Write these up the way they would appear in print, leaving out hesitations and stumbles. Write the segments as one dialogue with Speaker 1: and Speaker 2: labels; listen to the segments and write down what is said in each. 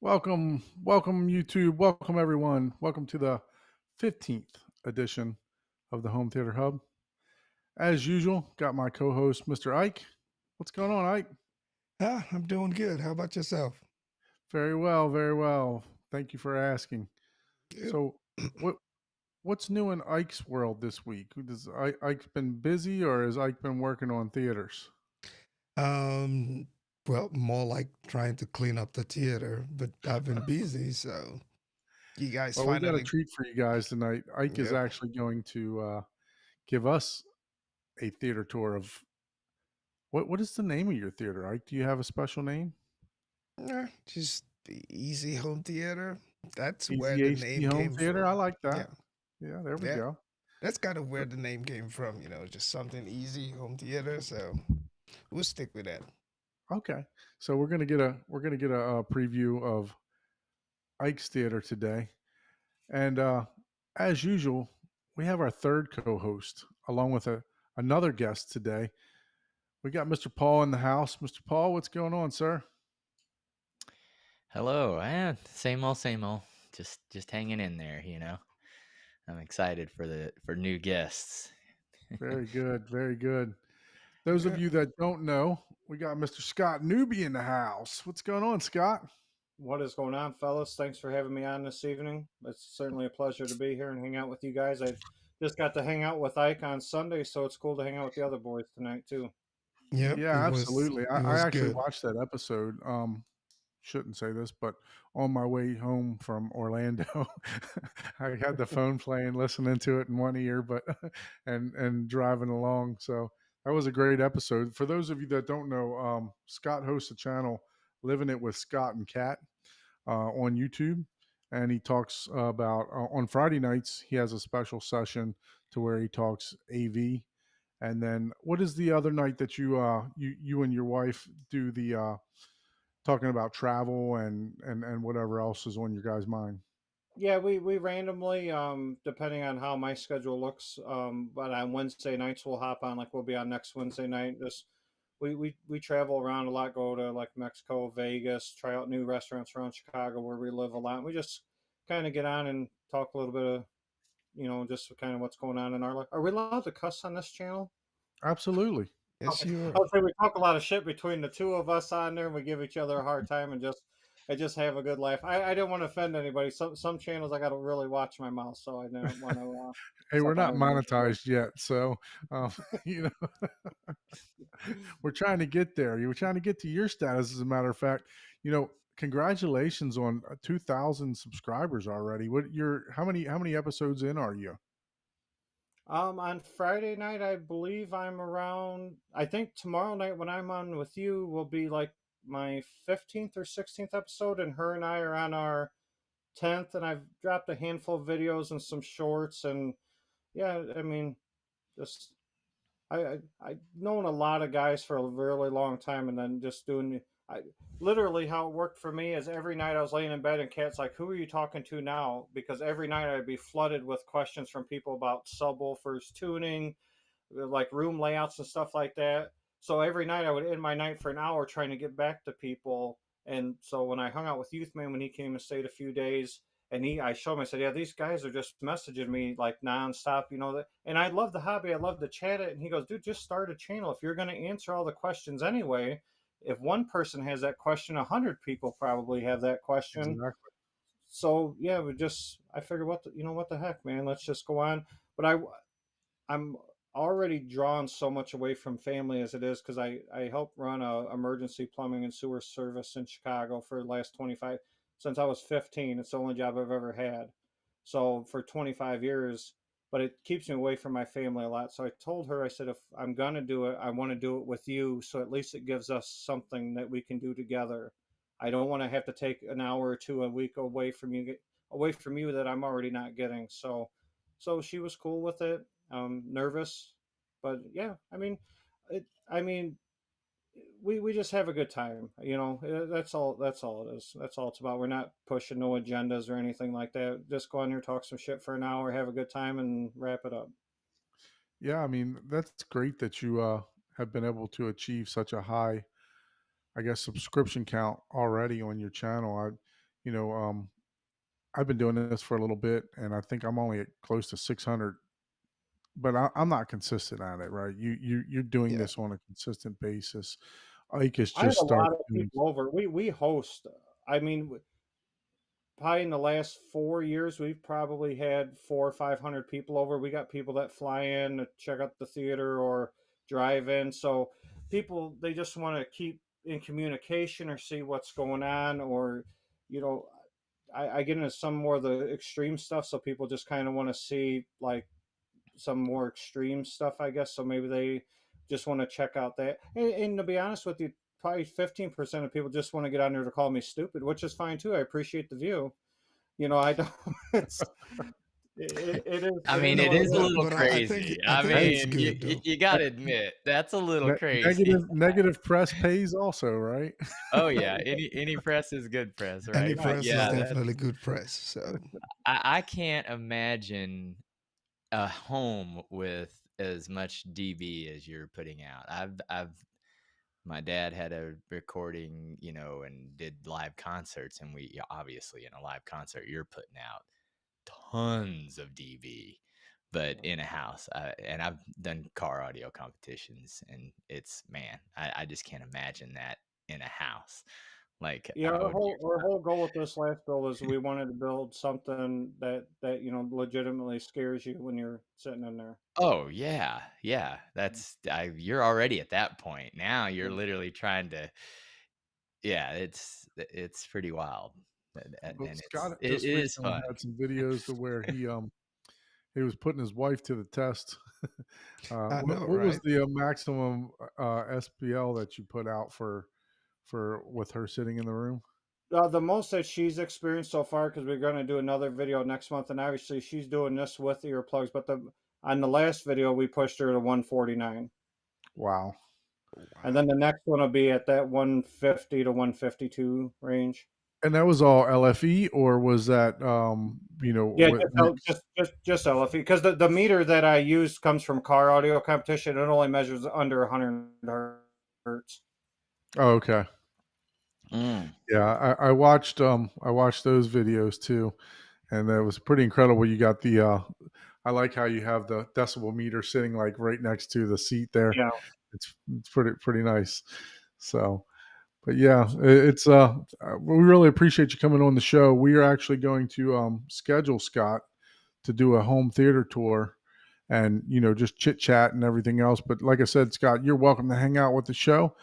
Speaker 1: Welcome YouTube, welcome everyone. Welcome to the 15th edition of the Home Theater Hub. As usual, got my co-host Mr. Ike. What's going on, Ike?
Speaker 2: I'm doing good. How about yourself?
Speaker 1: Very well, very well. Thank you for asking.
Speaker 2: Good.
Speaker 1: So, what what's new in Ike's world this week? Does Ike's been busy or has Ike been working on theaters?
Speaker 2: Um, well, more like trying to clean up the theater, but I've been busy, so you guys
Speaker 1: Well, we got a
Speaker 2: finally.
Speaker 1: treat for you guys tonight. Ike is
Speaker 2: Yep.
Speaker 1: actually going to give us a theater tour of what is the name of your theater, Ike? Do you have a special name?
Speaker 2: Just the easy home theater. That's where
Speaker 1: Easy
Speaker 2: the
Speaker 1: HD
Speaker 2: name
Speaker 1: home
Speaker 2: came
Speaker 1: theater, I
Speaker 2: from.
Speaker 1: like that.
Speaker 2: Yeah.
Speaker 1: Yeah, there we
Speaker 2: Yeah.
Speaker 1: go.
Speaker 2: That's kind of where
Speaker 1: So
Speaker 2: the name came from, just something easy home theater. So we'll stick with that.
Speaker 1: okay. So we're gonna get a preview of Ike's Theater today. And as usual, we have our third co-host along with another guest today. We got Mr. Paul in the house. Mr. Paul, what's going on, sir?
Speaker 3: Hello, same old, same old. Just hanging in there. I'm excited for new guests.
Speaker 1: Very good, very good. Those of
Speaker 2: Yeah.
Speaker 1: you that don't know, we got Mr. Scott Newby in the house. What's going on, Scott?
Speaker 4: What is going on, fellas? Thanks for having me on this evening. It's certainly a pleasure to be here and hang out with you guys. I just got to hang out with Ike on Sunday, so it's cool to hang out with the other boys tonight too.
Speaker 2: Yep.
Speaker 1: Yeah,
Speaker 2: It was
Speaker 1: absolutely.
Speaker 2: it
Speaker 1: I
Speaker 2: was
Speaker 1: actually
Speaker 2: good.
Speaker 1: watched that episode. Shouldn't say this, but on my way home from Orlando, I had the phone playing, listening to it in one ear, but and driving along. So that was a great episode. For those of you that don't know, Scott hosts a channel, Living It with Scott and Kat, on YouTube, and he talks about on Friday nights. He has a special session to where he talks AV. And then what is the other night that you and your wife do the talking about travel and whatever else is on your guys' mind?
Speaker 4: Yeah, we randomly, depending on how my schedule looks, but on Wednesday nights we'll hop on. Like we'll be on next Wednesday night. Just we travel around a lot, go to like Mexico, Vegas, try out new restaurants around Chicago where we live a lot. And we just kind of get on and talk a little bit of just kind of what's going on in our life. Are we allowed to cuss on this channel?
Speaker 1: Absolutely.
Speaker 2: Yes,
Speaker 4: Okay.
Speaker 2: you
Speaker 4: I
Speaker 2: are.
Speaker 4: would say we talk a lot of shit between the two of us on there, and we give each other a hard time and just have a good laugh. I didn't want to offend anybody. Some channels I got to really watch my mouth, so I didn't want to
Speaker 1: Hey, we're
Speaker 4: step on
Speaker 1: not
Speaker 4: anybody's toes.
Speaker 1: monetized yet, so um, you know we're trying to get there. We're trying to get to your status. As a matter of fact, congratulations on 2,000 subscribers already. What your how many episodes in are you?
Speaker 4: On Friday night, I believe I'm around. I think tomorrow night when I'm on with you will be like my 15th or 16th episode, and her and I are on our 10th. And I've dropped a handful of videos and some shorts, and yeah, I mean, just I've known a lot of guys for a really long time, and then just doing. I literally how it worked for me is every night I was laying in bed and Kat's like, "Who are you talking to now?" Because every night I'd be flooded with questions from people about subwoofers, tuning, like room layouts and stuff like that. So every night I would end my night for an hour trying to get back to people. And so when I hung out with Youth Man when he came and stayed a few days, and I showed him, I said, "Yeah, these guys are just messaging me like nonstop, that." And I love the hobby, I love to chat it. And he goes, "Dude, just start a channel. If you're going to answer all the questions anyway, if one person has that question, 100 people probably have that question."
Speaker 1: Exactly.
Speaker 4: So yeah, I figured what the heck, man, let's just go on. But I'm already drawn so much away from family as it is because I help run a emergency plumbing and sewer service in Chicago for the last 25 since I was 15. It's the only job I've ever had. So for 25 years, but it keeps me away from my family a lot. So I told her, I said, if I'm gonna do it, I want to do it with you. So at least it gives us something that we can do together. I don't want to have to take an hour or two a week away from you that I'm already not getting. So she was cool with it. Nervous, but yeah, I mean, we just have a good time. That's all. That's all it is. That's all it's about. We're not pushing no agendas or anything like that. Just go on here, talk some shit for an hour, have a good time, and wrap it up.
Speaker 1: Yeah, I mean that's great that you have been able to achieve such a high, I guess, subscription count already on your channel. you know, I've been doing this for a little bit, and I think I'm only at close to 600, but I'm not consistent at it, right? You're doing
Speaker 2: Yeah.
Speaker 1: this on a consistent basis. Ike has
Speaker 4: I have
Speaker 1: just
Speaker 4: a lot
Speaker 1: started
Speaker 4: of
Speaker 1: doing.
Speaker 4: people over. We host. I mean, probably in the last 4 years, we've probably had 400 or 500 people over. We got people that fly in to check out the theater or drive in. So people, they just want to keep in communication or see what's going on, or you know, I get into some more of the extreme stuff. So people just kind of want to see like some more extreme stuff, I guess. So maybe they just want to check out that. And to be honest with you, probably 15% of people just want to get on there to call me stupid, which is fine too. I appreciate the view. I don't. It's it is
Speaker 3: I
Speaker 4: it
Speaker 3: mean,
Speaker 4: is
Speaker 3: it
Speaker 4: what it
Speaker 3: is a
Speaker 4: is.
Speaker 3: little
Speaker 2: But
Speaker 3: crazy.
Speaker 2: I
Speaker 3: I
Speaker 2: think
Speaker 1: Hey,
Speaker 2: it's
Speaker 3: mean,
Speaker 2: good though.
Speaker 3: you got to admit that's a little crazy.
Speaker 1: negative press pays also, right?
Speaker 3: Oh yeah, any press is good press,
Speaker 2: Any
Speaker 3: right? But
Speaker 2: press is
Speaker 3: yeah,
Speaker 2: definitely good press. So
Speaker 3: I can't imagine a home with as much DB as you're putting out. I've my dad had a recording, and did live concerts, and obviously in a live concert you're putting out tons of DB, but in a house. And I've done car audio competitions, and it's man, I just can't imagine that in a house. Like,
Speaker 4: Yeah,
Speaker 3: oh
Speaker 4: our
Speaker 3: dear
Speaker 4: whole goal with this last build is we wanted to build something that legitimately scares you when you're sitting in there.
Speaker 3: Oh yeah, yeah. You're already at that point. Now you're
Speaker 4: Yeah.
Speaker 3: literally trying to. Yeah, it's pretty wild,
Speaker 1: Well,
Speaker 3: and
Speaker 1: Scott
Speaker 3: it
Speaker 1: just
Speaker 3: is
Speaker 1: recently
Speaker 3: fun.
Speaker 1: had some videos to where he was putting his wife to the test.
Speaker 2: I know,
Speaker 1: What was
Speaker 2: right?
Speaker 1: the maximum SPL that you put out for with her sitting in the room?
Speaker 4: The most that she's experienced so far, because we're going to do another video next month, and obviously she's doing this with earplugs. But on the last video, we pushed her to 149,
Speaker 1: Wow.
Speaker 4: and
Speaker 2: Wow.
Speaker 4: then the next one will be at that 150 to 152 range.
Speaker 1: And that was all LFE, or was that
Speaker 4: Yeah,
Speaker 1: what mix?
Speaker 4: just LFE, because the meter that I use comes from car audio competition. It only measures under 100 hertz.
Speaker 1: Oh, okay.
Speaker 3: Mm.
Speaker 1: Yeah, I watched those videos too, and that was pretty incredible. You got the I like how you have the decibel meter sitting like right next to the seat there.
Speaker 4: Yeah.
Speaker 1: It's pretty nice. So, but yeah, it's we really appreciate you coming on the show. We are actually going to schedule Scott to do a home theater tour and just chit chat and everything else. But like I said, Scott, you're welcome to hang out with the show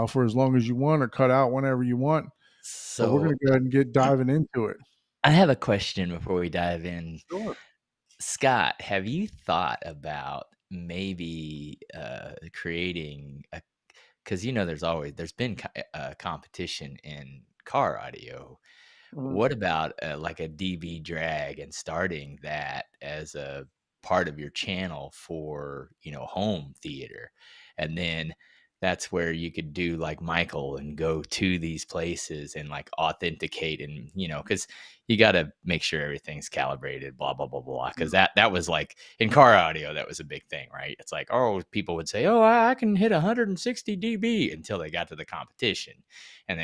Speaker 1: for as long as you want, or cut out whenever you want. But we're
Speaker 3: So
Speaker 1: going to go ahead and get diving into it.
Speaker 3: I have a question before we dive in.
Speaker 4: Sure.
Speaker 3: Scott, have you thought about maybe creating a, because there's been competition in car audio.
Speaker 4: Mhm.
Speaker 3: What about like a DV drag and starting that as a part of your channel for, home theater? And then that's where you could do like Michael and go to these places and like authenticate and, because you got to make sure everything's calibrated, blah, blah, blah, blah. Because that was like in car audio, that was a big thing, right? It's like, oh, people would say, oh, I can hit 160 dB until they got to the competition. And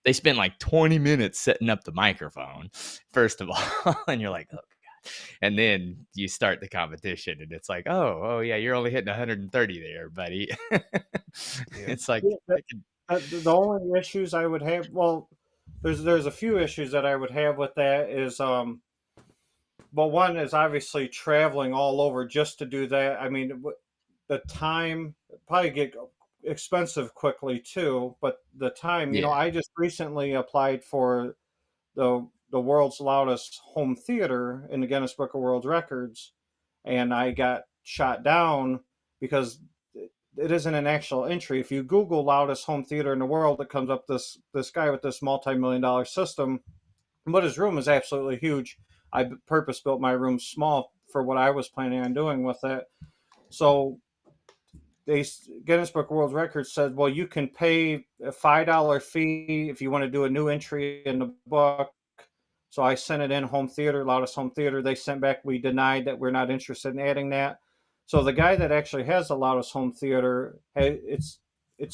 Speaker 3: they spend like 20 minutes setting up the microphone, first of all. And you're like, oh, God. And then you start the competition and it's like, oh, yeah, you're only hitting 130 there, buddy.
Speaker 2: Yeah.
Speaker 3: It's like,
Speaker 4: The only issues I would have, well, there's a few issues that I would have with that is well, one is obviously traveling all over just to do that. I mean, the time probably get expensive quickly too, but the time,
Speaker 3: yeah,
Speaker 4: I just recently applied for the world's loudest home theater in the Guinness Book of World Records, and I got shot down because it isn't an actual entry. If you Google loudest home theater in the world, it comes up this guy with this multi-million-dollar system, but his room is absolutely huge. I purpose built my room small for what I was planning on doing with it. So Guinness Book of World Records said, well, you can pay a $5 fee if you want to do a new entry in the book. So I sent it in home theater, loudest home theater. They sent back, we denied that, we're not interested in adding that. So the guy that actually has the loudest home theater, it's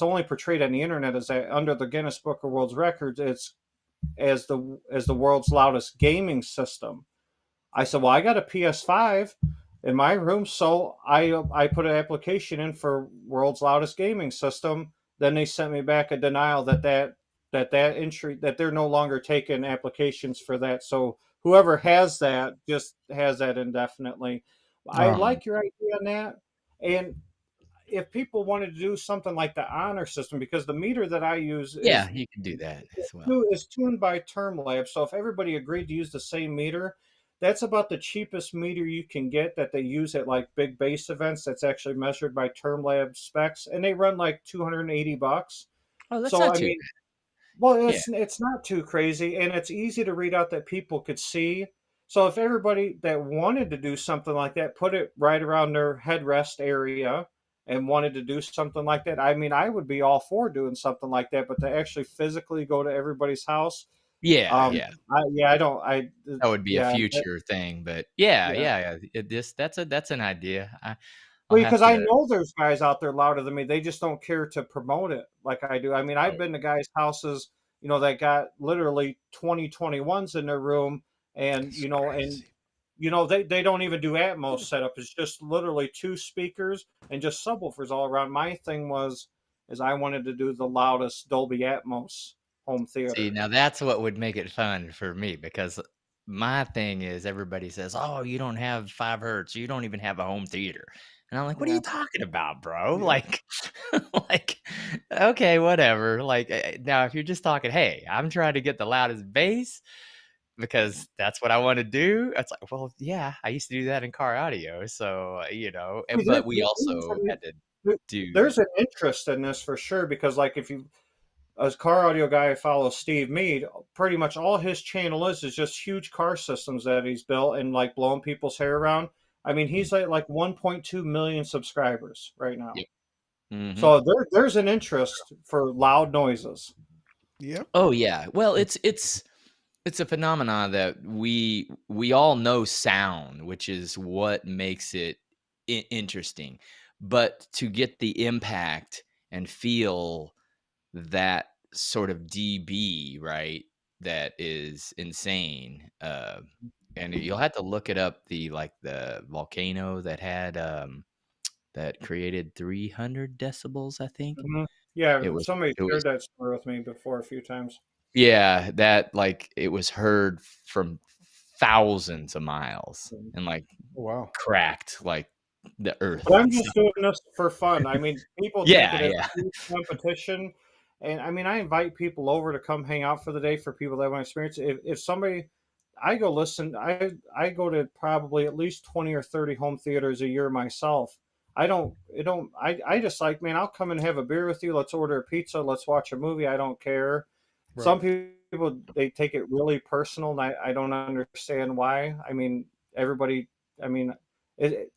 Speaker 4: only portrayed on the internet as that under the Guinness Book of World Records, it's as the world's loudest gaming system. I said, well, I got a PS5 in my room, so I put an application in for world's loudest gaming system. Then they sent me back a denial that entry, that they're no longer taking applications for that. So whoever has that just has that indefinitely. I
Speaker 1: Uh,
Speaker 4: like your idea on that. And if people wanted to do something like the honor system, because the meter that I use
Speaker 3: Yeah, you can do that as well.
Speaker 4: is tuned by TermLab. So if everybody agreed to use the same meter, that's about the cheapest meter you can get that they use at like big bass events. That's actually measured by TermLab specs, and they run like $280.
Speaker 3: Oh, that's
Speaker 4: So
Speaker 3: not
Speaker 4: I
Speaker 3: too
Speaker 4: mean, well,
Speaker 3: bad.
Speaker 4: it's not too crazy, and it's easy to read out that people could see. So if everybody that wanted to do something like that put it right around their headrest area and wanted to do something like that, I mean, I would be all for doing something like that. But to actually physically go to everybody's house,
Speaker 3: Yeah, yeah.
Speaker 4: I don't,
Speaker 3: That would be a
Speaker 4: yeah,
Speaker 3: future thing, but yeah,
Speaker 4: yeah.
Speaker 3: yeah, yeah. That's an idea. I'll
Speaker 4: Well,
Speaker 3: have
Speaker 4: because I
Speaker 3: to.
Speaker 4: know there's guys out there louder than me. They just don't care to promote it like I do. I mean, I've
Speaker 3: Oh,
Speaker 4: been to guys' houses, that got literally 2021s in their room, and
Speaker 3: that's crazy.
Speaker 4: they don't even do Atmos setup. It's just literally two speakers and just subwoofers all around. My thing is I wanted to do the loudest Dolby Atmos home
Speaker 3: See,
Speaker 4: theater.
Speaker 3: now that's what would make it fun for me because my thing is everybody says, "Oh, you don't have 5 hertz. You don't even have a home theater." And I'm like, "What are
Speaker 4: Yeah.
Speaker 3: you talking about, bro?"
Speaker 2: Yeah.
Speaker 3: Like, like, okay, whatever. Like, now if you're just talking, hey, I'm trying to get the loudest bass because that's what I want to do. It's like, well, yeah, I used to do that in car audio. So,
Speaker 4: See,
Speaker 3: but we
Speaker 4: I
Speaker 3: also
Speaker 4: mean,
Speaker 3: had to
Speaker 4: there-
Speaker 3: do,
Speaker 4: there's an interest in this for sure because, like, if you as car audio guy, I follow Steve Mead. Pretty much all his channel is just huge car systems that he's built and like blowing people's hair around. I mean, he's at like 1.2 million subscribers right now.
Speaker 3: yep. Hmm.
Speaker 4: So there's an interest for loud noises.
Speaker 2: Yep.
Speaker 3: Oh yeah. Well, it's a phenomenon that we all know sound, which is what makes it interesting. But to get the impact and feel that sort of dB, right? That is insane. And you'll have to look it up. The volcano that had that created 300 decibels, I think.
Speaker 4: Mhm. Yeah,
Speaker 3: It was
Speaker 4: somebody
Speaker 3: it
Speaker 4: shared
Speaker 3: was
Speaker 4: that story with me before a few times.
Speaker 3: Yeah, that like it was heard from thousands of miles and like
Speaker 1: wow.
Speaker 3: cracked like the earth
Speaker 4: But I'm
Speaker 3: and stuff.
Speaker 4: just doing this for fun. I mean, people take
Speaker 3: Yeah,
Speaker 4: it as
Speaker 3: yeah.
Speaker 4: a huge competition, and I mean, I invite people over to come hang out for the day for people that want to experience it. If somebody, I go listen. I go to probably at least 20 or 30 home theaters a year myself. I don't. It don't. I just like, man, I'll come and have a beer with you. Let's order a pizza. Let's watch a movie. I don't care.
Speaker 1: Right.
Speaker 4: Some people, they take it really personal, and I don't understand why. I mean, everybody. I mean,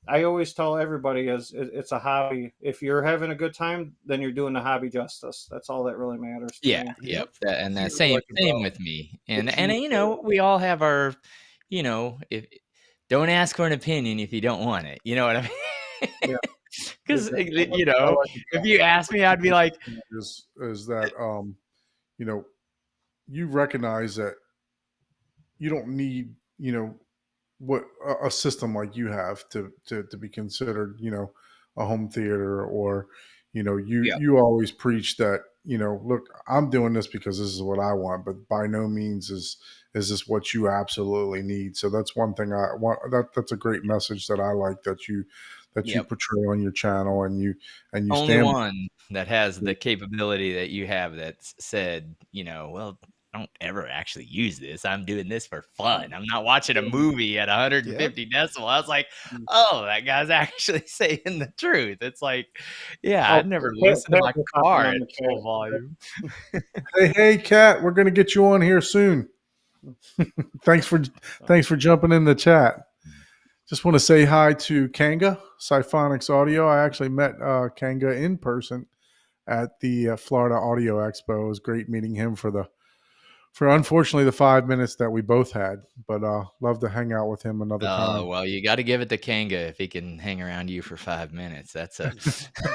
Speaker 4: I always tell everybody it's a hobby. If you're having a good time, then you're doing the hobby justice. That's all that really matters to
Speaker 3: Yeah,
Speaker 4: me.
Speaker 3: yep.
Speaker 2: Yep.
Speaker 3: And
Speaker 1: That's
Speaker 3: that
Speaker 1: what I
Speaker 3: same
Speaker 1: like
Speaker 3: same
Speaker 1: about
Speaker 3: with me.
Speaker 1: what
Speaker 3: And
Speaker 1: you
Speaker 3: we all have our, if don't ask for an opinion if you don't want it. You know what I mean?
Speaker 4: Yeah,
Speaker 3: Because
Speaker 4: exactly.
Speaker 1: I like
Speaker 3: if
Speaker 1: about
Speaker 3: you ask me, I'd be like,
Speaker 1: is that you know you recognize that you don't need what a system like you have to be considered a home theater, or you
Speaker 3: yeah,
Speaker 1: you always preach that, look, I'm doing this because this is what I want, but by no means is this what you absolutely need. So that's one thing I want. That's a great message that I like, that you
Speaker 3: yep.
Speaker 1: portray on your channel, and you
Speaker 3: Only
Speaker 1: stand.
Speaker 3: one that has the capability that you have that's said, well, I don't ever actually use this. I'm doing this for fun. I'm not watching a movie at
Speaker 2: Yep.
Speaker 3: 150 decibel. I was like, oh, that guy's actually saying the truth. It's like, yeah,
Speaker 4: Oh,
Speaker 3: I'd never
Speaker 4: Pat,
Speaker 3: listen to
Speaker 4: Pat
Speaker 3: my
Speaker 4: was hopping
Speaker 3: car
Speaker 4: on
Speaker 3: at
Speaker 4: the
Speaker 3: full
Speaker 4: chat.
Speaker 3: volume.
Speaker 1: Hey, Kat, we're gonna get you on here soon. thanks for thanks for jumping in the chat. Just want to say hi to Kanga, Siphonics Audio. I actually met Kanga in person at the Florida Audio Expo. It was great meeting him for for unfortunately the 5 minutes that we both had. But love to hang out with him another time.
Speaker 3: Oh, well, you got to give it to Kanga if he can hang around you for 5 minutes. That's a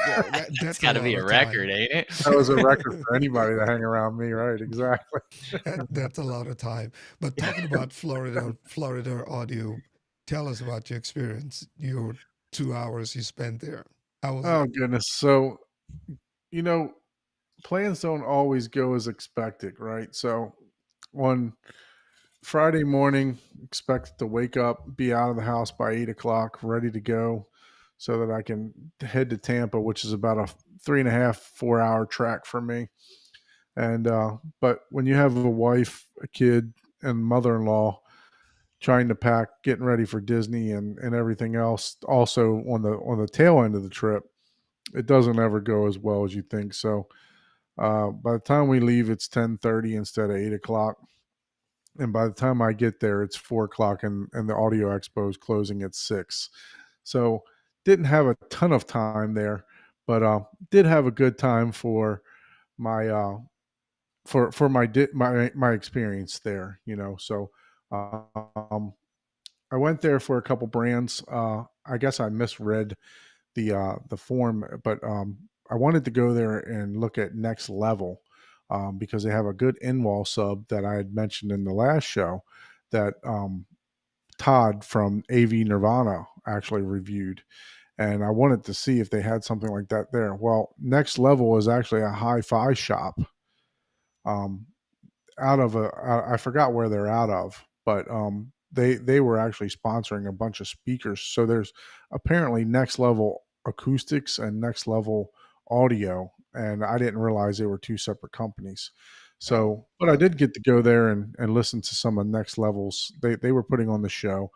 Speaker 2: Yeah,
Speaker 3: that's
Speaker 2: that's a
Speaker 3: got to
Speaker 2: lot
Speaker 3: be a
Speaker 2: of time.
Speaker 3: record, ain't it?
Speaker 1: That was a record for anybody to hang around me, right? Exactly.
Speaker 2: That's a lot of time. But talking about Florida audio, tell us about your experience. Your 2 hours you spent there. How was
Speaker 1: Oh
Speaker 2: it?
Speaker 1: goodness. So, you know, plans don't always go as expected, right? So on Friday morning, expected to wake up, be out of the house by 8 o'clock, ready to go, so that I can head to Tampa, which is about a 3.5, 4 hour track for me. And but when you have a wife, a kid, and mother-in-law trying to pack, getting ready for Disney and everything else, also on the tail end of the trip, it doesn't ever go as well as you think. So by the time we leave, it's 10:30 instead of 8 o'clock, and by the time I get there, it's 4 o'clock, and the audio expo is closing at 6. So didn't have a ton of time there, but did have a good time for my for my experience there. So um, I went there for a couple brands. I guess I misread the form, but I wanted to go there and look at Next Level because they have a good in-wall sub that I had mentioned in the last show that Todd from AV Nirvana actually reviewed, and I wanted to see if they had something like that there. Well, Next Level is actually a hi-fi shop. Um, out of I forgot where they're out of, but they were actually sponsoring a bunch of speakers. So there's apparently Next Level Acoustics and Next Level Audio, and I didn't realize they were two separate companies.
Speaker 2: Oh,
Speaker 1: So, but I
Speaker 2: okay.
Speaker 1: did get to go there and listen to some of Next Levels. They were putting on the show,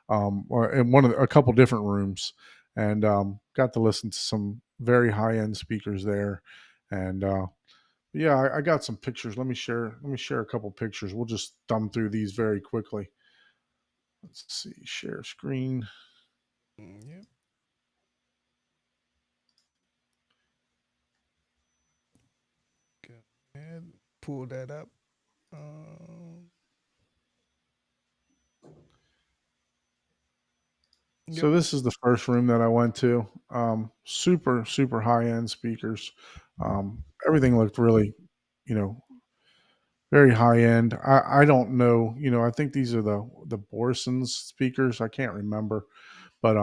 Speaker 1: in a couple different rooms, and got to listen to some very high end speakers there, and yeah, I got some pictures. Let me share a couple pictures. We'll just thumb through these very quickly. Let's see. Share screen.
Speaker 2: Yep. Go ahead. Pull that up. Yep.
Speaker 1: So this is the first room that I went to. Super, super high end speakers. Everything looked really, you know, very high end. I don't know. I think these are the Borsons speakers. I can't remember, but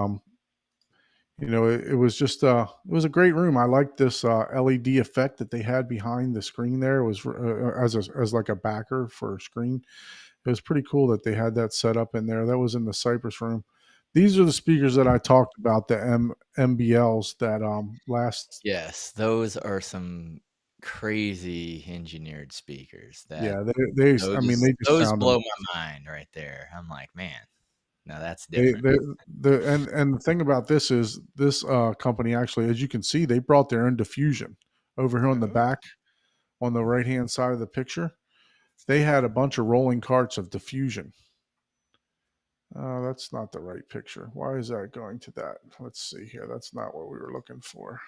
Speaker 1: it was just it was a great room. I liked this LED effect that they had behind the screen there. It was as like a backer for a screen. It was pretty cool that they had that set up in there. That was in the Cypress room. These are the speakers that I talked about, the MBLs that last.
Speaker 3: Yes, those are some crazy engineered speakers. That
Speaker 1: Yeah, I mean they just
Speaker 3: those
Speaker 1: sound
Speaker 3: blow
Speaker 1: amazing.
Speaker 3: my mind right there. I'm like, man, now that's
Speaker 1: They
Speaker 3: different.
Speaker 1: and the thing about this is this company actually, as you can see, they brought their own diffusion over here on the
Speaker 2: Oh,
Speaker 1: back on the right hand side of the picture. They had a bunch of rolling carts of diffusion. That's not the right picture. Why is that going to that? Let's see here. That's not what we were looking for.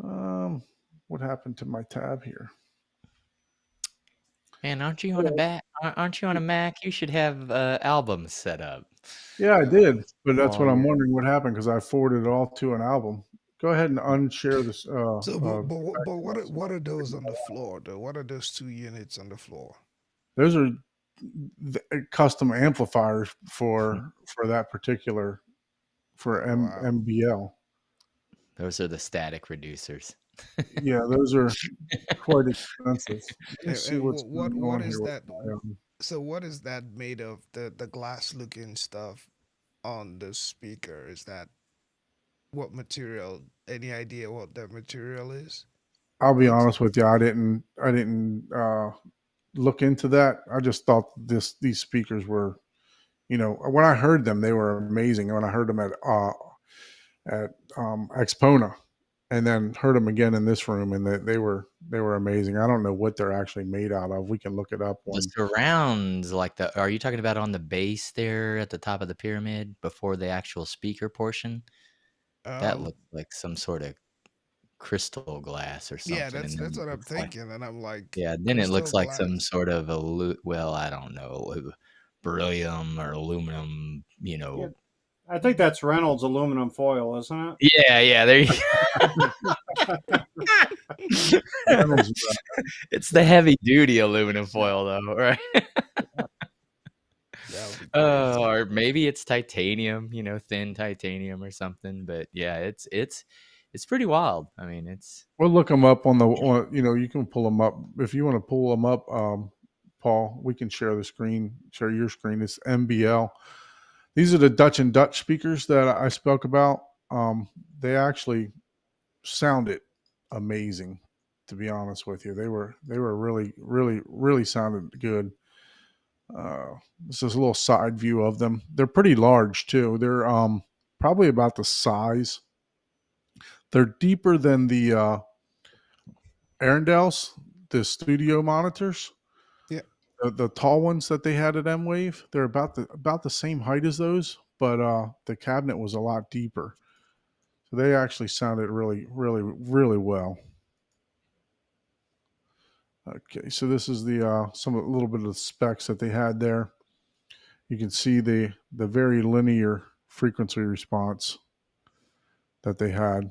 Speaker 1: Um, what happened to my tab here?
Speaker 3: Man, aren't you on a Aren't you on a Mac? You should have albums set up.
Speaker 1: Yeah, I did, but that's
Speaker 3: Oh,
Speaker 1: what I'm
Speaker 3: yeah.
Speaker 1: wondering what happened because I forwarded it all to an album. Go ahead and unshare this.
Speaker 2: so but
Speaker 1: text message.
Speaker 2: what are those on the floor though? What are those 2 units on the floor?
Speaker 1: Those are custom amplifiers for that particular for
Speaker 2: Oh wow.
Speaker 1: MBL.
Speaker 3: Those are the static reducers.
Speaker 1: Yeah, those are quite expensive. Let me see
Speaker 2: And
Speaker 1: what's going
Speaker 2: what
Speaker 1: on
Speaker 2: is
Speaker 1: here with
Speaker 2: that?
Speaker 1: my
Speaker 2: So what is that made of? The glass looking stuff on the speaker, is that what material? Any idea what that material is?
Speaker 1: I'll be
Speaker 2: Makes
Speaker 1: honest with you. I didn't look into that. I just thought these speakers were, when I heard them, they were amazing. When I heard them at Expona, and then heard them again in this room, and they were amazing. I don't know what they're actually made out of. We can look it up
Speaker 3: The
Speaker 1: when.
Speaker 3: surrounds, are you talking about on the base there at the top of the pyramid before the actual speaker portion? That
Speaker 2: um
Speaker 3: looks like some sort of crystal glass or
Speaker 2: Yeah,
Speaker 3: something, and
Speaker 2: that's
Speaker 3: then
Speaker 2: what
Speaker 3: it
Speaker 2: I'm
Speaker 3: looks like
Speaker 2: thinking, and I'm like,
Speaker 3: then it
Speaker 2: crystal
Speaker 3: looks like some
Speaker 2: glass.
Speaker 3: sort of well, I don't know, beryllium or aluminum,
Speaker 4: Yeah, I think that's Reynolds aluminum foil, isn't
Speaker 3: Yeah, there you
Speaker 4: it?
Speaker 1: Reynolds,
Speaker 3: It's the heavy duty aluminum foil though, right?
Speaker 2: That would be crazy.
Speaker 3: Or maybe it's titanium, thin titanium or something. But yeah, it's pretty wild. I mean, it's
Speaker 1: we'll look them up you can pull them up. If you want to pull them up, Paul, we can share share your screen. It's MBL. These are the Dutch and Dutch speakers that I spoke about. They actually sounded amazing, to be honest with you. They were really, really, really sounded good. This is a little side view of them. They're pretty large too. They're probably about the size. They're deeper than the Arendelles, the studio monitors.
Speaker 2: Yeah.
Speaker 1: The tall ones that they had at M Wave. They're about the same height as those, but the cabinet was a lot deeper. So they actually sounded really, really, really well. Okay, so this is the a little bit of the specs that they had there. You can see the very linear frequency response that they had.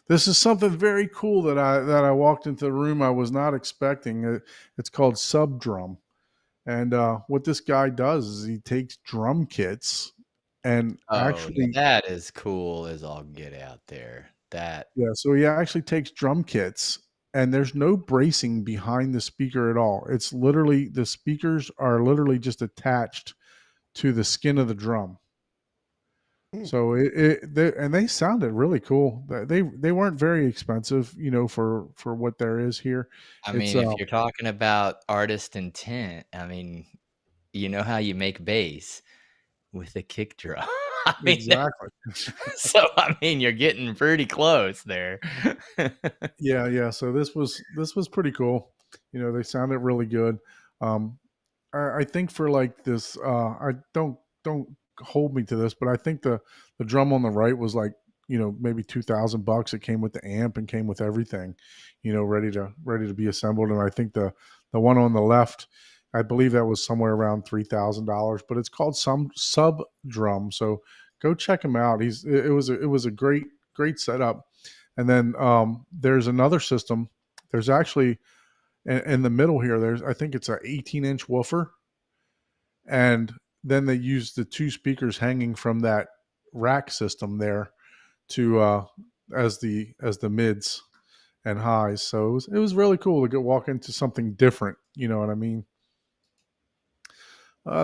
Speaker 1: This is something very cool that I walked into the room I was not expecting. It's called Subdrum, and what this guy does is he takes drum kits and
Speaker 3: now
Speaker 1: actually
Speaker 3: that is cool as all get out there. That
Speaker 1: so he actually takes drum kits and there's no bracing behind the speaker at all. It's literally the speakers are literally just attached to the skin of the drum. So they sounded really cool. They weren't very expensive, for what there is here.
Speaker 3: I
Speaker 1: It's
Speaker 3: mean, if you're talking about artist intent, I mean, you know how you make bass with a kick drum. I mean,
Speaker 1: exactly.
Speaker 3: so I mean, you're getting pretty close there.
Speaker 1: Yeah. So this was pretty cool. They sounded really good. I think for like this, I don't hold me to this, but I think the drum on the right was like maybe $2,000. It came with the amp and came with everything, ready to be assembled. And I think the one on the left, I believe that was somewhere around $3,000. But it's called some Sub Drum, so go check him out. It was a great setup. And then there's another system. There's actually in the middle here, I think it's an 18-inch woofer, and then they use the two speakers hanging from that rack system there to as the mids and highs. So it was really cool to walk into something different. You know what I mean?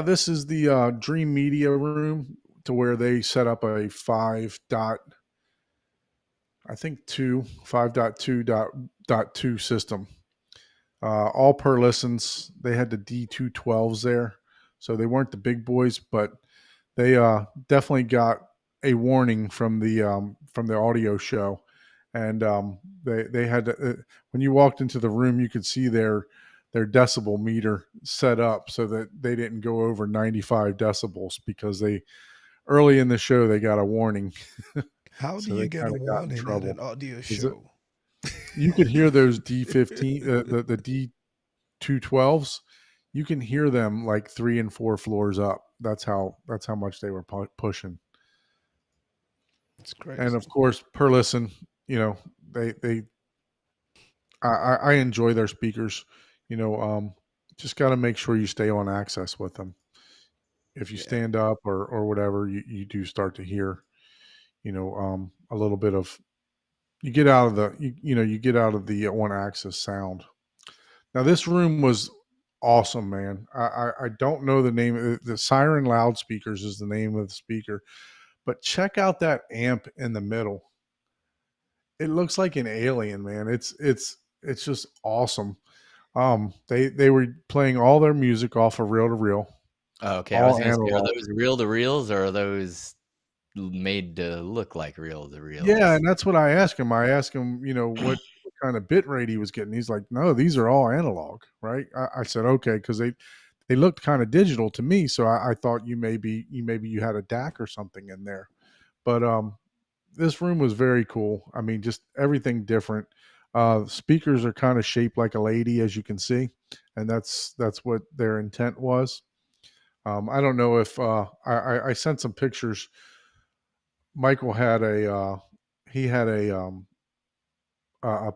Speaker 1: This is the Dream Media room, to where they set up a 5.2.2 system. All per listens. They had the D212s there, so they weren't the big boys, but they definitely got a warning from the audio show, and they had to, when you walked into the room, you could see their decibel meter set up so that they didn't go over 95 decibels, because they early in the show they got a warning.
Speaker 2: How do
Speaker 1: So
Speaker 2: you
Speaker 1: they
Speaker 2: get
Speaker 1: kind
Speaker 2: a
Speaker 1: of got in
Speaker 2: warning at
Speaker 1: trouble.
Speaker 2: an audio show?
Speaker 1: You could hear those D15, the D212s. You can hear them like 3 and 4 floors up. That's how much they were pushing.
Speaker 2: It's crazy.
Speaker 1: And of course, per listen, they I enjoy their speakers. Just got to make sure you stay on access with them. If you stand up or whatever, you do start to hear, a little bit of, you get out of the on axis sound. Now this room was awesome, man. I don't know the name. The Siren Loudspeakers is the name of the speaker, but check out that amp in the middle. It looks like an alien, man. It's just awesome. They were playing all their music off of reel to reel.
Speaker 3: Okay, I was gonna say, are those reel to reels, or are those made to look like reel to reels?
Speaker 1: Yeah, and that's what I asked him. I asked him, what kind of bit rate he was getting. He's like, no, these are all analog, right? I said, okay, because they looked kind of digital to me, so I thought you maybe you had a DAC or something in there, but this room was very cool. I mean, just everything different. Speakers are kind of shaped like a lady, as you can see, and that's what their intent was. I don't know if I sent some pictures. Michael had he had a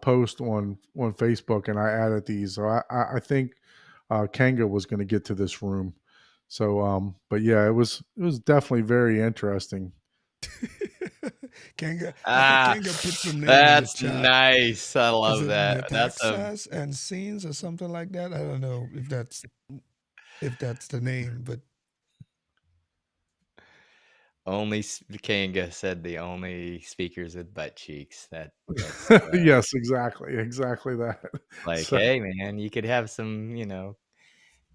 Speaker 1: post on Facebook, and I added these. So I think Kanga was going to get to this room. So but yeah, it was definitely very interesting.
Speaker 2: Kanga, I think
Speaker 3: Ah,
Speaker 2: Kanga put some name in the
Speaker 3: that's
Speaker 2: chat.
Speaker 3: nice. I
Speaker 2: Is
Speaker 3: love
Speaker 2: it
Speaker 3: that. That's a
Speaker 2: Metaxas and Scenes or something like that? I don't know if that's the name, but
Speaker 3: only Kanga said the only speakers with butt cheeks. That's
Speaker 1: Yes, exactly that.
Speaker 3: like,
Speaker 1: So
Speaker 3: hey man, you could have some,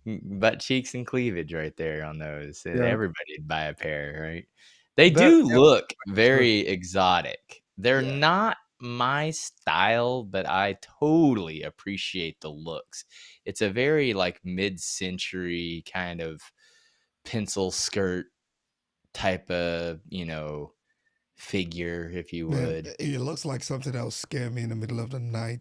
Speaker 3: butt cheeks and cleavage right there on those. And
Speaker 1: yeah,
Speaker 3: everybody'd buy a pair, right? They
Speaker 1: that
Speaker 3: do
Speaker 2: yep,
Speaker 3: look
Speaker 1: so
Speaker 3: very exotic. They're
Speaker 2: yeah.
Speaker 3: not my style, but I totally appreciate the looks. It's a very like mid-century kind of pencil skirt type of, figure, if you
Speaker 2: Man,
Speaker 3: would.
Speaker 2: it looks like something that will scare me in the middle of the night.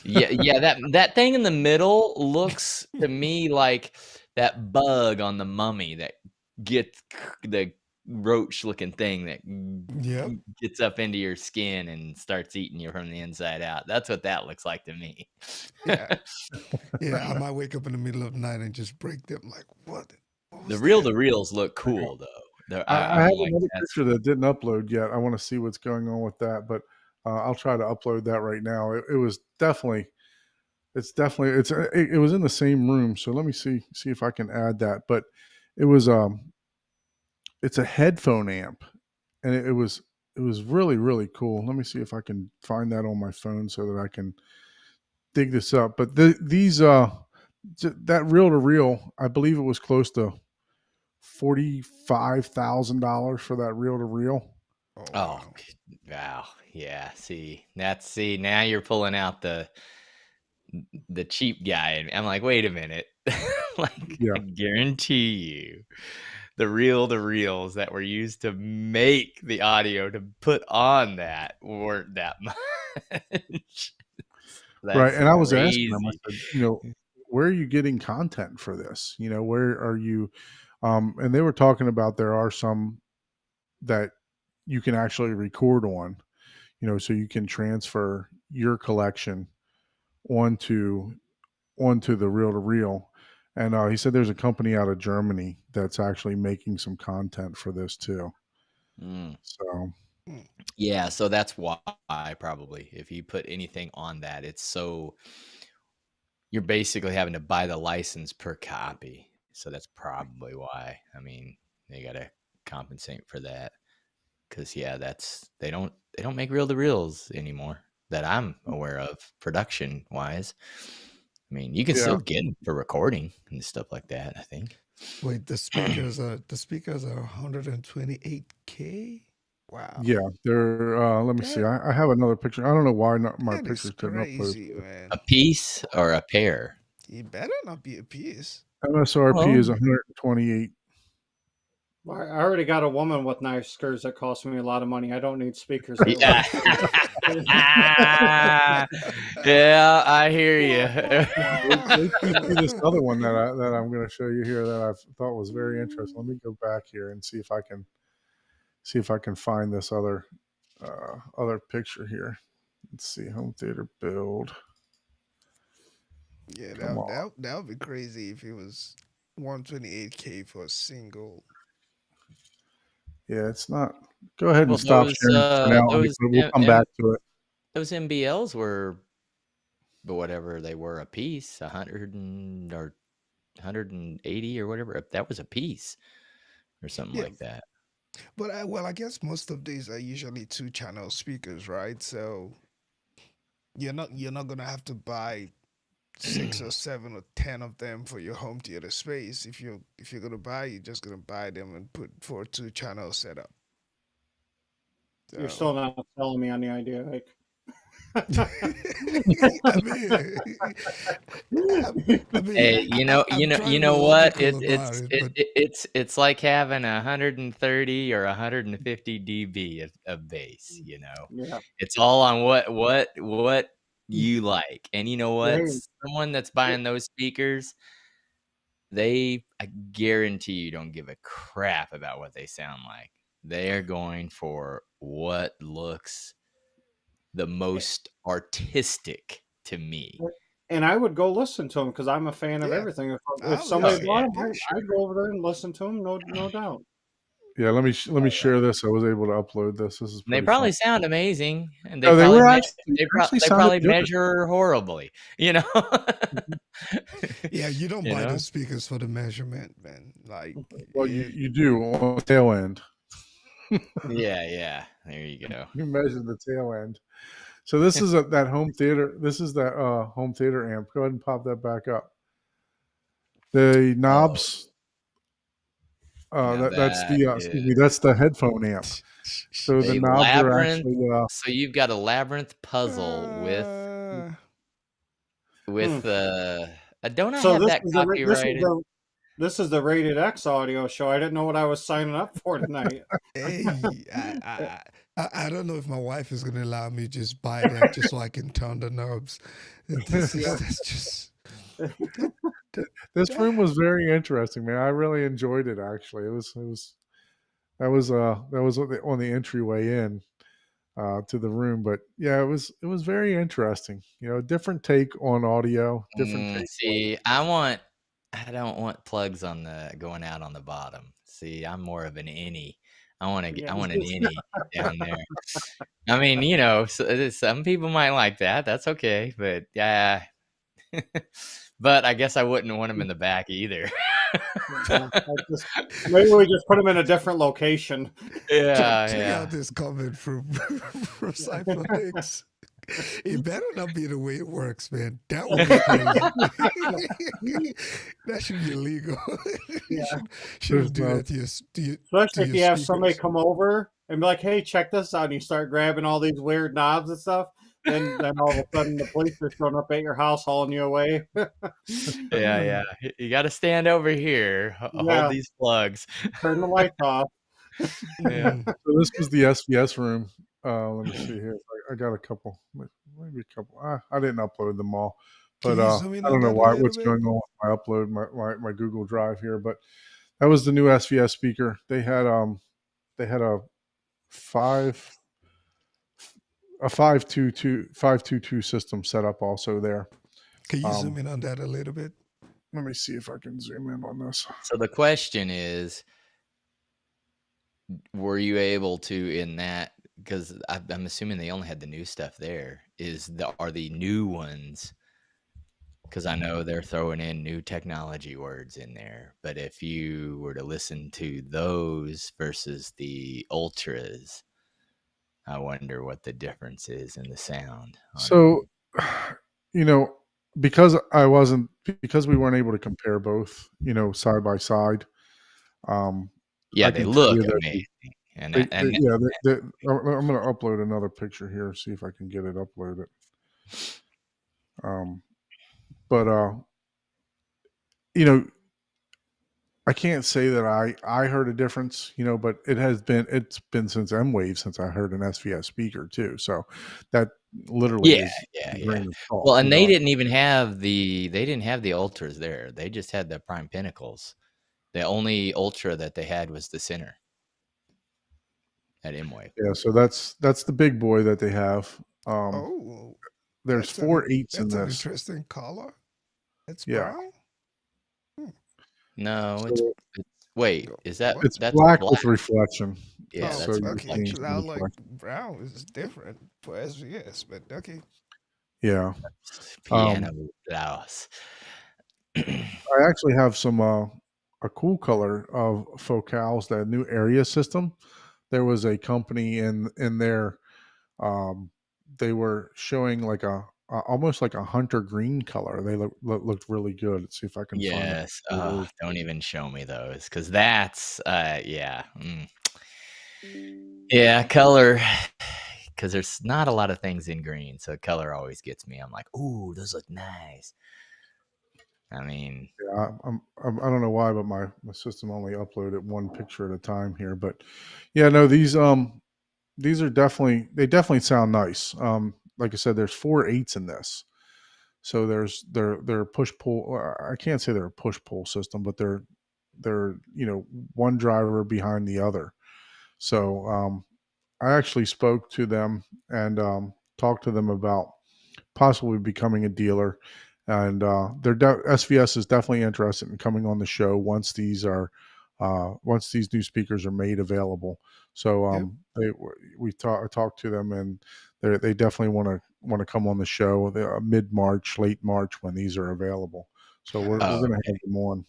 Speaker 3: Yeah, that thing in the middle looks to me like that bug on the mummy that gets the roach-looking thing that
Speaker 2: Yep.
Speaker 3: gets up into your skin and starts eating you from the inside out. That's what that looks like to me.
Speaker 2: Yeah. Yeah. I might wake up in the middle of the night and just break them. Like, what? What
Speaker 3: The
Speaker 2: was that?
Speaker 3: reel-to-reels look cool though.
Speaker 1: I
Speaker 3: I'm
Speaker 1: have
Speaker 3: like,
Speaker 1: another
Speaker 3: that's
Speaker 1: picture that didn't upload yet. I want to see what's going on with that, but I'll try to upload that right now. It was definitely, it was in the same room. So let me see if I can add that. But it was it's a headphone amp, and it was really really cool. Let me see if I can find that on my phone so that I can dig this up. But these that reel to reel, I believe it was close to $45,000 for that reel to reel.
Speaker 2: Oh,
Speaker 3: oh
Speaker 2: wow.
Speaker 3: wow. Yeah, see now you're pulling out the cheap guy, and I'm like, wait a minute. Like,
Speaker 1: Yeah.
Speaker 3: I guarantee you the reels that were used to make the audio to put on that weren't that much.
Speaker 1: Right.
Speaker 3: That's
Speaker 1: And I was asking them, I
Speaker 3: crazy.
Speaker 1: said, where are you getting content for this? Where are you? And they were talking about there are some that you can actually record on, so you can transfer your collection onto the reel to reel. And he said there's a company out of Germany that's actually making some content for this too.
Speaker 3: Mm.
Speaker 1: So
Speaker 2: Mm.
Speaker 3: Yeah, so that's why probably if you put anything on that, you're basically having to buy the license per copy. So that's probably why. I mean, they got to compensate for that. Cause yeah, they don't make reel to reels anymore that I'm aware of production wise. I mean, you can
Speaker 1: yeah,
Speaker 3: still get them for recording and stuff like that, I think.
Speaker 2: Wait, the speakers are 128K? Wow.
Speaker 1: yeah. They're let me see.
Speaker 2: That
Speaker 1: I have another picture. I don't know why not my
Speaker 2: that is
Speaker 1: pictures couldn't upload.
Speaker 2: crazy,
Speaker 3: A
Speaker 2: man.
Speaker 3: piece or a pair?
Speaker 2: It better not be a piece.
Speaker 1: MSRP
Speaker 3: Well,
Speaker 1: is 128.
Speaker 4: I already got a woman with nice skirts that cost me a lot of money. I don't need speakers that
Speaker 3: yeah.
Speaker 4: loud.
Speaker 3: Yeah, I hear
Speaker 1: Wait till you see this
Speaker 3: you.
Speaker 1: other one that I'm going to show you here that I thought was very interesting. Let me go back here and see if I can find this other picture here. Let's see, home theater build.
Speaker 2: Yeah,
Speaker 1: Come on.
Speaker 2: that would be crazy if it was 128K for a single.
Speaker 1: Yeah, it's not. Go ahead and
Speaker 3: Well,
Speaker 1: stop sharing for now. We'll come back to it.
Speaker 3: those MBLs were whatever they were a piece, 100 or 180 or whatever. That was a piece or something
Speaker 2: Yeah,
Speaker 3: like that.
Speaker 2: but I guess most of these are usually 2-channel speakers, right? So you're not gonna have to buy 6 or 7 or 10 of them for your home theater space. If you're gonna buy, you're just gonna buy them and put for a 2-channel setup.
Speaker 4: You're
Speaker 2: So
Speaker 4: still not selling me on the idea. Like,
Speaker 2: I mean,
Speaker 3: Hey,
Speaker 2: I'm trying to be
Speaker 3: what?
Speaker 2: logical about it, but
Speaker 3: It's like having 130 or 150 dB of bass.
Speaker 4: Yeah.
Speaker 3: It's all on what you like, and you know what?
Speaker 4: Hey,
Speaker 3: Someone that's buying those speakers, I guarantee you don't give a crap about what they sound like. They're going for what looks the most artistic to me.
Speaker 4: and I would go listen to them because I'm a fan of
Speaker 2: yeah,
Speaker 4: everything. If
Speaker 2: I'll
Speaker 4: somebody
Speaker 2: listen.
Speaker 4: bought them,
Speaker 2: Yeah, sure.
Speaker 4: I'd go over there and listen to them. No doubt.
Speaker 1: Yeah, let me share this. I was able to upload this. This is
Speaker 3: And they
Speaker 1: pretty fun.
Speaker 3: probably sound amazing, and
Speaker 1: No, they were actually
Speaker 3: they
Speaker 1: sounded
Speaker 3: probably
Speaker 1: good.
Speaker 3: measure horribly,
Speaker 2: Yeah, you don't
Speaker 3: You
Speaker 2: buy
Speaker 3: know?
Speaker 2: those speakers for the measurement, man. Like,
Speaker 1: Well, you do on the tail end.
Speaker 3: Yeah. There you go.
Speaker 1: You measure the tail end. So this is that home theater. This is that home theater amp. Go ahead and pop that back up. The knobs.
Speaker 3: Now
Speaker 1: That's
Speaker 3: that
Speaker 1: the excuse me. That's the headphone amp. So the
Speaker 3: a
Speaker 1: knobs are
Speaker 3: labyrinth.
Speaker 1: actually
Speaker 3: So you've got a labyrinth puzzle with don't I
Speaker 4: So
Speaker 3: have
Speaker 4: this
Speaker 3: that
Speaker 4: is
Speaker 3: copyrighted?
Speaker 4: this is the Rated X audio show. I didn't know what I was signing up for tonight.
Speaker 2: hey, I don't know if my wife is gonna allow me to just buy that just so I can turn the knobs. That's just
Speaker 1: this room was very interesting, man. I really enjoyed it. Actually, that was on the entryway in to the room. But yeah, it was very interesting. Different take on audio, different take.
Speaker 3: See, I don't want plugs on going out on the bottom. See, I'm more of an innie. I want an innie down there. I mean, some people might like that. That's okay, but yeah. But I guess I wouldn't want them in the back either.
Speaker 4: Maybe we just put them in a different location.
Speaker 2: check out this comment from Cypherx. It better not be the way it works, man. That would be crazy. That should be illegal. You shouldn't do that to your
Speaker 4: Especially if you have somebody come over and be like, "Hey, check this out," and you start grabbing all these weird knobs and stuff. Then all of a sudden the police are showing up at your house hauling you away.
Speaker 3: Yeah. You got to stand over here. Hold these plugs.
Speaker 4: Turn the lights off.
Speaker 3: Yeah.
Speaker 1: So this was the SVS room. Let me see here. I got a couple, maybe a couple. I didn't upload them all, but I don't know what's going on with my upload, my Google Drive here. But that was the new SVS speaker. They had a 522 system set up also there.
Speaker 2: Can you zoom in on that a little bit?
Speaker 1: Let me see if I can zoom in on this.
Speaker 3: So the question is, were you able to in that? Because I'm assuming they only had the new stuff there. Are the new ones? Because I know they're throwing in new technology words in there. But if you were to listen to those versus the ultras, I wonder what the difference is in the sound.
Speaker 1: So, because we weren't able to compare both, side by side.
Speaker 3: Yeah, they look amazing. I'm going
Speaker 1: to upload another picture here, see if I can get it uploaded. I can't say that I heard a difference, but it's been since M-Wave since I heard an SVS speaker too. So that literally is
Speaker 3: Well, and they didn't even have the ultras there. They just had the prime pinnacles. The only ultra that they had was the center at M-Wave.
Speaker 1: Yeah, so that's the big boy that they have. There's 4 8s in this.
Speaker 2: That's an interesting color. It's brown.
Speaker 3: No, it's wait. Is that
Speaker 1: it's
Speaker 3: that's
Speaker 1: black with reflection?
Speaker 3: Yeah,
Speaker 2: that's
Speaker 3: okay.
Speaker 2: Actually, I like brown is different for SVS, but okay.
Speaker 1: Yeah,
Speaker 3: piano blouse.
Speaker 1: I actually have some a cool color of focals, that new area system. There was a company in there. They were showing like almost like a hunter green color. They looked really good. Let's see if I can find it.
Speaker 3: Yes. Don't even show me those, because that's yeah, color because there's not a lot of things in green, so color always gets me. I'm like, ooh, those look nice. I mean,
Speaker 1: Yeah, I don't know why, but my system only uploaded one picture at a time here. But yeah, no, these are definitely sound nice. Like I said, there's 4 8s in this. So they're push pull. I can't say they're a push pull system, but they're one driver behind the other. So I actually spoke to them and talked to them about possibly becoming a dealer, and SVS is definitely interested in coming on the show once these new speakers are made available. So
Speaker 2: Yep.
Speaker 1: I talked to them, and they definitely want to come on the show mid March, late March when these are available. So we're
Speaker 2: Nice.
Speaker 1: going to have them on.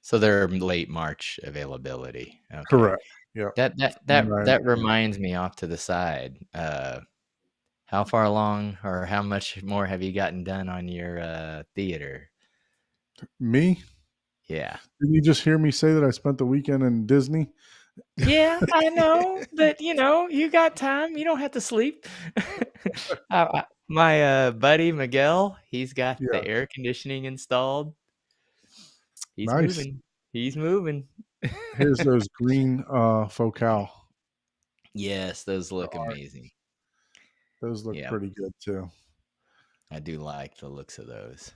Speaker 3: so they're late March availability. Okay.
Speaker 1: Correct. Yeah.
Speaker 3: That reminds me off to the side. How far along or how much more have you gotten done on your theater?
Speaker 1: Me?
Speaker 3: Yeah.
Speaker 1: Didn't you just hear me say that I spent the weekend in Disney?
Speaker 3: Yeah, I know, but you got time. You don't have to sleep. My buddy Miguel, he's got
Speaker 1: Yeah.
Speaker 3: the air conditioning installed. He's
Speaker 1: Nice.
Speaker 3: moving. He's moving.
Speaker 1: Here's those green Focal.
Speaker 3: Yes, those look amazing.
Speaker 1: Those look
Speaker 3: Yeah,
Speaker 1: pretty good too.
Speaker 3: I do like the looks of those.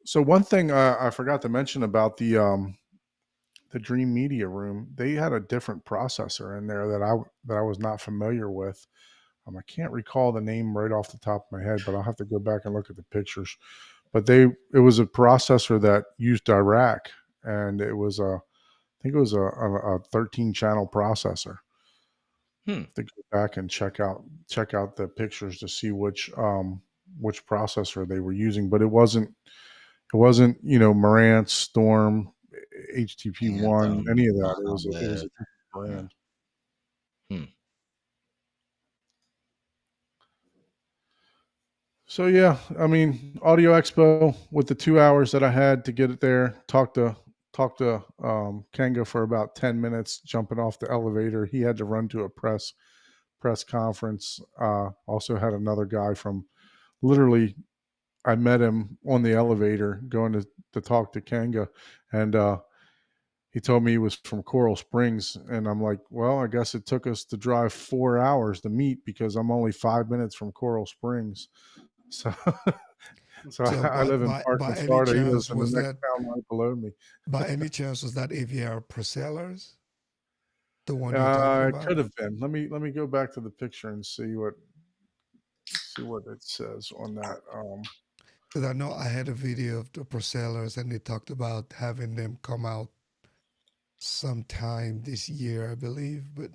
Speaker 1: So one thing I forgot to mention about the Dream Media Room, they had a different processor in there that I was not familiar with. I can't recall the name right off the top of my head, but I'll have to go back and look at the pictures. But it was a processor that used Dirac, and I think it was a 13 channel processor. To go back and check out the pictures to see which processor they were using, but it wasn't Marantz, Storm, HTP1,
Speaker 3: Anthem,
Speaker 1: any of that. It was a
Speaker 3: Monolith.
Speaker 1: different brand. So yeah, I mean, Audio Expo with the 2 hours that I had to get it there, talk to Kanga for about 10 minutes, jumping off the elevator. He had to run to a press conference. Also had another guy from literally, I met him on the elevator going to talk to Kanga, and he told me he was from Coral Springs, and I'm like, well, I guess it took us to drive 4 hours to meet because I'm only 5 minutes from Coral Springs. So I live in Parkland,
Speaker 2: any
Speaker 1: Florida. He lives
Speaker 2: chance
Speaker 1: in the
Speaker 2: was
Speaker 1: next
Speaker 2: that
Speaker 1: town right below me.
Speaker 2: by any chance was that AVR Prosellers? The one you're talking
Speaker 1: It
Speaker 2: about?
Speaker 1: could have been. Let me go back to the picture and see what it says on that.
Speaker 2: Because I know I had a video of the Prosellers and they talked about having them come out sometime this year, I believe. But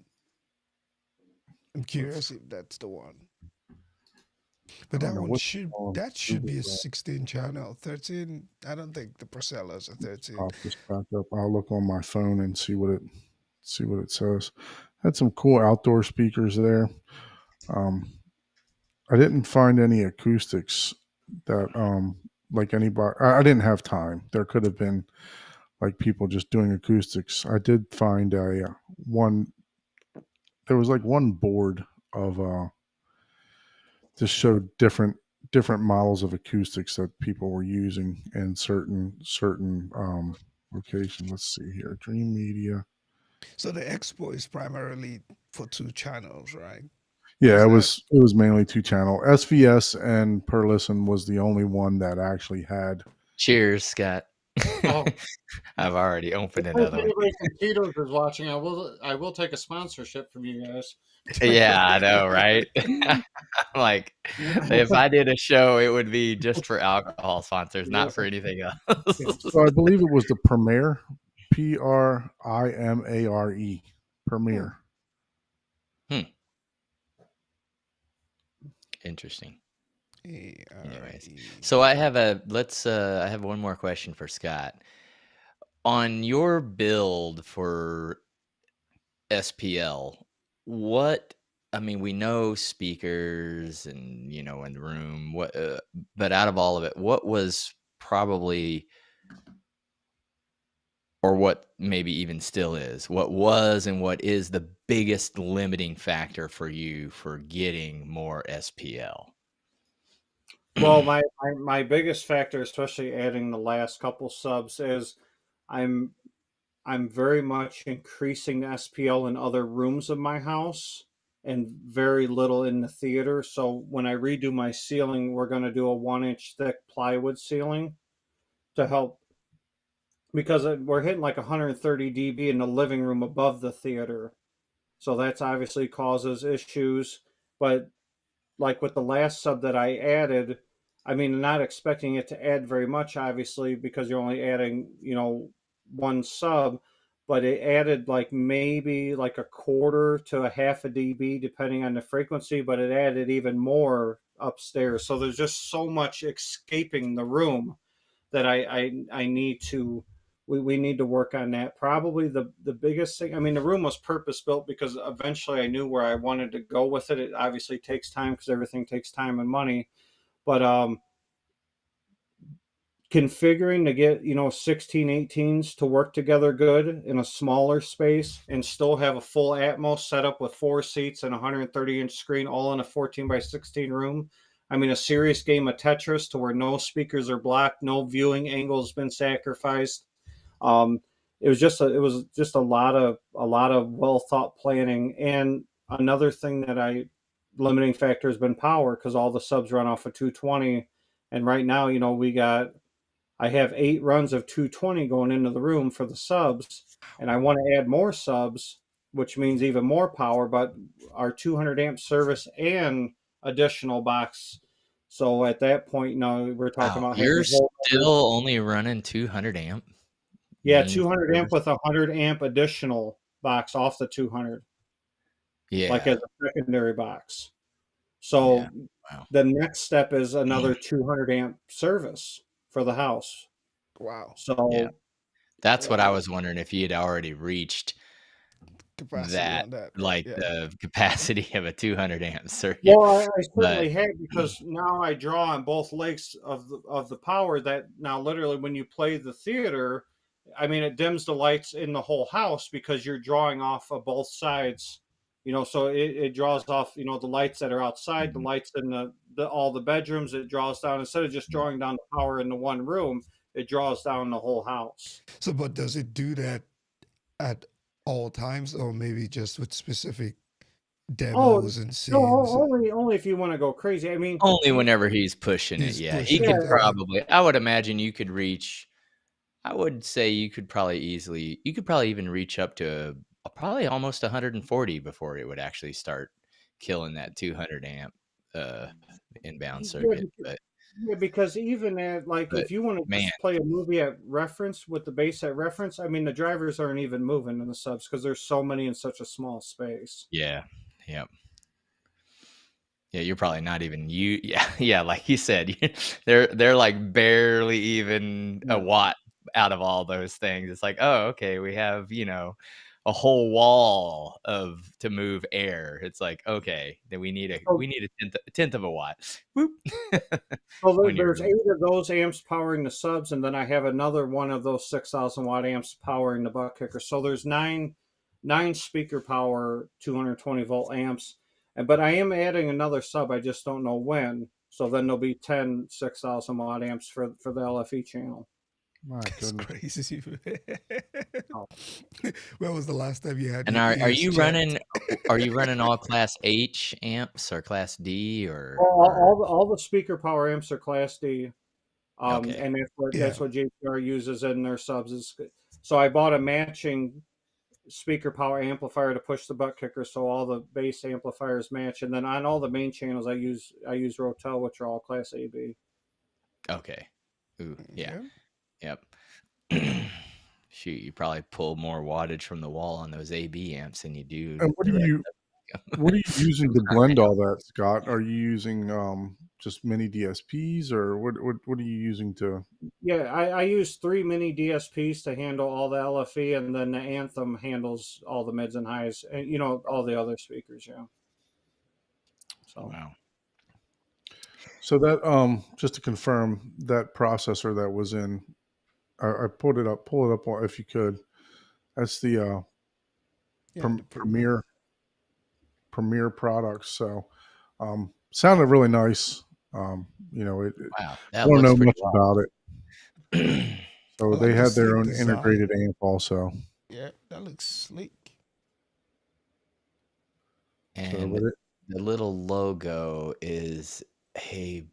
Speaker 2: I'm curious if that's the one. But that one should be a 16 channel. 13, I don't think the Prosellers are 13.
Speaker 1: I'll just back up. I'll look on my phone and see what it says. Had some cool outdoor speakers there. I didn't find any acoustics that like anybody. I didn't have time. There could have been like people just doing acoustics. I did find one. There was like one board of just showed different models of acoustics that people were using in certain locations. Let's see here. Dream Media.
Speaker 2: So the Expo is primarily for 2 channels, right?
Speaker 1: Yeah, it was mainly 2 channel. SVS and Per Listen was the only one that actually had.
Speaker 3: Cheers, Scott.
Speaker 4: Oh.
Speaker 3: I've already opened
Speaker 4: If
Speaker 3: another one.
Speaker 4: anybody from Tito's is watching, I will take a sponsorship from you guys.
Speaker 3: Yeah, I know, right? Like, if I did a show, it would be just for alcohol sponsors, not for anything else.
Speaker 1: So I believe it was the Premiere, Primare, Premiere.
Speaker 3: Interesting. Anyways,
Speaker 2: ARE.
Speaker 3: so I have I have one more question for Scott. On your build for SPL, we know speakers and in the room, but out of all of it, what was probably or what maybe even still is, what was and what is the biggest limiting factor for you for getting more SPL?
Speaker 4: Well, my biggest factor, especially adding the last couple subs, is I'm I'm very much increasing the SPL in other rooms of my house and very little in the theater. So when I redo my ceiling, we're going to do a 1-inch thick plywood ceiling to help, because we're hitting like 130 dB in the living room above the theater. So that's obviously causes issues. But like with the last sub that I added, I mean, not expecting it to add very much, obviously, because you're only adding, one sub, but it added like maybe like a quarter to a half a dB, depending on the frequency, but it added even more upstairs. So there's just so much escaping the room that I need to, we need to work on that. Probably the biggest thing, I mean, the room was purpose built because eventually I knew where I wanted to go with it. It obviously takes time because everything takes time and money, but configuring to get 16/18s to work together good in a smaller space and still have a full Atmos setup with 4 seats and a 130-inch screen all in a 14 by 16 room. I mean, a serious game of Tetris to where no speakers are blocked, no viewing angle has been sacrificed. um, it was just a lot of well thought planning. And another thing that limiting factor has been power, because all the subs run off of 220, and right now I have 8 runs of 220 going into the room for the subs, and I want to add more subs, which means even more power, but our 200 amp service and additional box. So at that point, we're talking
Speaker 3: Wow,
Speaker 4: about having
Speaker 3: you're
Speaker 4: a whole
Speaker 3: still only running 200 amp
Speaker 4: yeah,
Speaker 3: main
Speaker 4: 200 amp
Speaker 3: service?
Speaker 4: with a 100 amp additional box off the 200, like
Speaker 3: Yeah,
Speaker 4: as a secondary box.
Speaker 3: yeah.
Speaker 4: So
Speaker 3: Wow.
Speaker 4: the next step is
Speaker 3: Damn.
Speaker 4: another 200 amp service for the house.
Speaker 2: Wow.
Speaker 3: Yeah.
Speaker 4: So
Speaker 3: That's what I
Speaker 2: Wow.
Speaker 3: was wondering if you had already reached
Speaker 2: Capacity
Speaker 3: that,
Speaker 2: on that, right?
Speaker 3: like,
Speaker 2: Yeah.
Speaker 3: the capacity of a 200 amp circuit.
Speaker 4: well, I
Speaker 3: But
Speaker 4: certainly have, because now I draw on both legs of the power. That now literally when you play the theater, I mean, it dims the lights in the whole house because you're drawing off of both sides. So it draws off the lights that are outside, the
Speaker 3: Mhm,
Speaker 4: lights in all the bedrooms. It draws down, instead of just
Speaker 3: mhm.
Speaker 4: drawing down the power in the one room, it draws down the whole house.
Speaker 2: So, but does it do that at all times, or maybe just with specific
Speaker 4: Oh
Speaker 2: demos and
Speaker 4: no,
Speaker 2: scenes?
Speaker 4: only if you want to go crazy. I mean,
Speaker 3: Only whenever he's pushing it,
Speaker 2: He's
Speaker 3: yeah. He
Speaker 2: pushing
Speaker 3: could
Speaker 2: it.
Speaker 4: yeah.
Speaker 2: Okay.
Speaker 3: probably, I would imagine you could reach, I would say you could probably even reach up to, probably almost 140 before it would actually start killing that 200 amp, uh, inbound
Speaker 4: Yeah,
Speaker 3: circuit,
Speaker 4: yeah, because even at, like,
Speaker 3: but,
Speaker 4: if you want to
Speaker 3: man,
Speaker 4: just play a movie at reference with the bass at reference, I mean, the drivers aren't even moving in the subs because there's so many in such a small space.
Speaker 3: yeah, yep. Yeah, you're probably not even yeah, like you said, they're, like, barely even a
Speaker 4: Yeah.
Speaker 3: watt out of all those things. It's like, "Oh, okay, we have, a whole wall to move air." It's like, "Okay, then
Speaker 4: So,
Speaker 3: we need a tenth of a watt." Whoop.
Speaker 4: so
Speaker 3: When you're
Speaker 4: there's
Speaker 3: moving.
Speaker 4: 8 of those amps powering the subs, and then I have another one of those 6,000 watt amps powering the butt kicker. So there's nine speaker power 220-volt amps, but I am adding another sub. I just don't know when. So then there'll be 10 6,000 watt amps for the LFE channel.
Speaker 1: My
Speaker 2: That's
Speaker 1: goodness.
Speaker 2: crazy.
Speaker 4: Oh.
Speaker 2: When was the last time you had
Speaker 3: And
Speaker 2: your ears checked?
Speaker 3: are you running all class H amps or class D
Speaker 4: Well,
Speaker 3: or
Speaker 4: all the speaker power amps are Class D,
Speaker 3: okay.
Speaker 4: and
Speaker 2: Yeah.
Speaker 4: that's what JPR uses in their subs. So I bought a matching speaker power amplifier to push the butt kicker, so all the bass amplifiers match. And then on all the main channels, I use Rotel, which are all Class AB.
Speaker 3: Okay. Ooh, yeah.
Speaker 2: Yeah.
Speaker 3: Yep. Shoot, you probably pull more wattage from the wall on those AB amps than you do
Speaker 1: And
Speaker 3: the rest
Speaker 1: what are you
Speaker 3: of
Speaker 1: using to
Speaker 3: 200
Speaker 1: blend
Speaker 3: amp.
Speaker 1: all that, Scott? Are you using just mini DSPs, or what are you using to?
Speaker 4: Yeah, I use 3 mini DSPs to handle all the LFE, and then the Anthem handles all the mids and highs, and all the other speakers. Yeah. So
Speaker 3: Wow.
Speaker 1: So that just to confirm, that processor that was in I pulled it up. Pull it up if you could. That's the
Speaker 2: the
Speaker 1: Premier products. So sounded really nice.
Speaker 3: Wow,
Speaker 1: I
Speaker 3: that
Speaker 1: don't
Speaker 3: looks
Speaker 1: know
Speaker 3: pretty
Speaker 1: much about it. So
Speaker 2: I
Speaker 1: they
Speaker 2: like the
Speaker 1: had their
Speaker 2: sleek
Speaker 1: own
Speaker 2: design.
Speaker 1: integrated amp also.
Speaker 2: Yeah, that looks sleek.
Speaker 3: And
Speaker 1: with it,
Speaker 3: the little logo is a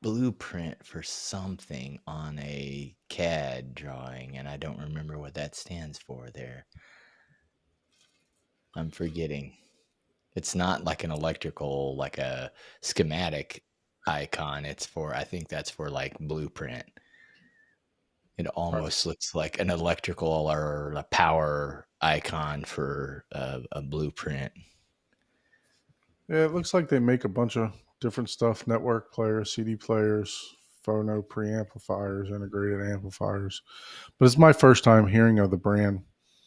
Speaker 3: blueprint for something on a CAD drawing, and I don't remember what that stands for there. I'm forgetting. It's not like an electrical, like a schematic icon. I think that's for like blueprint. It almost looks like an electrical or a power icon for a blueprint.
Speaker 1: yeah, it looks like they make a bunch of different stuff: network players, CD players, phono preamplifiers, integrated amplifiers. But it's my first time hearing of the brand.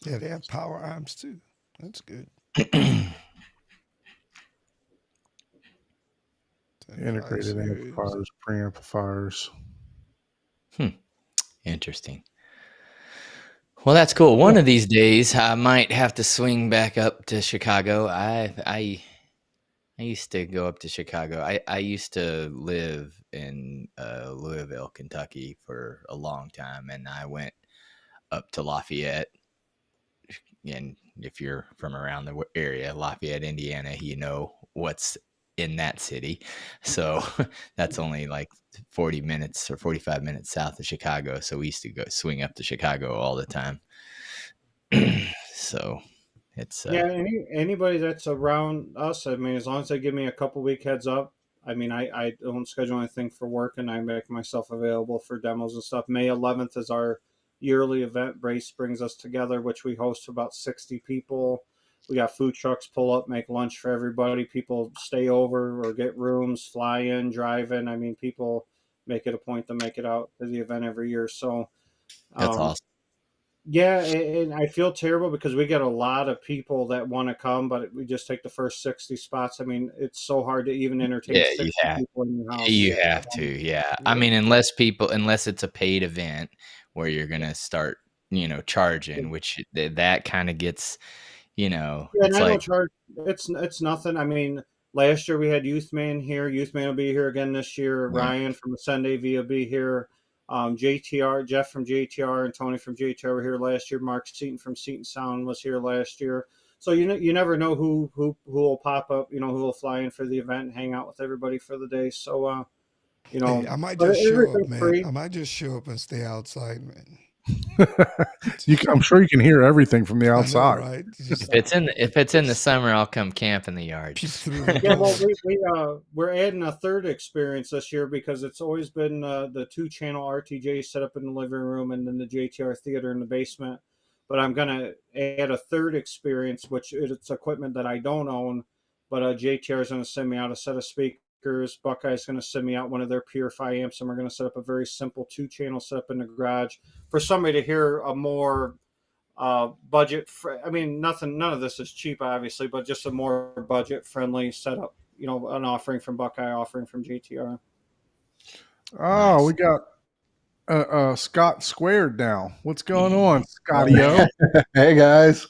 Speaker 2: Yeah, they have power arms too. That's good.
Speaker 1: Integrated amplifiers, preamplifiers.
Speaker 3: Interesting. Well, that's cool. One of these days, I might have to swing back up to Chicago. I used to go up to Chicago. I used to live in Louisville, Kentucky for a long time, and I went up to Lafayette. And if you're from around the area, Lafayette, Indiana, you know what's in that city. So that's only like 40 minutes or 45 minutes south of Chicago. So we used to go swing up to Chicago all the time. So it's
Speaker 4: Yeah, anybody that's around us, I mean, as long as they give me a couple week heads up. I mean, I don't schedule anything for work, and I make myself available for demos and stuff. May 11th is our yearly event. Brace brings us together, which we host about 60 people. We got food trucks pull up, make lunch for everybody. People stay over or get rooms, fly in, drive in. I mean, people make it a point to make it out to the event every year. So
Speaker 3: that's awesome.
Speaker 4: yeah, and I feel terrible because we get a lot of people that want to come, but we just take the first 60 spots. I mean, it's so hard to even entertain 60 people in your house.
Speaker 3: You have to, yeah. I mean, unless it's a paid event where you're gonna start, charging, which that kind of gets,
Speaker 4: Yeah,
Speaker 3: it's
Speaker 4: and I
Speaker 3: like
Speaker 4: don't charge. It's nothing. I mean, last year we had Youth Man here. Youth Man will be here again this year.
Speaker 3: Yeah.
Speaker 4: Ryan from Ascend AV will be here. JTR, Jeff from JTR, and Tony from JTR were here last year. Mark Seaton from Seaton Sound was here last year. So you never know who will pop up. Who will fly in for the event and hang out with everybody for the day. So
Speaker 2: Hey, I might just show up, man. I might just show up and stay outside, man.
Speaker 1: I'm sure you can hear everything from the outside.
Speaker 2: I know, right?
Speaker 3: If it's in the summer, I'll come camp in the yard.
Speaker 4: Yeah, well, we're adding a third experience this year because it's always been the 2-channel RTJ set up in the living room and then the JTR theater in the basement. But I'm gonna add a third experience, which it's equipment that I don't own, but JTR is gonna send me out a set of speakers. Buckeye's gonna send me out one of their Purify amps, and we're gonna set up a very simple 2-channel setup in the garage for somebody to hear a more budget. I mean, none of this is cheap, obviously, but just a more budget friendly setup. An offering from Buckeye, offering from JTR.
Speaker 1: Oh, nice. We got Scott squared now. What's going on, Scotty-O?
Speaker 5: Hey guys,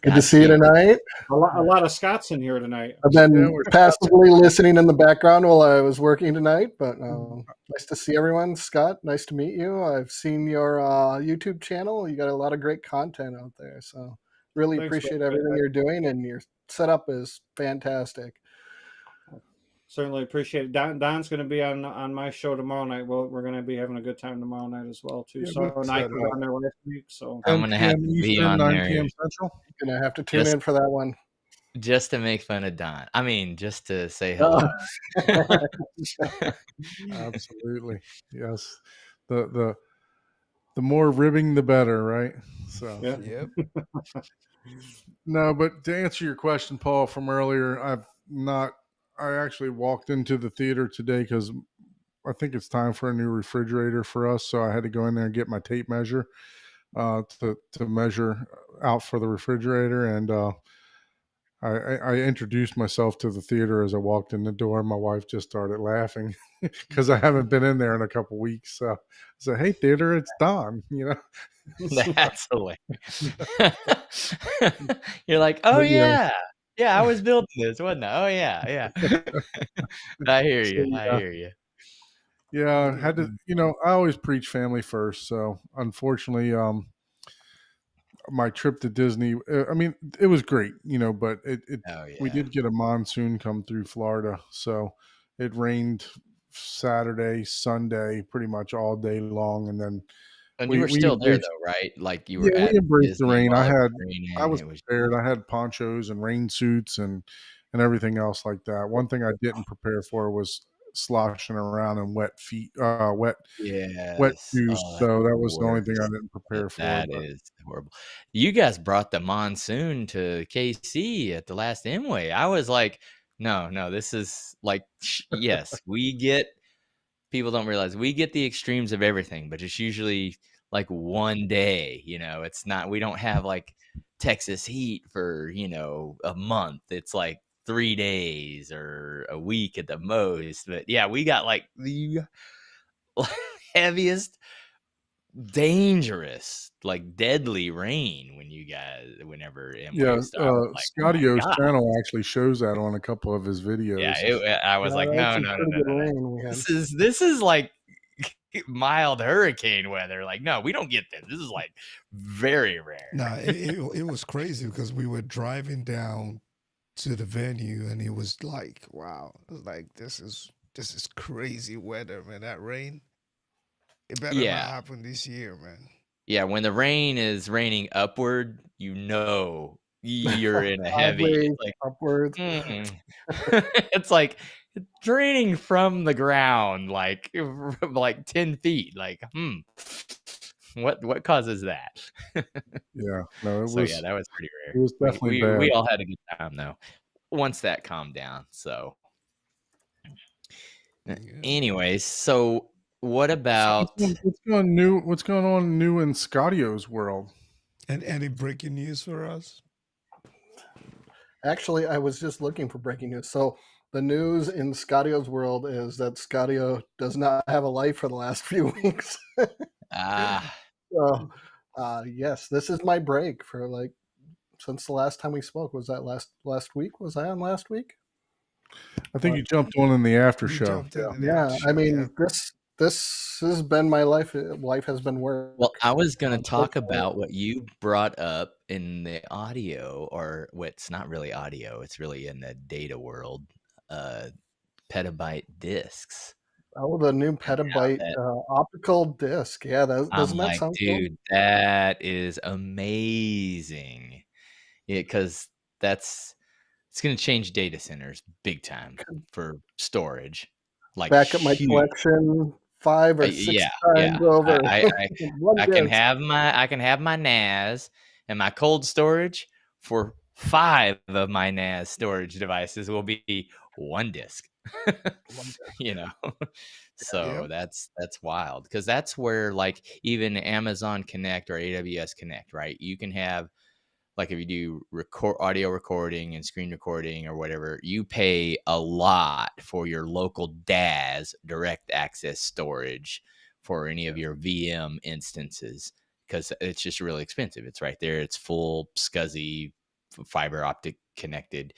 Speaker 5: good to see you tonight.
Speaker 4: A lot of Scots in here tonight.
Speaker 5: I've been passively listening in the background while I was working tonight, but nice to see everyone. Scott, nice to meet you. I've seen your YouTube channel. You got a lot of great content out there, so really appreciate everything you're doing, and your setup is fantastic.
Speaker 4: Certainly appreciate it. Don's going to be on my show tomorrow night. Well, we're going to be having a good time tomorrow night as well too. So and I was on there last week. So
Speaker 3: I'm going to have to be on 9 there. 9
Speaker 1: p.m. Central.
Speaker 5: You're going to have to tune in for that one.
Speaker 3: Just to make fun of Don. I mean, just to say hello.
Speaker 1: Absolutely, yes. The more ribbing, the better, right? So
Speaker 2: yep.
Speaker 1: No, but to answer your question, Paul, from earlier, I actually walked into the theater today because I think it's time for a new refrigerator for us. So I had to go in there and get my tape measure to measure out for the refrigerator. And I introduced myself to the theater as I walked in the door. My wife just started laughing because I haven't been in there in a couple weeks. So I said, "Hey, theater, it's Don." So,
Speaker 3: That's hilarious. You're like, oh
Speaker 1: but yeah,
Speaker 3: yeah, yeah, I was building this, wasn't I? Oh yeah, yeah. I hear
Speaker 1: so
Speaker 3: you. I
Speaker 1: yeah,
Speaker 3: hear you.
Speaker 1: yeah. Had to,
Speaker 2: Mhm.
Speaker 1: I always preach family first. So unfortunately, my trip to Disney, I mean, it was great, but
Speaker 3: Oh
Speaker 1: we
Speaker 3: yeah.
Speaker 1: did get a monsoon come through Florida, so it rained Saturday, Sunday, pretty much all day long, and then
Speaker 3: And you
Speaker 1: we
Speaker 3: were
Speaker 1: we
Speaker 3: still there
Speaker 1: embraced,
Speaker 3: though, right? Like you were
Speaker 1: yeah, we
Speaker 3: at
Speaker 1: embraced the
Speaker 3: Disney
Speaker 1: rain.
Speaker 3: while it was
Speaker 1: I
Speaker 3: raining.
Speaker 1: was
Speaker 3: It was
Speaker 1: prepared. I had ponchos and rain suits and everything else like that. One thing I didn't prepare for was sloshing around in wet feet, wet
Speaker 3: yes.
Speaker 1: shoes.
Speaker 3: Oh, that's
Speaker 1: So that
Speaker 3: the
Speaker 1: was the only thing I
Speaker 3: worst.
Speaker 1: didn't prepare for.
Speaker 3: That
Speaker 1: But
Speaker 3: is horrible. You guys brought the monsoon to KC at the last Mway. I was like, no, no, this is like, yes, we get, people don't realize we get the extremes of everything, but it's usually like one day, it's not, we don't have like Texas heat for, a month. It's like 3 days or a week at the most. But yeah, we got like the heaviest, dangerous, like deadly rain whenever
Speaker 1: yeah,
Speaker 3: Mway started. I was like, oh my
Speaker 1: Scottio's
Speaker 3: God.
Speaker 1: channel actually shows that on a couple of his
Speaker 3: Yeah,
Speaker 1: videos.
Speaker 3: I was
Speaker 5: Yeah,
Speaker 3: like,
Speaker 5: that's
Speaker 3: no,
Speaker 5: some
Speaker 3: no, no,
Speaker 5: pretty
Speaker 3: no,
Speaker 5: good
Speaker 3: no, no.
Speaker 5: rain we had.
Speaker 3: This is like mild hurricane weather. Like, no, we don't get this. This is like very rare.
Speaker 2: Nah, it was crazy because we were driving down to the venue and it was like, wow, it was like this is crazy weather, man. That rain, it better not
Speaker 3: Yeah.
Speaker 2: happen this year, man.
Speaker 3: Yeah. When the rain is raining upward, you're in a heavy,
Speaker 5: Sideways,
Speaker 3: it's like,
Speaker 5: upwards.
Speaker 3: it's like it's raining from the ground, like 10 feet. Like, what causes that?
Speaker 1: Yeah, no,
Speaker 3: So yeah, that was pretty
Speaker 1: it
Speaker 3: rare.
Speaker 1: was
Speaker 3: We
Speaker 1: definitely
Speaker 3: we we
Speaker 1: bad.
Speaker 3: all had a good time though, once that calmed down. So
Speaker 2: Yeah.
Speaker 3: anyways, so what
Speaker 1: So
Speaker 3: about
Speaker 1: what's going on new in Scottio's world?
Speaker 2: And any breaking news for us?
Speaker 5: Actually, I was just looking for breaking news. So the news in Scottio's world is that Scottio does not have a life for the last few weeks.
Speaker 3: ah
Speaker 5: So, yes, this is my break for like since the last time we spoke. Was that last week? Was I on last week?
Speaker 1: I think
Speaker 5: But
Speaker 1: you jumped on in the after
Speaker 2: You
Speaker 1: show.
Speaker 2: jumped
Speaker 1: Yeah.
Speaker 2: into the
Speaker 5: yeah,
Speaker 2: after
Speaker 5: I
Speaker 2: show, yeah.
Speaker 5: mean this has been my life. Life has been work.
Speaker 3: well, I was gonna talk
Speaker 5: Unfortunately,
Speaker 3: about what you brought up in the audio, or what's not really audio, it's really in the data world, uh petabyte discs.
Speaker 5: the new
Speaker 3: And how
Speaker 5: petabyte
Speaker 3: that,
Speaker 5: optical disc. Yeah,
Speaker 3: I'm
Speaker 5: doesn't that
Speaker 3: like,
Speaker 5: sound cool?
Speaker 3: dude, that is amazing. Yeah, because it's gonna change data centers big time for storage, like
Speaker 5: Back up my
Speaker 3: huge.
Speaker 5: collection 5 or 6
Speaker 3: Yeah,
Speaker 5: times
Speaker 3: yeah.
Speaker 5: over.
Speaker 3: I
Speaker 5: One
Speaker 3: I can
Speaker 5: disc.
Speaker 3: have my NAS and my cold storage for 5 of my NAS storage devices will be one disk.
Speaker 5: One disc.
Speaker 3: You know?
Speaker 2: Yep.
Speaker 3: So that's wild, because that's where like even Amazon Connect or AWS Connect, right? You can have, like, if you do audio recording and screen recording or whatever, you pay a lot for your local DAS, direct access storage, for any of your VM instances, because it's just really expensive. It's right there. It's full SCSI fiber optic connected.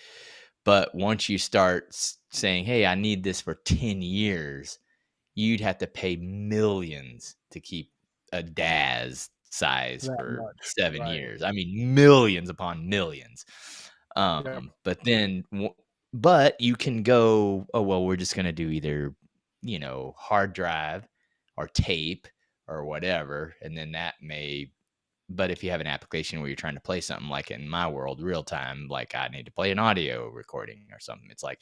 Speaker 3: But once you start saying, hey, I need this for 10 years, you'd have to pay millions to keep a DAS size
Speaker 5: That
Speaker 3: for
Speaker 5: much.
Speaker 3: 7
Speaker 5: Right.
Speaker 3: years. I mean, millions upon millions.
Speaker 5: Yeah.
Speaker 3: But then, but you can go, oh, well, we're just going to do either, hard drive or tape or whatever. And then that may, but if you have an application where you're trying to play something, like in my world, real time, like I need to play an audio recording or something, it's like,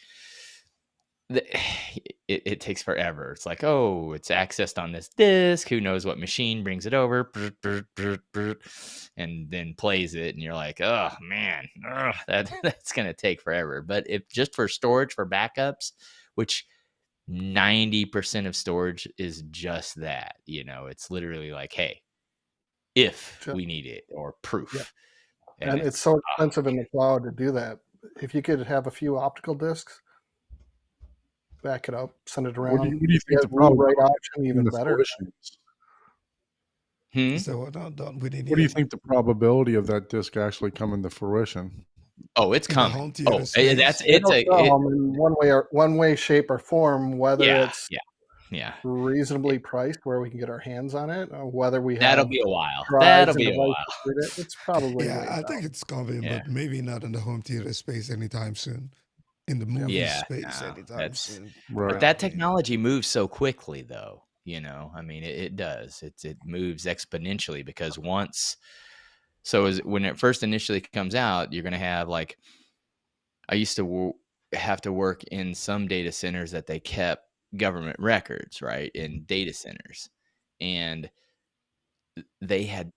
Speaker 3: it takes forever. It's like, oh, it's accessed on this disk. Who knows what machine brings it over, and then plays it, and you're like, oh man, that's gonna take forever. But if just for storage, for backups, which 90% of storage is just that, it's literally like, hey, if
Speaker 5: Just,
Speaker 3: we need it, or
Speaker 5: yeah.
Speaker 3: proof,
Speaker 5: And it's so expensive in the cloud to do that. if you could have a few optical discs, back it up, send it
Speaker 1: What do
Speaker 5: around.
Speaker 1: you
Speaker 5: If you
Speaker 1: think
Speaker 5: have
Speaker 1: the
Speaker 5: Blu-ray
Speaker 1: probability
Speaker 5: option,
Speaker 1: in
Speaker 5: even
Speaker 1: the
Speaker 5: better.
Speaker 1: fruition is?
Speaker 3: Hmm?
Speaker 2: So what? We didn't
Speaker 1: What do you
Speaker 2: hear.
Speaker 1: think the probability of that disc actually coming to fruition?
Speaker 3: Oh, it's
Speaker 2: In the
Speaker 3: coming.
Speaker 2: home theater
Speaker 3: Oh,
Speaker 2: space.
Speaker 3: that's
Speaker 5: It'll come in one way, shape, or form. Whether
Speaker 3: yeah,
Speaker 5: it's
Speaker 3: yeah.
Speaker 5: reasonably priced, where we can get our hands on it, or whether we
Speaker 3: That'll
Speaker 5: have
Speaker 3: be a while.
Speaker 5: drives
Speaker 3: That'll
Speaker 5: and
Speaker 3: be a
Speaker 5: devices
Speaker 3: while.
Speaker 5: with it, it's probably
Speaker 2: Yeah,
Speaker 5: ways
Speaker 2: I
Speaker 5: out.
Speaker 2: think it's coming,
Speaker 3: Yeah.
Speaker 2: but maybe not in the home theater space anytime soon. In the movie
Speaker 3: Yeah,
Speaker 2: space
Speaker 3: no,
Speaker 2: anytime
Speaker 3: that's
Speaker 2: soon.
Speaker 1: Right.
Speaker 3: but that
Speaker 2: probably.
Speaker 3: technology moves so quickly, though. You know, I mean, it does. It moves exponentially because when it first initially comes out, you're going to have like I used to have to work in some data centers that they kept government records, right, in data centers, and they had,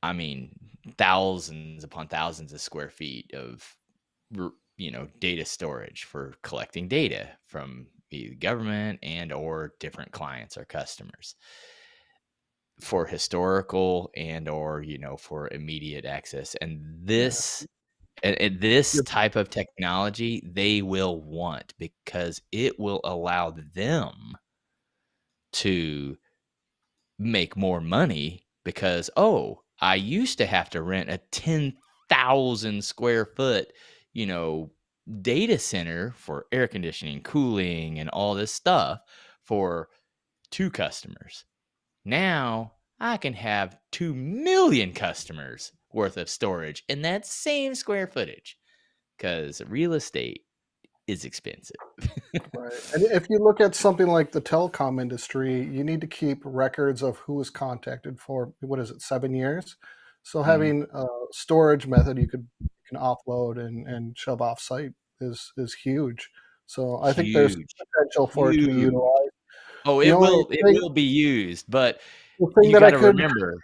Speaker 3: I mean, thousands upon thousands of square feet of data storage for collecting data from the government and or different clients or customers for historical and or for immediate access. And this type of technology they will want because it will allow them to make more money because I used to have to rent a 10,000 square foot data center for air conditioning, cooling, and all this stuff for 2 customers. Now I can have 2 million customers worth of storage in that same square footage because real estate is expensive.
Speaker 5: Right. And if you look at something like the telecom industry, you need to keep records of who was contacted for, what is it, 7 years? So
Speaker 3: Mhm.
Speaker 5: having a storage method you can offload and shove off site is huge. So I think there's
Speaker 3: Huge.
Speaker 5: potential for it to be
Speaker 3: Huge.
Speaker 5: utilized.
Speaker 3: Oh,
Speaker 5: The
Speaker 3: it
Speaker 5: only
Speaker 3: will
Speaker 5: thing,
Speaker 3: be used, but
Speaker 5: the thing
Speaker 3: you
Speaker 5: that I
Speaker 3: gotta
Speaker 5: could,
Speaker 3: remember,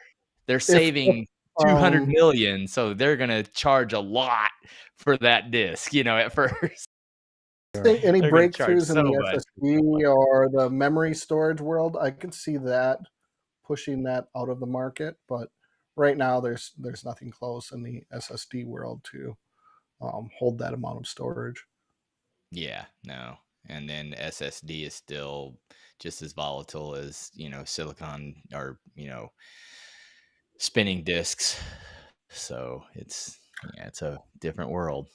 Speaker 3: they're
Speaker 5: if
Speaker 3: saving 200
Speaker 5: um,
Speaker 3: million, so they're gonna charge a lot for that disc, at first.
Speaker 5: think any
Speaker 3: They're gonna charge
Speaker 5: breakthroughs in
Speaker 3: so
Speaker 5: the
Speaker 3: much.
Speaker 5: SSD or the memory storage world, I can see that pushing that out of the market. But right now, there's nothing close in the SSD world to hold that amount of storage.
Speaker 3: Yeah, no. And then SSD is still just as volatile as, silicon or, spinning disks. So it's a different world.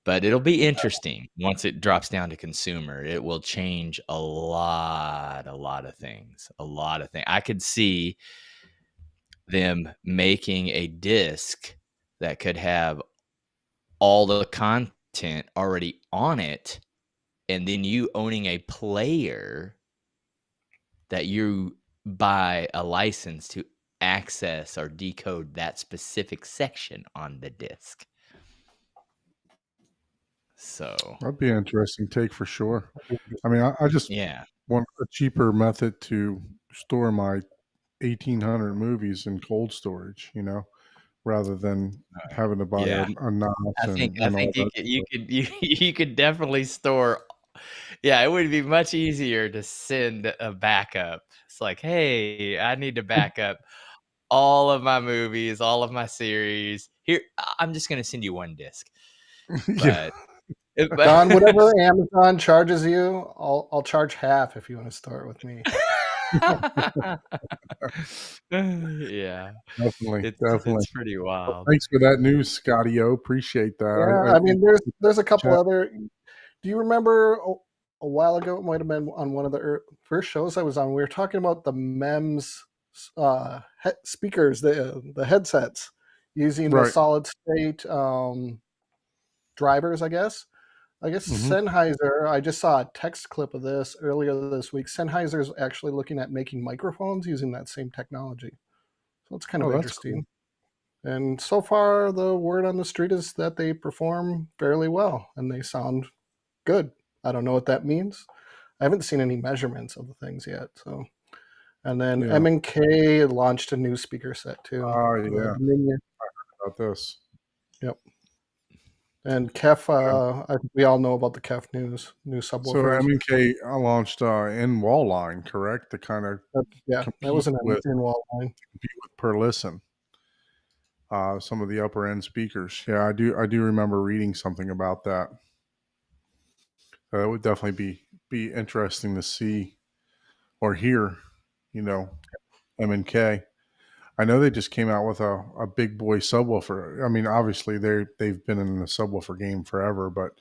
Speaker 3: But it'll be interesting once it drops down to consumer. It will change a lot of things. A lot of things. I could see them making a disc that could have all the content already on it, and then you owning a player that you buy a license to access or decode that specific section on the disc. So
Speaker 1: That'd be an interesting take for sure. I mean, I just
Speaker 3: yeah.
Speaker 1: want a cheaper method to store my 1,800 movies in cold storage, rather than having to buy
Speaker 3: Yeah.
Speaker 1: a NAS
Speaker 3: I think
Speaker 1: and all that
Speaker 3: you
Speaker 1: stuff.
Speaker 3: could you could definitely store. Yeah, it would be much easier to send a backup. It's like, hey, I need to back up all of my movies, all of my series. Here, I'm just gonna send you one disc.
Speaker 1: Yeah.
Speaker 3: But
Speaker 5: Don, whatever Amazon charges you, I'll charge half if you want to store it with me.
Speaker 3: yeah,
Speaker 1: Definitely. Definitely.
Speaker 3: it's pretty wild.
Speaker 1: Thanks for that news, Scotty O. Appreciate that.
Speaker 5: Yeah, I mean, there's a couple
Speaker 1: chat.
Speaker 5: other. Do you remember a while ago? It might have been on one of the first shows I was on. We were talking about the MEMS speakers, the headsets, using the
Speaker 1: Right.
Speaker 5: solid state drivers. I guess
Speaker 1: Mhm.
Speaker 5: Sennheiser. I just saw a text clip of this earlier this week. Sennheiser is actually looking at making microphones using that same technology. So it's kind of
Speaker 1: Oh, that's
Speaker 5: interesting.
Speaker 1: cool.
Speaker 5: And so far, the word on the street is that they perform fairly well and they sound good. I don't know what that means. I haven't seen any measurements of the things yet. So, and then
Speaker 1: Yeah.
Speaker 5: M&K launched a new speaker set too.
Speaker 1: Oh, yeah.
Speaker 5: Minion.
Speaker 1: About this.
Speaker 5: Yep. And Kef, I think we all know about the Kef new
Speaker 1: So
Speaker 5: subwoofers.
Speaker 1: M&K launched in wall line, correct? To kind of
Speaker 5: Yeah, that
Speaker 1: compete
Speaker 5: was an
Speaker 1: with
Speaker 5: in-wall line.
Speaker 1: per listen. some of the upper end speakers. Yeah, I do remember reading something about that. It would definitely be interesting to see or hear, you know, M&K. I know they just came out with a big boy subwoofer. I mean, obviously they've been in the subwoofer game forever, but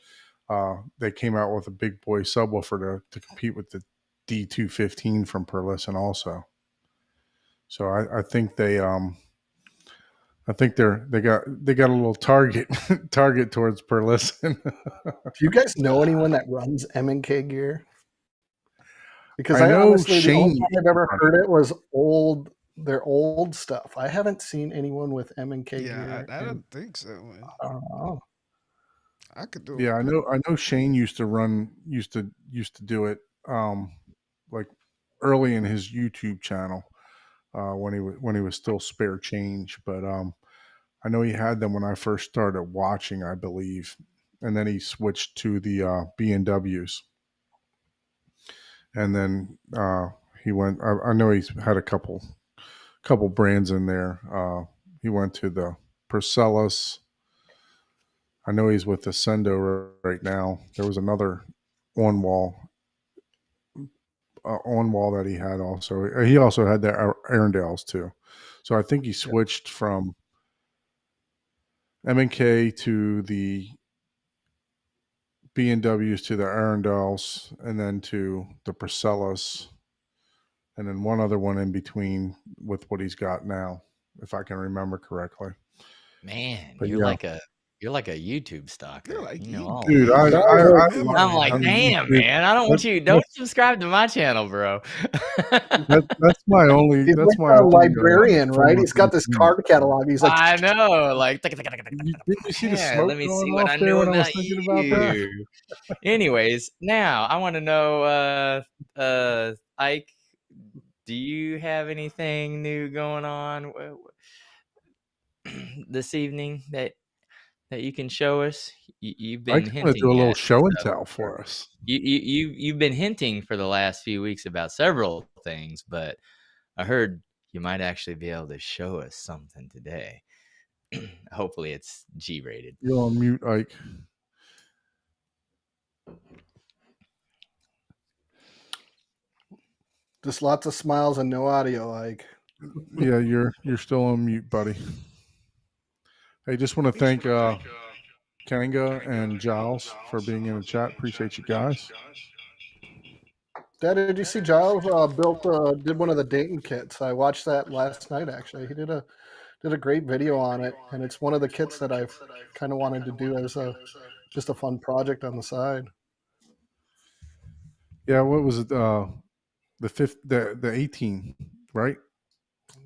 Speaker 1: they came out with a big boy subwoofer to compete with the D215 from Perlison also. So I think they got a little target towards Perlison.
Speaker 5: Do you guys know anyone that runs M&K gear? Because
Speaker 1: I
Speaker 5: I
Speaker 1: know
Speaker 5: honestly, the only
Speaker 1: Shane.
Speaker 5: time I've ever heard it was their old stuff. I haven't seen anyone with M&K
Speaker 2: Yeah,
Speaker 5: gear.
Speaker 2: I don't think so, man.
Speaker 5: I don't know.
Speaker 2: I could do
Speaker 1: Yeah,
Speaker 2: it.
Speaker 1: I know Shane used to do it like early in his YouTube channel when he was still spare change, but I know he had them when I first started watching, I believe, and then he switched to the B&Ws, and then he went. I know he's had a couple brands in there. He went to the Perseus. I know he's with the Sendo right now. There was another on wall that he had also. He also had the Arendales too. So I think he switched from M&K to the B&Ws to the Arendals and then to the Perseus and then one other one in between with what he's got now, if I can remember correctly.
Speaker 3: Man,
Speaker 1: But
Speaker 3: you're
Speaker 1: yeah,
Speaker 3: like a YouTube stalker.
Speaker 2: You're like,
Speaker 3: You know all
Speaker 1: dude,
Speaker 3: that.
Speaker 1: I
Speaker 3: I'm
Speaker 1: I
Speaker 3: like,
Speaker 1: mean,
Speaker 3: damn, man. I don't want you. Don't
Speaker 1: that's
Speaker 3: subscribe to my channel, bro.
Speaker 1: that's my only
Speaker 5: He's
Speaker 1: that's
Speaker 5: like
Speaker 1: my
Speaker 5: a
Speaker 1: only
Speaker 5: librarian, right?
Speaker 1: form of
Speaker 5: He's got this
Speaker 1: entertainment.
Speaker 5: card catalog. He's like,
Speaker 3: I know. Like,
Speaker 1: Did you see the
Speaker 3: yeah,
Speaker 1: smoke
Speaker 3: let me
Speaker 1: going
Speaker 3: see what
Speaker 1: off
Speaker 3: I
Speaker 1: there
Speaker 3: know
Speaker 1: when I was
Speaker 3: about
Speaker 1: thinking about that?
Speaker 3: you. Anyways, now I want to know, Ike, do you have anything new going on this evening that you can show us? You've
Speaker 1: I
Speaker 3: been
Speaker 1: just want to do a
Speaker 3: hinting
Speaker 1: little
Speaker 3: at
Speaker 1: show and
Speaker 3: stuff.
Speaker 1: tell for us.
Speaker 3: You've been hinting for the last few weeks about several things, but I heard you might actually be able to show us something today. Hopefully it's G-rated.
Speaker 1: You're on mute, Ike.
Speaker 5: just lots of smiles and no audio. Like,
Speaker 1: Yeah, you're still on mute, buddy. Hey, just want to thank Kanga and Giles for being in the chat. Appreciate you guys.
Speaker 5: Dad, did you see Giles did one of the Dayton kits? I watched that last night. Actually, he did a great video on it, and it's one of the kits that I've kind of wanted to do as just a fun project on the side.
Speaker 1: Yeah, what was it? The 18, right?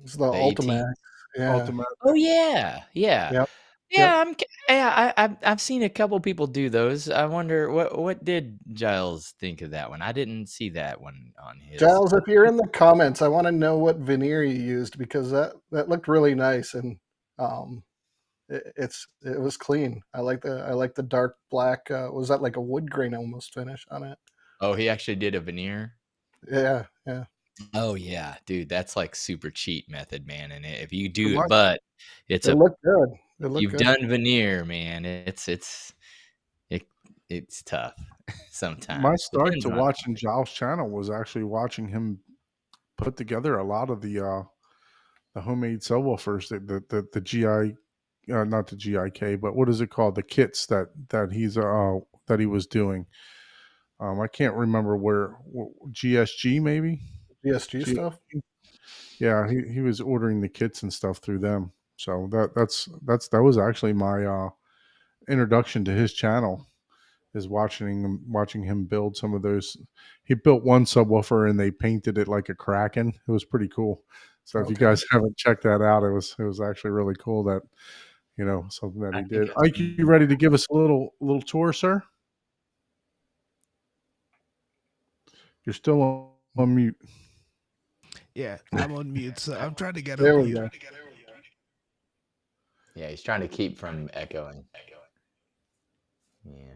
Speaker 5: It's the
Speaker 3: The 18?
Speaker 5: Ultimax. Yeah.
Speaker 1: Ultimate.
Speaker 3: Oh yeah.
Speaker 5: Yep.
Speaker 3: Yeah, I've seen a couple people do those. I wonder what did Giles think of that one? I didn't see that one on his.
Speaker 5: Giles, if you're in the comments, I want to know what veneer you used because that looked really nice and it was clean. I like the dark black. Was that like a wood grain almost finish on it?
Speaker 3: Oh, he actually did a veneer.
Speaker 5: Yeah.
Speaker 3: Oh yeah, dude, that's like super cheat method, man. And if you do
Speaker 1: What?
Speaker 3: it, but it's
Speaker 5: It looked good. It looked
Speaker 3: you've
Speaker 5: good.
Speaker 3: done veneer, man. It's tough sometimes.
Speaker 1: My start
Speaker 3: Depends
Speaker 1: to
Speaker 3: on
Speaker 1: watching Giles' channel was actually watching him put together a lot of the homemade subwoofers, the GI, not the GIK, but what is it called? The kits that he was doing. I can't remember where GSG maybe.
Speaker 5: GSG stuff.
Speaker 1: Yeah, he was ordering the kits and stuff through them. So that was actually my introduction to his channel, is watching him build some of those. He built one subwoofer and they painted it like a Kraken. It was pretty cool. So if you guys haven't checked that out, it was actually really cool that something that he did. Ike, you ready to give us a little tour, sir? You're still on mute.
Speaker 2: Yeah, I'm on mute, so I'm trying to get
Speaker 5: There
Speaker 2: on
Speaker 5: we
Speaker 2: mute.
Speaker 5: go.
Speaker 3: Yeah, he's trying to keep from echoing. Yeah.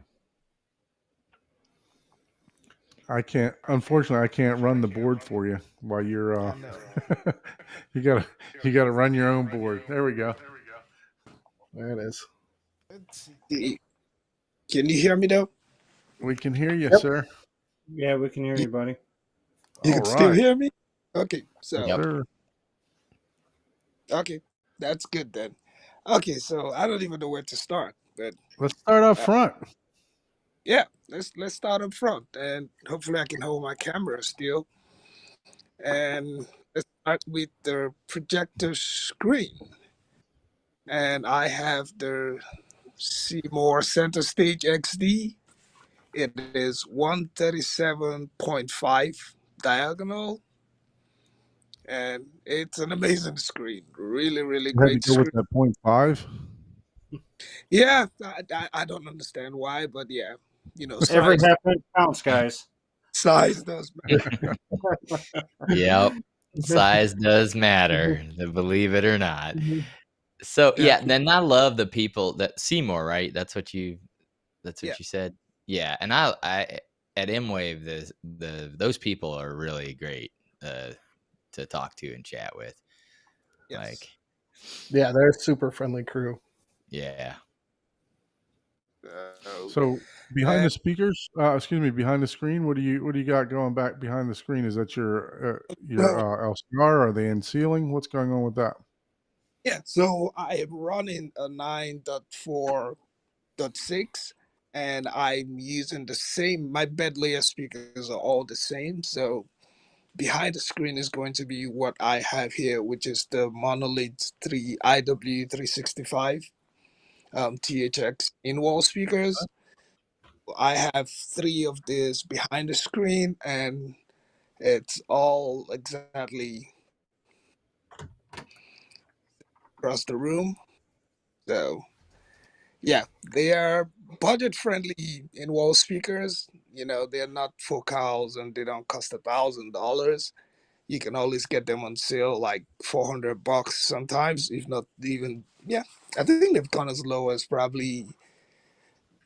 Speaker 1: Unfortunately, I can't run the board for you while you're you gotta run your own board. There we go.
Speaker 5: There it is.
Speaker 2: Let's see. Can you hear me though?
Speaker 1: We can hear you,
Speaker 5: Yep.
Speaker 1: sir.
Speaker 4: Yeah, we can hear you, buddy.
Speaker 2: You
Speaker 1: All
Speaker 2: can still
Speaker 1: right.
Speaker 2: hear me? Okay, so
Speaker 1: Yes,
Speaker 3: Yep.
Speaker 1: sir.
Speaker 2: okay, that's good then. Okay, so I don't even know where to start, but
Speaker 1: Let's start up
Speaker 2: uh,
Speaker 1: front.
Speaker 2: yeah, let's start up front, and hopefully I can hold my camera still. And let's start with the projector screen. And I have the Seymour Center Stage XD. It is 137.5 diagonal, and it's an amazing screen. Really, really
Speaker 1: You had to
Speaker 2: great
Speaker 1: go with
Speaker 2: screen.
Speaker 1: that 0.5.
Speaker 2: Yeah, I don't understand why, but yeah,
Speaker 4: Every
Speaker 2: size
Speaker 4: half inch counts, guys.
Speaker 2: size does matter.
Speaker 3: Yep. Size does matter, believe it or not. So yeah,
Speaker 2: Definitely.
Speaker 3: then I love the people that Seymour, right? That's what you
Speaker 2: Yeah.
Speaker 3: said. Yeah, and I at M-Wave those people are really great to talk to and chat with.
Speaker 2: Yes.
Speaker 3: Like,
Speaker 5: Yeah, they're a super friendly crew.
Speaker 3: yeah.
Speaker 1: So behind
Speaker 2: Uh,
Speaker 1: the speakers, behind the screen, what do you got going back behind the screen? Is that your
Speaker 2: so
Speaker 1: LCR? Are they in ceiling? What's going on with that?
Speaker 2: yeah, so I am running a 9.4.6, and I'm using the same. My bed layer speakers are all the same. So behind the screen is going to be what I have here, which is the Monolith 3 IW365 THX in-wall speakers. I have three of these behind the screen, and it's all exactly across the room. So yeah, they are budget friendly in-wall speakers. They're not focals and they don't cost $1,000. You can always get them on sale like $400 sometimes, if not even. Yeah, I think they've gone as low as probably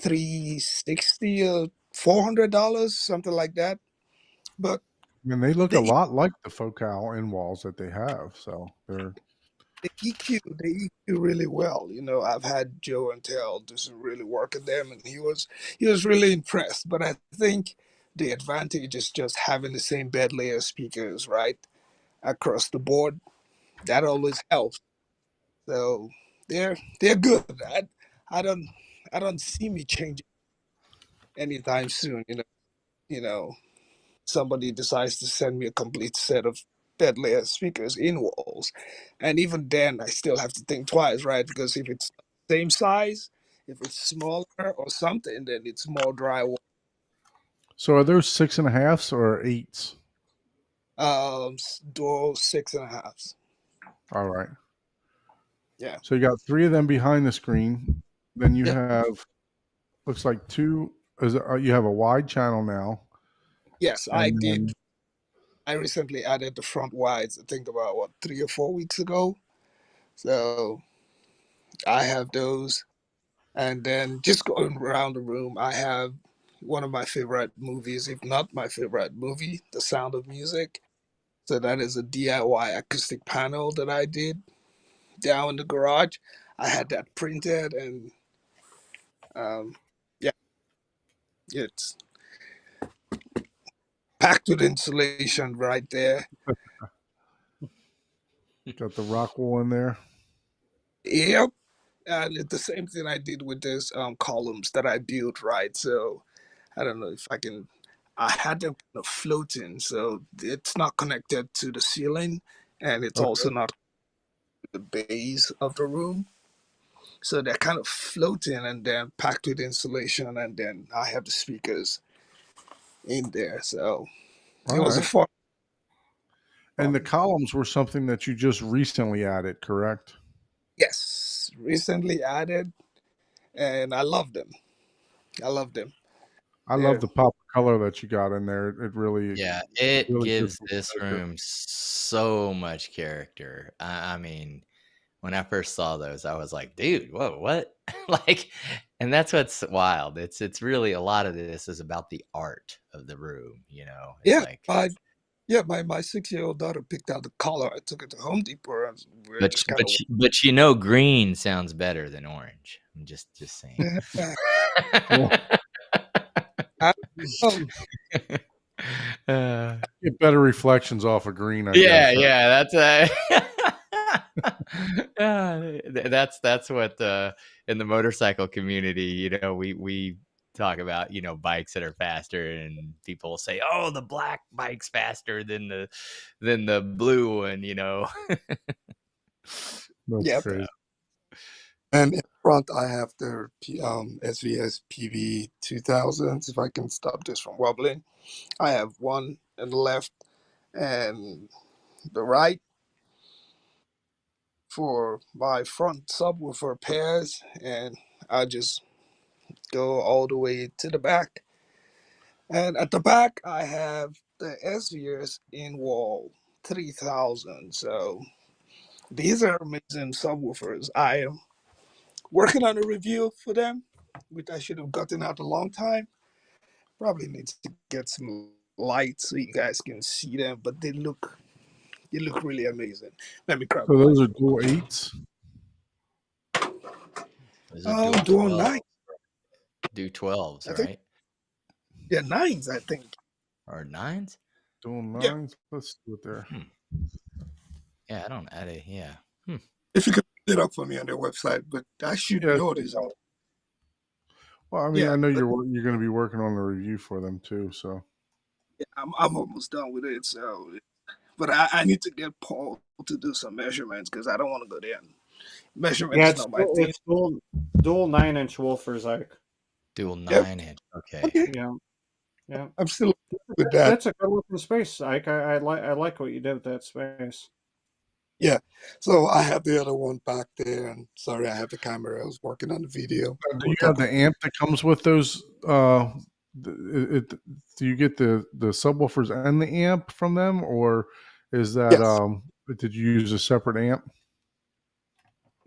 Speaker 2: 360 or $400, something like that. But
Speaker 1: And they look a
Speaker 2: the
Speaker 1: lot like the focal in walls that they have. So they're
Speaker 2: they EQ really well. I've had Joe and Tel do some really work at them, and he was really impressed. But I think the advantage is just having the same bed layer speakers right across the board. That always helps. So they're good. I don't I don't see me changing anytime soon. Somebody decides to send me a complete set of bed layer speakers in walls, and even then I still have to think twice, right? Because if it's same size, if it's smaller or something, then it's more drywall.
Speaker 1: so are those 6.5s or 8s?
Speaker 2: Dual 6.5s.
Speaker 1: All right.
Speaker 2: Yeah.
Speaker 1: So you got 3 of them behind the screen. Then you
Speaker 2: Yeah.
Speaker 1: have looks like 2. You have a wide channel now,
Speaker 2: Yes, I
Speaker 1: and
Speaker 2: did.
Speaker 1: then
Speaker 2: I recently added the front wides. I think about 3 or 4 weeks ago. So I have those. And then just going around the room, I have one of my favorite movies, if not my favorite movie, The Sound of Music. So that is a DIY acoustic panel that I did down in the garage. I had that printed, and um, yeah, it's packed with insulation right there.
Speaker 1: got the rock wool in there.
Speaker 2: Yep. And it's the same thing I did with this columns that I built, right? So I don't know if I can. I had them kind of floating, so it's not connected to the ceiling, and it's
Speaker 1: Okay.
Speaker 2: also not to the base of the room. So they're kind of floating and then packed with insulation, and then I have the speakers in there. So
Speaker 1: All
Speaker 2: it was a
Speaker 1: right.
Speaker 2: fun.
Speaker 1: And the
Speaker 2: fun.
Speaker 1: columns were something that you just recently added, correct?
Speaker 2: Yes, recently added, and I love them. I love them.
Speaker 1: I love
Speaker 2: They're
Speaker 1: the pop of color that you got in there. It really
Speaker 3: Yeah, it
Speaker 1: gives
Speaker 3: gives
Speaker 1: the
Speaker 3: this
Speaker 1: character.
Speaker 3: room so much character. I mean, when I first saw those, I was like, dude, whoa, what? Like, and that's what's wild. It's really a lot of this is about the art of the room, It's
Speaker 2: yeah.
Speaker 3: like,
Speaker 2: Yeah, my 6-year-old daughter picked out the color. I took it to Home Depot, and we're
Speaker 3: But
Speaker 2: just kind of.
Speaker 3: but you know, green sounds better than orange. I'm just saying.
Speaker 1: Well,
Speaker 2: Oh,
Speaker 1: get better reflections off of green, I
Speaker 3: yeah,
Speaker 1: guess. Right?
Speaker 3: yeah, that's what in the motorcycle community, you know, we talk about, you know, bikes that are faster, and people will say, "Oh, the black bike's faster than the blue one," you know.
Speaker 1: That's
Speaker 2: yeah.
Speaker 1: crazy.
Speaker 2: And in front, I have the SVS PV 2000s. If I can stop this from wobbling, I have one in the left and the right for my front subwoofer pairs, and I just go all the way to the back. And at the back, I have the SVS in-wall 3000. So these are amazing subwoofers. I am working on a review for them, which I should have gotten out a long time. Probably needs to get some light so you guys can see them, but they look really amazing. Let me grab a
Speaker 1: So
Speaker 2: light.
Speaker 1: those are dual 8s?
Speaker 3: Those are dual
Speaker 2: Dual
Speaker 3: 12,
Speaker 2: 9.
Speaker 3: do 12s,
Speaker 2: I think
Speaker 3: right?
Speaker 2: they're 9s, I think.
Speaker 3: Or 9s?
Speaker 1: Dual
Speaker 2: Yeah.
Speaker 1: 9s? Let's do it there.
Speaker 3: Yeah, I don't add a yeah.
Speaker 2: If you could put it up for me on their website, but I should
Speaker 1: Yeah.
Speaker 2: know this.
Speaker 1: Well, I mean,
Speaker 2: Yeah,
Speaker 1: I know
Speaker 2: but-
Speaker 1: you're going to be working on a review for them too, so.
Speaker 2: Yeah, I'm almost done with it. So, but I need to get Paul to do some measurements because I don't want to go there. Measurement
Speaker 4: Yeah,
Speaker 2: is not my thing.
Speaker 4: it's dual 9-inch woofers, Ike.
Speaker 3: Dual
Speaker 2: Yep.
Speaker 3: 9-inch. Okay.
Speaker 2: Okay,
Speaker 4: Yeah.
Speaker 2: I'm still with that.
Speaker 4: That's a good looking space, Ike. I like what you did with that space.
Speaker 2: Yeah. So I have the other one back there, and sorry, I have the camera. I was working on the video.
Speaker 1: Do you have the amp that comes with those? Do you get the subwoofers and the amp from them, or is that
Speaker 2: Yes.
Speaker 1: did you use a separate amp?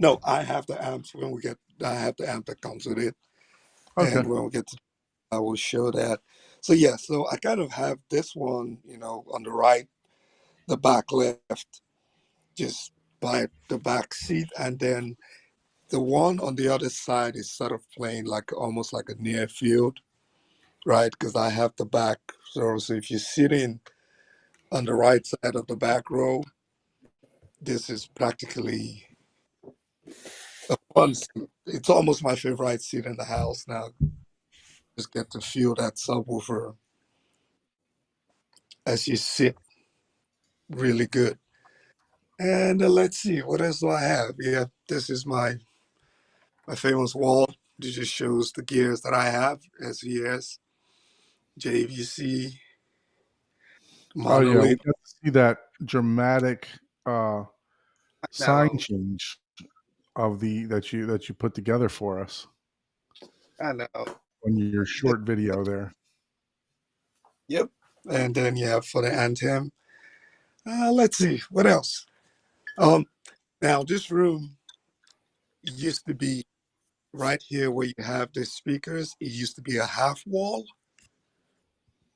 Speaker 2: No, I have the amps I have the amp that comes with it.
Speaker 1: Okay.
Speaker 2: And when we get to, I will show that. So yeah, so I kind of have this one, on the right, the back left, just by the back seat, and then the one on the other side is sort of playing like almost like a near field, right? Because I have the back. So if you're sitting on the right side of the back row, this is practically a fun seat. It's almost my favorite seat in the house now. Just get to feel that subwoofer as you sit, really good. And let's see, what else do I have? Yeah, this is my famous wall. It just shows the gears that I have: SVS, JVC,
Speaker 1: Oh yeah, we
Speaker 2: monolith.
Speaker 1: got to see that dramatic sign
Speaker 2: Now,
Speaker 1: change of that you put together for us
Speaker 2: I know.
Speaker 1: on your short video there.
Speaker 2: Yep. And then you have for the Anthem. Let's see, what else? Now this room used to be right here where you have the speakers. It used to be a half wall,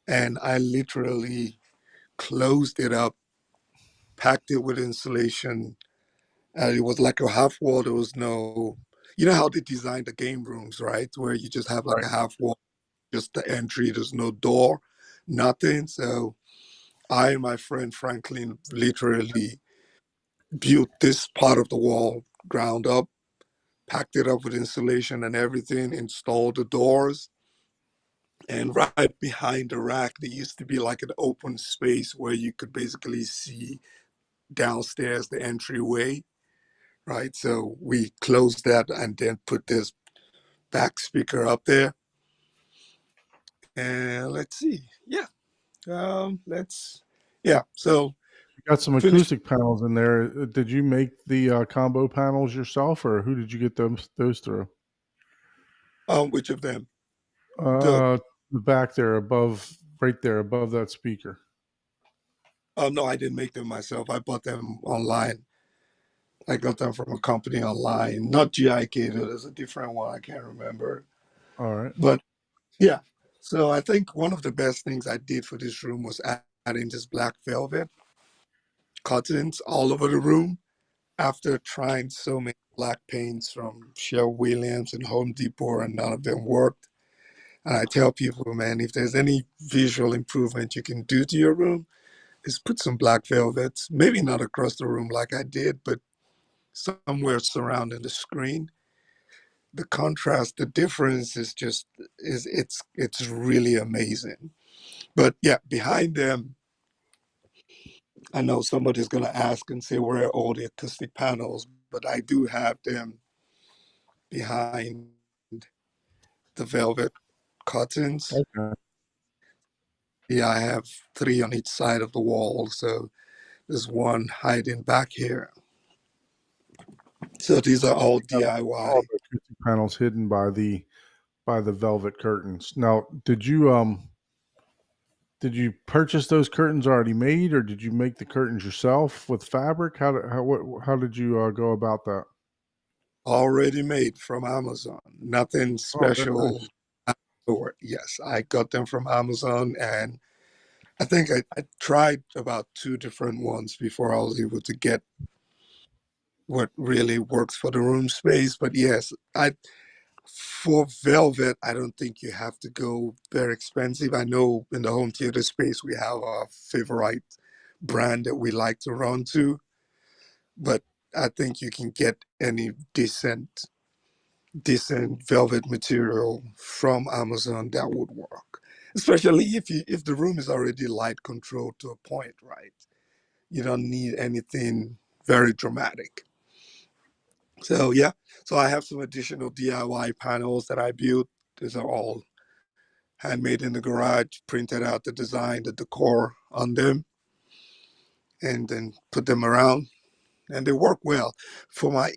Speaker 2: and I literally closed it up, packed it with insulation. It was like a half wall. There was no, you know how they designed the game rooms, right? Where you just have like
Speaker 1: Right.
Speaker 2: a half wall, just the entry. There's no door, nothing. So I and my friend Franklin literally built this part of the wall ground up, packed it up with insulation and everything, installed the doors. And right behind the rack, there used to be like an open space where you could basically see downstairs the entryway, right? So we closed that and then put this back speaker up there. And let's see. Yeah. So
Speaker 1: You got some
Speaker 2: finish
Speaker 1: acoustic panels in there. Did you make the combo panels yourself, or who did you get those through?
Speaker 2: which of them?
Speaker 1: The back there, right there above that speaker.
Speaker 2: No, I didn't make them myself. I bought them online. I got them from a company online, not IKE. There's a different one. I can't remember.
Speaker 1: All right.
Speaker 2: But yeah, so I think one of the best things I did for this room was
Speaker 6: adding just black velvet curtains all over the room after trying so many black paints from Sherwin-Williams and Home Depot, and none of them worked. And I tell people, man, if there's any visual improvement you can do to your room, is put some black velvets, maybe not across the room like I did, but somewhere surrounding the screen. The contrast, the difference is just it's really amazing. But yeah, behind them, I know somebody's gonna ask and say where are all the acoustic panels, but I do have them behind the velvet curtains.
Speaker 1: Okay.
Speaker 6: Yeah, I have 3 on each side of the wall, so there's one hiding back here. So these are all
Speaker 1: All
Speaker 6: DIY.
Speaker 1: the acoustic panels hidden by the velvet curtains. Now, did you purchase those curtains already made, or did you make the curtains yourself with fabric? How did you go about that?
Speaker 6: Already made from Amazon. Nothing
Speaker 1: Oh, very
Speaker 6: special.
Speaker 1: nice.
Speaker 6: Yes, I got them from Amazon, and I think I tried about 2 different ones before I was able to get what really works for the room space. But yes, for velvet, I don't think you have to go very expensive. I know in the home theater space we have our favorite brand that we like to run to, but I think you can get any decent velvet material from Amazon that would work. Especially if the room is already light controlled to a point, right? You don't need anything very dramatic. So yeah, so I have some additional DIY panels that I built. These are all handmade in the garage, printed out the design, the decor on them, and then put them around. And they work well. For my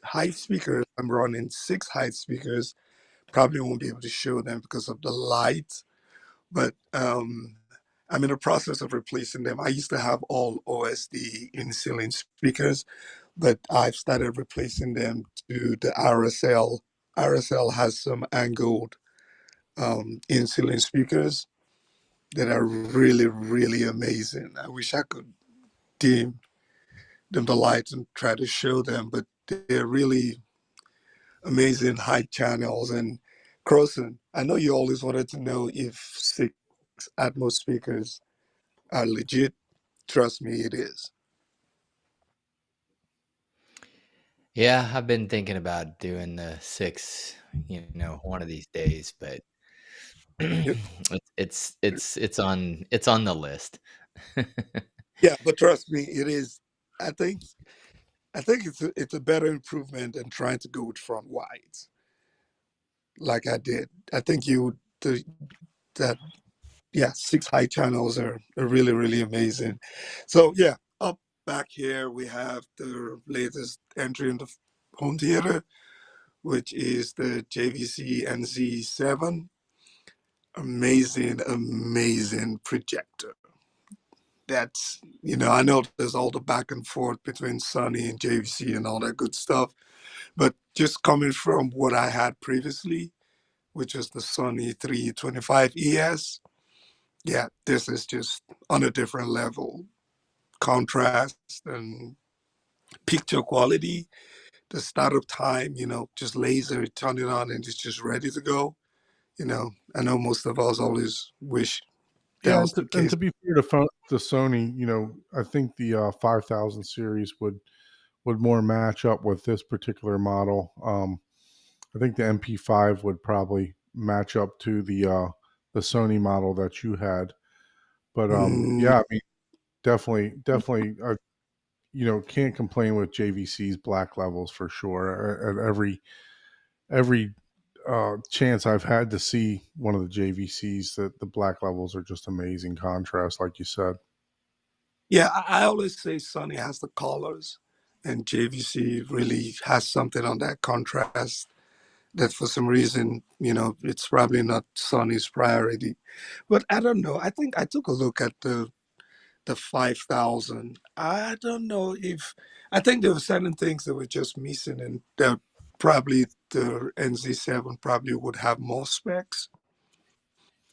Speaker 6: high speakers, I'm running 6 high speakers. Probably won't be able to show them because of the light, but I'm in the process of replacing them. I used to have all OSD in-ceiling speakers, but I've started replacing them to the RSL. RSL has some angled in-ceiling speakers that are really, really amazing. I wish I could dim the lights and try to show them, but they're really amazing high channels. And Croson, I know you always wanted to know if 6 Atmos speakers are legit. Trust me, it is.
Speaker 3: Yeah, I've been thinking about doing the 6, one of these days, but
Speaker 6: Yep.
Speaker 3: it's on the list.
Speaker 6: Yeah, but trust me, it is. I think it's a better improvement than trying to go with front wides like I did. I think that yeah, 6 high channels are really, really amazing. So yeah, up back here we have the latest entry in the home theater, which is the JVC NZ7. Amazing, amazing projector. That's, I know there's all the back and forth between Sony and JVC and all that good stuff, but just coming from what I had previously, which is the Sony 325 ES, yeah, this is just on a different level. Contrast and picture quality, the startup time, just laser, turn it on and it's just ready to go. I know most of us always wish that
Speaker 1: Yeah,
Speaker 6: was the
Speaker 1: and
Speaker 6: case.
Speaker 1: to be fair to Sony, I think the 5000 series would more match up with this particular model. I think the MP5 would probably match up to the Sony model that you had. But
Speaker 6: Mm,
Speaker 1: yeah, I mean, definitely, can't complain with JVC's black levels for sure. At every chance I've had to see one of the JVCs, that the black levels are just amazing contrast, like you said.
Speaker 6: yeah, I always say Sony has the colors, and JVC really has something on that contrast that for some reason, it's probably not Sony's priority. But I don't know. I think I took a look at the 5000. I don't know if I think there were certain things that were just missing, and that probably the NZ7 probably would have more specs.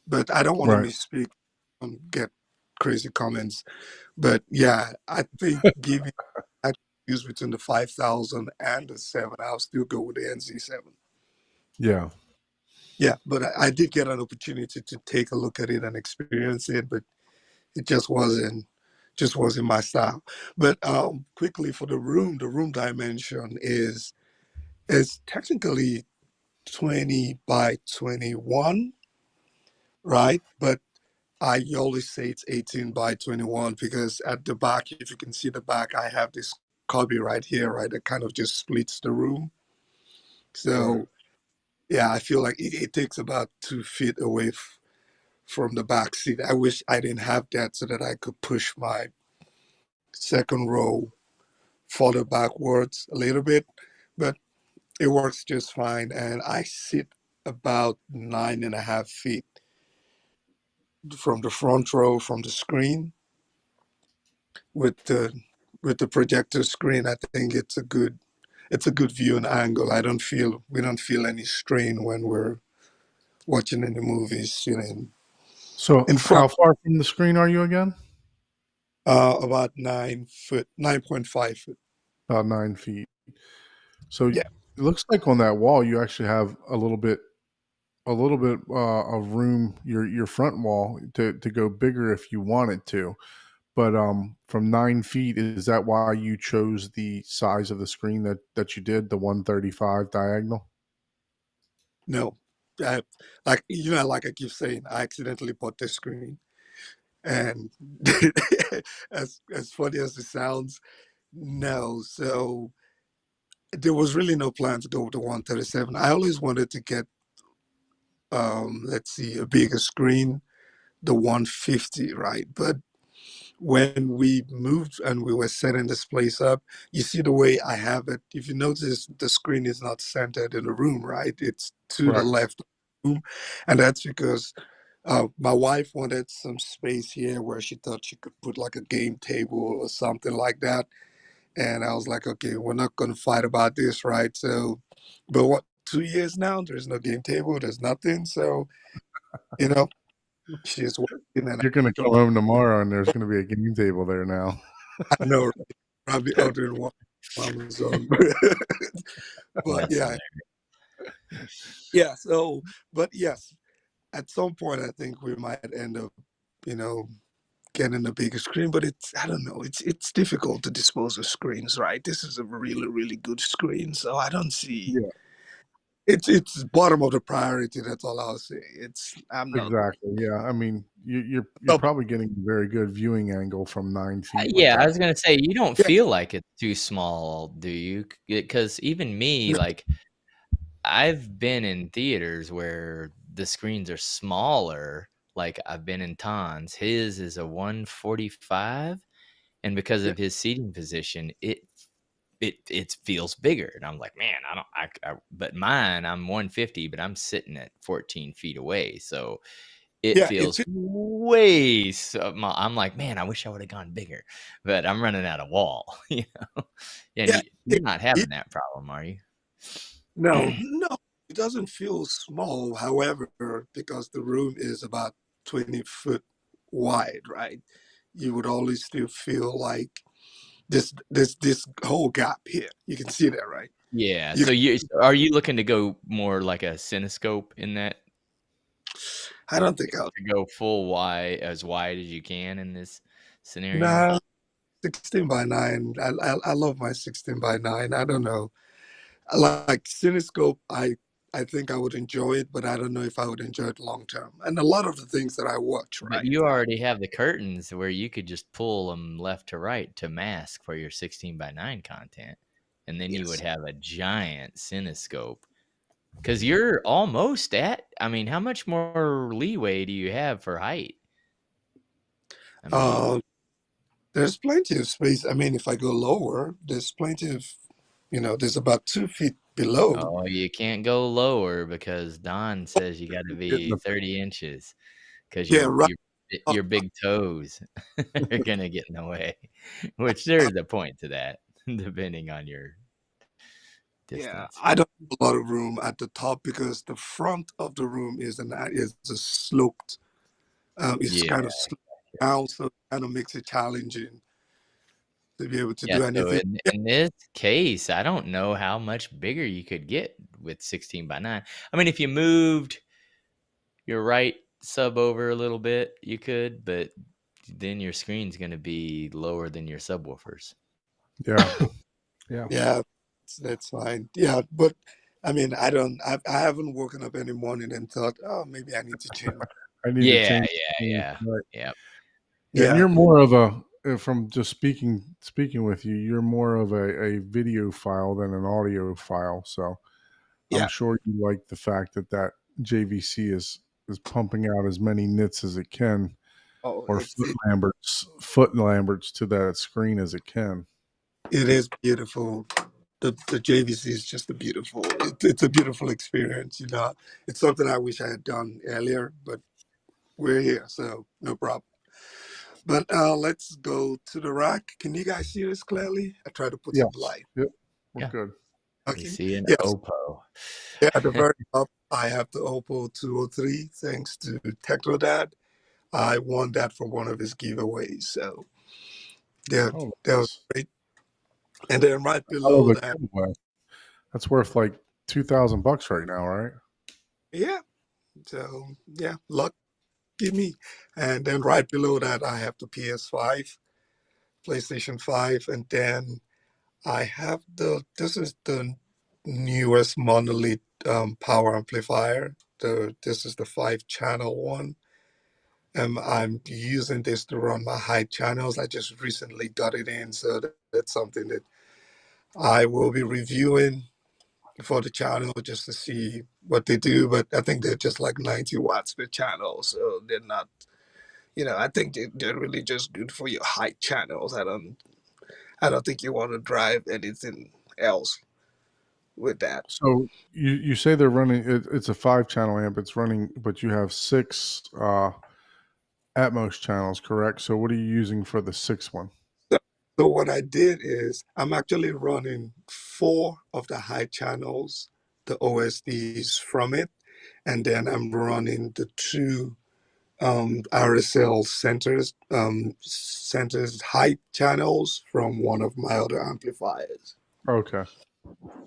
Speaker 6: But I don't want to
Speaker 1: Right.
Speaker 6: misspeak. get crazy comments. But yeah, I think giving I choose between the 5,000 and the 7, I'll still go with the NZ7.
Speaker 1: Yeah.
Speaker 6: Yeah, but I did get an opportunity to take a look at it and experience it, but it just wasn't my style. But quickly for the room dimension is technically 20 by 21, right? But I always say it's 18 by 21 because at the back, if you can see the back, I have this cubby right here, right? That kind of just splits the room. So
Speaker 1: Right.
Speaker 6: yeah, I feel like it takes about 2 feet away from the back seat. I wish I didn't have that so that I could push my second row further backwards a little bit, but it works just fine. And I sit about 9.5 feet from the front row from the screen with the projector screen. I think it's a good view and angle. We don't feel any strain when we're watching any movies,
Speaker 1: So
Speaker 6: in
Speaker 1: how
Speaker 6: front.
Speaker 1: far from the screen are you again?
Speaker 6: About 9 foot, 9.5 foot.
Speaker 1: About 9 feet. So it
Speaker 6: Yeah,
Speaker 1: looks like on that wall you actually have a little bit of room, your front wall to go bigger if you wanted to. But from 9 feet, is that why you chose the size of the screen that you did, the 135 diagonal?
Speaker 6: no, I, like I keep saying, I accidentally bought the screen, and as funny as it sounds, no. So there was really no plan to go with the 137. I always wanted to get, let's see, a bigger screen, the 150, right? But when we moved and we were setting this place up, you see the way I have it. If you notice, the screen is not centered in the room, right? It's to the
Speaker 1: Right.
Speaker 6: left of the room. And that's because my wife wanted some space here where she thought she could put like a game table or something like that. And I was like, okay, we're not going to fight about this, right? So, but what, 2 years now, there's no game table, there's nothing. So, you know, she's working and
Speaker 1: You're gonna
Speaker 6: I
Speaker 1: come home tomorrow and there's gonna be a game table there now.
Speaker 6: know, right? Probably ordering one from Amazon. But
Speaker 3: That's
Speaker 6: yeah, yeah. So, but yes, at some point, I think we might end up, you know, getting a bigger screen. But I don't know, it's difficult to dispose of screens, right? This is a really, really good screen, so I don't see.
Speaker 1: Yeah,
Speaker 6: It's bottom of the priority. That's all I'll say. I'm not
Speaker 1: exactly. Yeah, I mean, you're
Speaker 6: up.
Speaker 1: probably getting a very good viewing angle from 9 feet with
Speaker 3: yeah, I
Speaker 1: that.
Speaker 3: was gonna say you don't
Speaker 6: Yeah,
Speaker 3: feel like it's too small, do you? Because even me,
Speaker 6: no,
Speaker 3: like I've been in theaters where the screens are smaller. Like I've been in Tons. His is a 145, and because
Speaker 6: yeah,
Speaker 3: of his seating position, it feels bigger. And I'm like, man, but mine, I'm 150, but I'm sitting at 14 feet away, so it
Speaker 6: yeah.
Speaker 3: feels way I'm like, man, I wish I would have gone bigger, but I'm running out of wall, And
Speaker 6: Yeah.
Speaker 3: you're not having that problem, are you?
Speaker 6: No, no, it doesn't feel small. However, because the room is about 20 foot wide, right? You would always still feel like this whole gap here. You can see that, right?
Speaker 3: Yeah.
Speaker 6: You,
Speaker 3: So are you looking to go more like a cinescope in that,
Speaker 6: I don't think I'll.
Speaker 3: to go full wide as you can in this scenario?
Speaker 6: Nah, 16 by 9. I love my 16 by 9. I don't know. Like Cinescope, I think I would enjoy it, but I don't know if I would enjoy it long term. And a lot of the things that I watch,
Speaker 3: But
Speaker 6: right?
Speaker 3: you already have the curtains where you could just pull them left to right to mask for your 16 by 9 content. And then you would
Speaker 6: Yes.
Speaker 3: have a giant cinescope. Because you're almost I mean, how much more leeway do you have for height? I mean,
Speaker 6: Uh, there's plenty of space. I mean, if I go lower, there's plenty of, there's about 2 feet below.
Speaker 3: oh, you can't go lower because Don says you got to
Speaker 1: Getting
Speaker 3: be
Speaker 1: the
Speaker 3: 30 inches because
Speaker 6: Yeah, right.
Speaker 3: your big toes are gonna get in the way. Which there's a point to that, depending on your
Speaker 6: Yeah,
Speaker 3: distance.
Speaker 6: I don't have a lot of room at the top because the front of the room is a sloped It's
Speaker 3: Yeah.
Speaker 6: kind of slowed down, so it kind of makes it challenging to be able to
Speaker 3: Yeah,
Speaker 6: do
Speaker 3: so
Speaker 6: anything.
Speaker 3: in this case, I don't know how much bigger you could get with 16:9. I mean, if you moved your right sub over a little bit, you could, but then your screen's going to be lower than your subwoofers.
Speaker 1: Yeah. Yeah.
Speaker 6: Yeah, that's fine. Yeah, but I mean, I haven't woken up any morning and thought, oh, maybe I need to change.
Speaker 1: I need to change.
Speaker 3: Yeah.
Speaker 1: Right.
Speaker 3: Yeah.
Speaker 1: Yeah, and
Speaker 6: Yeah,
Speaker 1: you're more of a from just speaking with you, you're more of a video file than an audio file. So I'm
Speaker 6: yeah.
Speaker 1: sure you like the fact that JVC is pumping out as many nits as it can,
Speaker 6: Oh,
Speaker 1: or foot Lamberts to that screen as it can.
Speaker 6: it is beautiful. The JVC is just it's a beautiful experience. You know, it's something I wish I had done earlier, but we're here, so no problem. But let's go to the rack. Can you guys see this clearly? I try to put some
Speaker 1: Yes.
Speaker 6: light.
Speaker 1: Yep. We're
Speaker 3: Yeah.
Speaker 1: good.
Speaker 3: We
Speaker 6: Okay.
Speaker 3: see an
Speaker 6: Yes.
Speaker 3: OPPO.
Speaker 6: Yeah, at the very top, I have the OPPO 203, thanks to TechnoDad. I won that from one of his giveaways. So yeah,
Speaker 1: Oh,
Speaker 6: that was
Speaker 1: nice.
Speaker 6: great. And then right
Speaker 1: Hell
Speaker 6: below
Speaker 1: of a
Speaker 6: that,
Speaker 1: giveaway. That's worth like $2,000 right now, right?
Speaker 6: yeah. So yeah, lucky me. And then right below that, I have the PS5, PlayStation 5, and then I have this is the newest monolith power amplifier. This is the 5-channel one. I'm using this to run my high channels. I just recently got it in, so that's something that I will be reviewing for the channel just to see what they do. But I think they're just like 90 watts per channel, so they're not. I think they're really just good for your high channels. I don't think you want to drive anything else with that.
Speaker 1: So you say they're running it's a 5-channel amp. It's running, but you have 6 Atmos channels, correct? So what are you using for the 6th one?
Speaker 6: So what I did is I'm actually running 4 of the high channels, the OSDs from it, and then I'm running the 2 RSL centers high channels from one of my other amplifiers.
Speaker 1: Okay.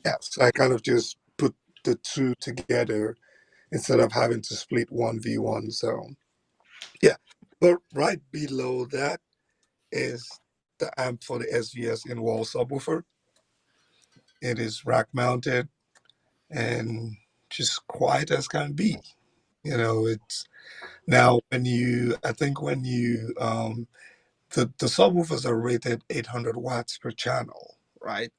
Speaker 6: Yeah, so I kind of just put the 2 together instead of having to split 1v1. So yeah, but right below that is the amp for the SVS in-wall subwoofer. It is rack mounted and just quiet as can be. It's now I think when you the subwoofers are rated 800 watts per channel, right?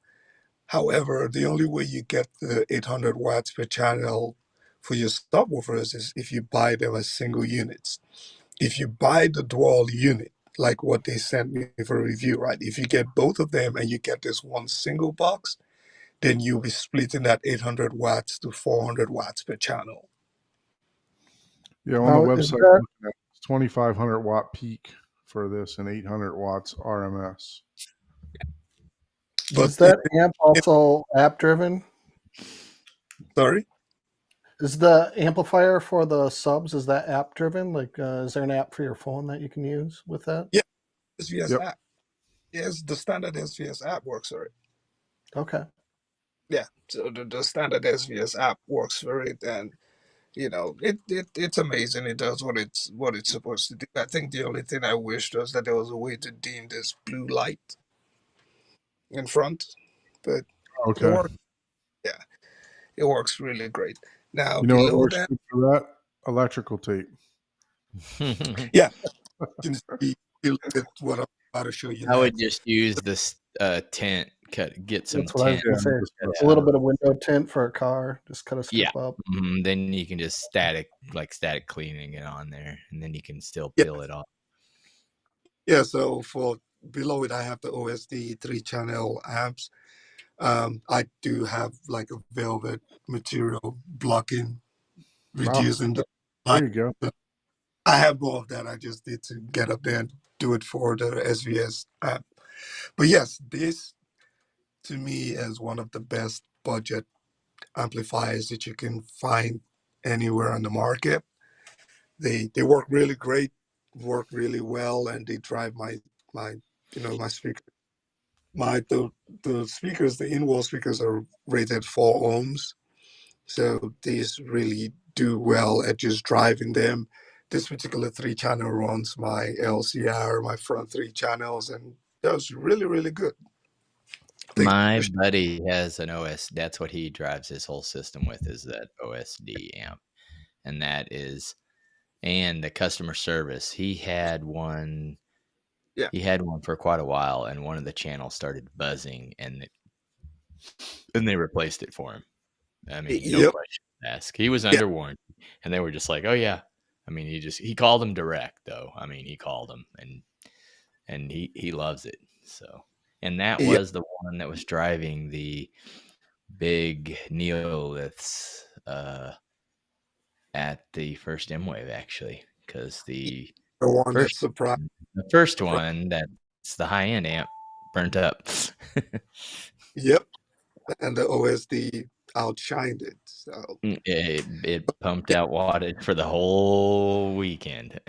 Speaker 6: However, the only way you get the 800 watts per channel for your subwoofers is if you buy them as single units. If you buy the dual unit, like what they sent me for review, right? If you get both of them and you get this one single box, then you'll be splitting that 800 watts to 400 watts per channel.
Speaker 1: Yeah, on the website, looking at 2,500 watt peak for this and 800 watts RMS.
Speaker 6: But
Speaker 5: is that amp also app driven?
Speaker 6: Sorry?
Speaker 5: Is the amplifier for the subs, is that app driven? Like, is there an app for your phone that you can use with that?
Speaker 6: Yeah, SVS app. Yes, the standard SVS app works for it.
Speaker 5: Okay.
Speaker 6: Yeah, so the standard SVS app works for it, and it's amazing. It does what it's supposed to do. I think the only thing I wished was that there was a way to dim this blue light in front, but
Speaker 1: Okay.
Speaker 6: it works. Yeah, it works really great. Now
Speaker 1: It
Speaker 6: below
Speaker 1: works
Speaker 6: that,
Speaker 1: good for that? Electrical tape.
Speaker 6: yeah, you can see what I'm about to show you
Speaker 3: I would
Speaker 6: next.
Speaker 3: just use this tint, get some
Speaker 5: That's what I was
Speaker 3: tint.
Speaker 5: going to say.
Speaker 1: just
Speaker 5: A little bit of window tint for a car. Just cut a strip up.
Speaker 3: Then you can just static cleaning it on there, and then you can still
Speaker 6: Yeah.
Speaker 3: peel it off.
Speaker 6: Yeah, so for below it, I have the OSD 3-channel amps. I do have like a velvet material blocking, reducing the
Speaker 1: There
Speaker 6: light.
Speaker 1: you go.
Speaker 6: I have more of that. I just need to get up there and do it for the SVS app. But yes, this to me is one of the best budget amplifiers that you can find anywhere on the market. They work really great. work really well, and they drive my my speaker. The speakers, the in-wall speakers are rated 4 ohms, so these really do well at just driving them. This particular 3-channel runs my LCR, my front 3 channels, and does really, really good.
Speaker 3: My buddy has an OS. That's what he drives his whole system with, is that OSD amp. And and the customer service. He had one for quite a while, and one of the channels started buzzing, and they replaced it for him. I mean, no
Speaker 6: Yep.
Speaker 3: question asked. He was under warranty, and they were just like, "Oh yeah." I mean, he called him direct though. I mean, he called him, and he loves it. So, and that
Speaker 6: Yep.
Speaker 3: was the one that was driving the big neoliths at the first M-Wave, actually, because
Speaker 6: The one that surprised.
Speaker 3: the first one, that's the high-end amp, burnt up.
Speaker 6: Yep. And the OSD outshined it. So
Speaker 3: It pumped out wattage for the whole weekend.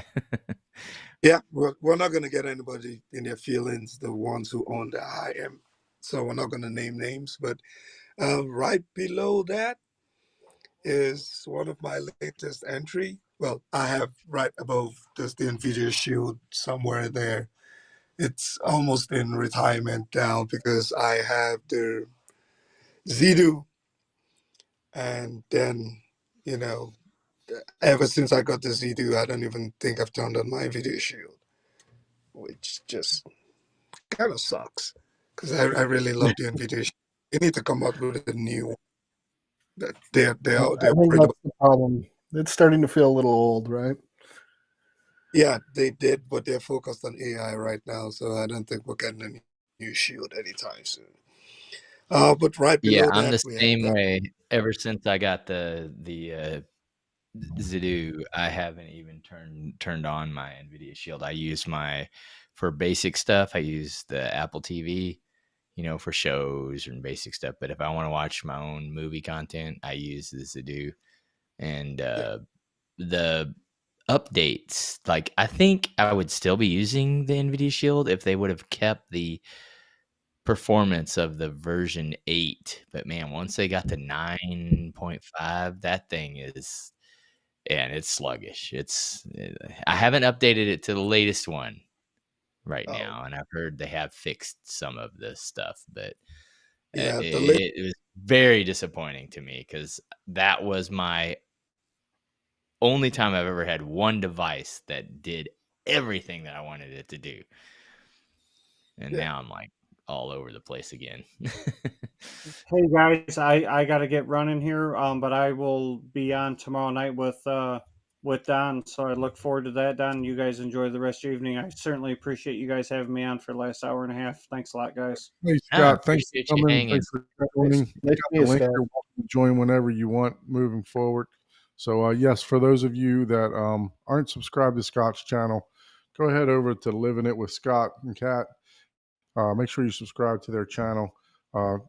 Speaker 6: yeah, we're not going to get anybody in their feelings, the ones who own the high end. So we're not going to name names, but right below that is one of my latest entry. Well, I have right above this the Nvidia Shield somewhere there. It's almost in retirement now because I have the Zidu, and then ever since I got the Zidu, I don't even think I've turned on my Nvidia Shield, which just kind of sucks because I really love the Nvidia Shield. They need to come out with a new one. That they're
Speaker 5: I think that's the problem. It's starting to feel a little old, right?
Speaker 6: Yeah, they did, but they're focused on AI right now, so I don't think we're getting a new Shield anytime soon. But right below
Speaker 3: Yeah, I'm
Speaker 6: that,
Speaker 3: the
Speaker 6: we have
Speaker 3: same
Speaker 6: that.
Speaker 3: way. Ever since I got the Zidu, I haven't even turned on my Nvidia Shield. I use for basic stuff, I use the Apple TV, for shows and basic stuff. But if I want to watch my own movie content, I use the Zidu. And the updates, like, I think I would still be using the Nvidia Shield if they would have kept the performance of the version 8. But man, once they got to 9.5, that thing is, and it's sluggish. I haven't updated it to the latest one right now, and I've heard they have fixed some of this stuff, but
Speaker 6: Yeah,
Speaker 3: it was very disappointing to me because that was my only time I've ever had one device that did everything that I wanted it to do. And now I'm like all over the place again.
Speaker 4: Hey guys, I got to get running here, but I will be on tomorrow night with Don, so I look forward to that. Don, you guys enjoy the rest of your evening. I certainly appreciate you guys having me on for the last hour and a half. Thanks a lot, guys.
Speaker 1: Hey,
Speaker 3: I
Speaker 1: Scott, thanks for
Speaker 3: appreciate you
Speaker 1: coming.
Speaker 3: hanging.
Speaker 1: Thanks for joining.
Speaker 5: Nice to
Speaker 1: Got
Speaker 5: meet
Speaker 1: the
Speaker 5: you,
Speaker 1: link.
Speaker 5: Scott.
Speaker 1: You're welcome to join whenever you want moving forward. So, yes, for those of you that aren't subscribed to Scott's channel, go ahead over to Living It with Scott and Kat. Make sure you subscribe to their channel.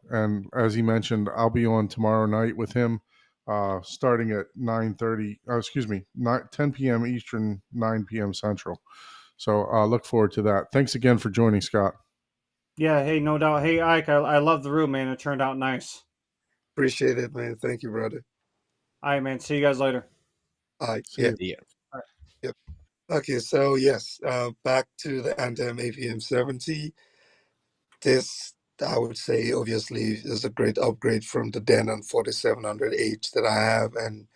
Speaker 1: And as he mentioned, I'll be on tomorrow night with him starting at 10 p.m. Eastern, 9 p.m. Central. So look forward to that. Thanks again for joining, Scott.
Speaker 4: Yeah, hey, no doubt. Hey, Ike, I love the room, man. It turned out nice.
Speaker 6: appreciate it, man. Thank you, brother.
Speaker 4: All right, man. See you guys later.
Speaker 1: See you.
Speaker 3: Yeah.
Speaker 6: Yep. Okay, so yes, back to the Anthem APM 70. This, I would say, obviously, is a great upgrade from the Denon 4700H that I have, and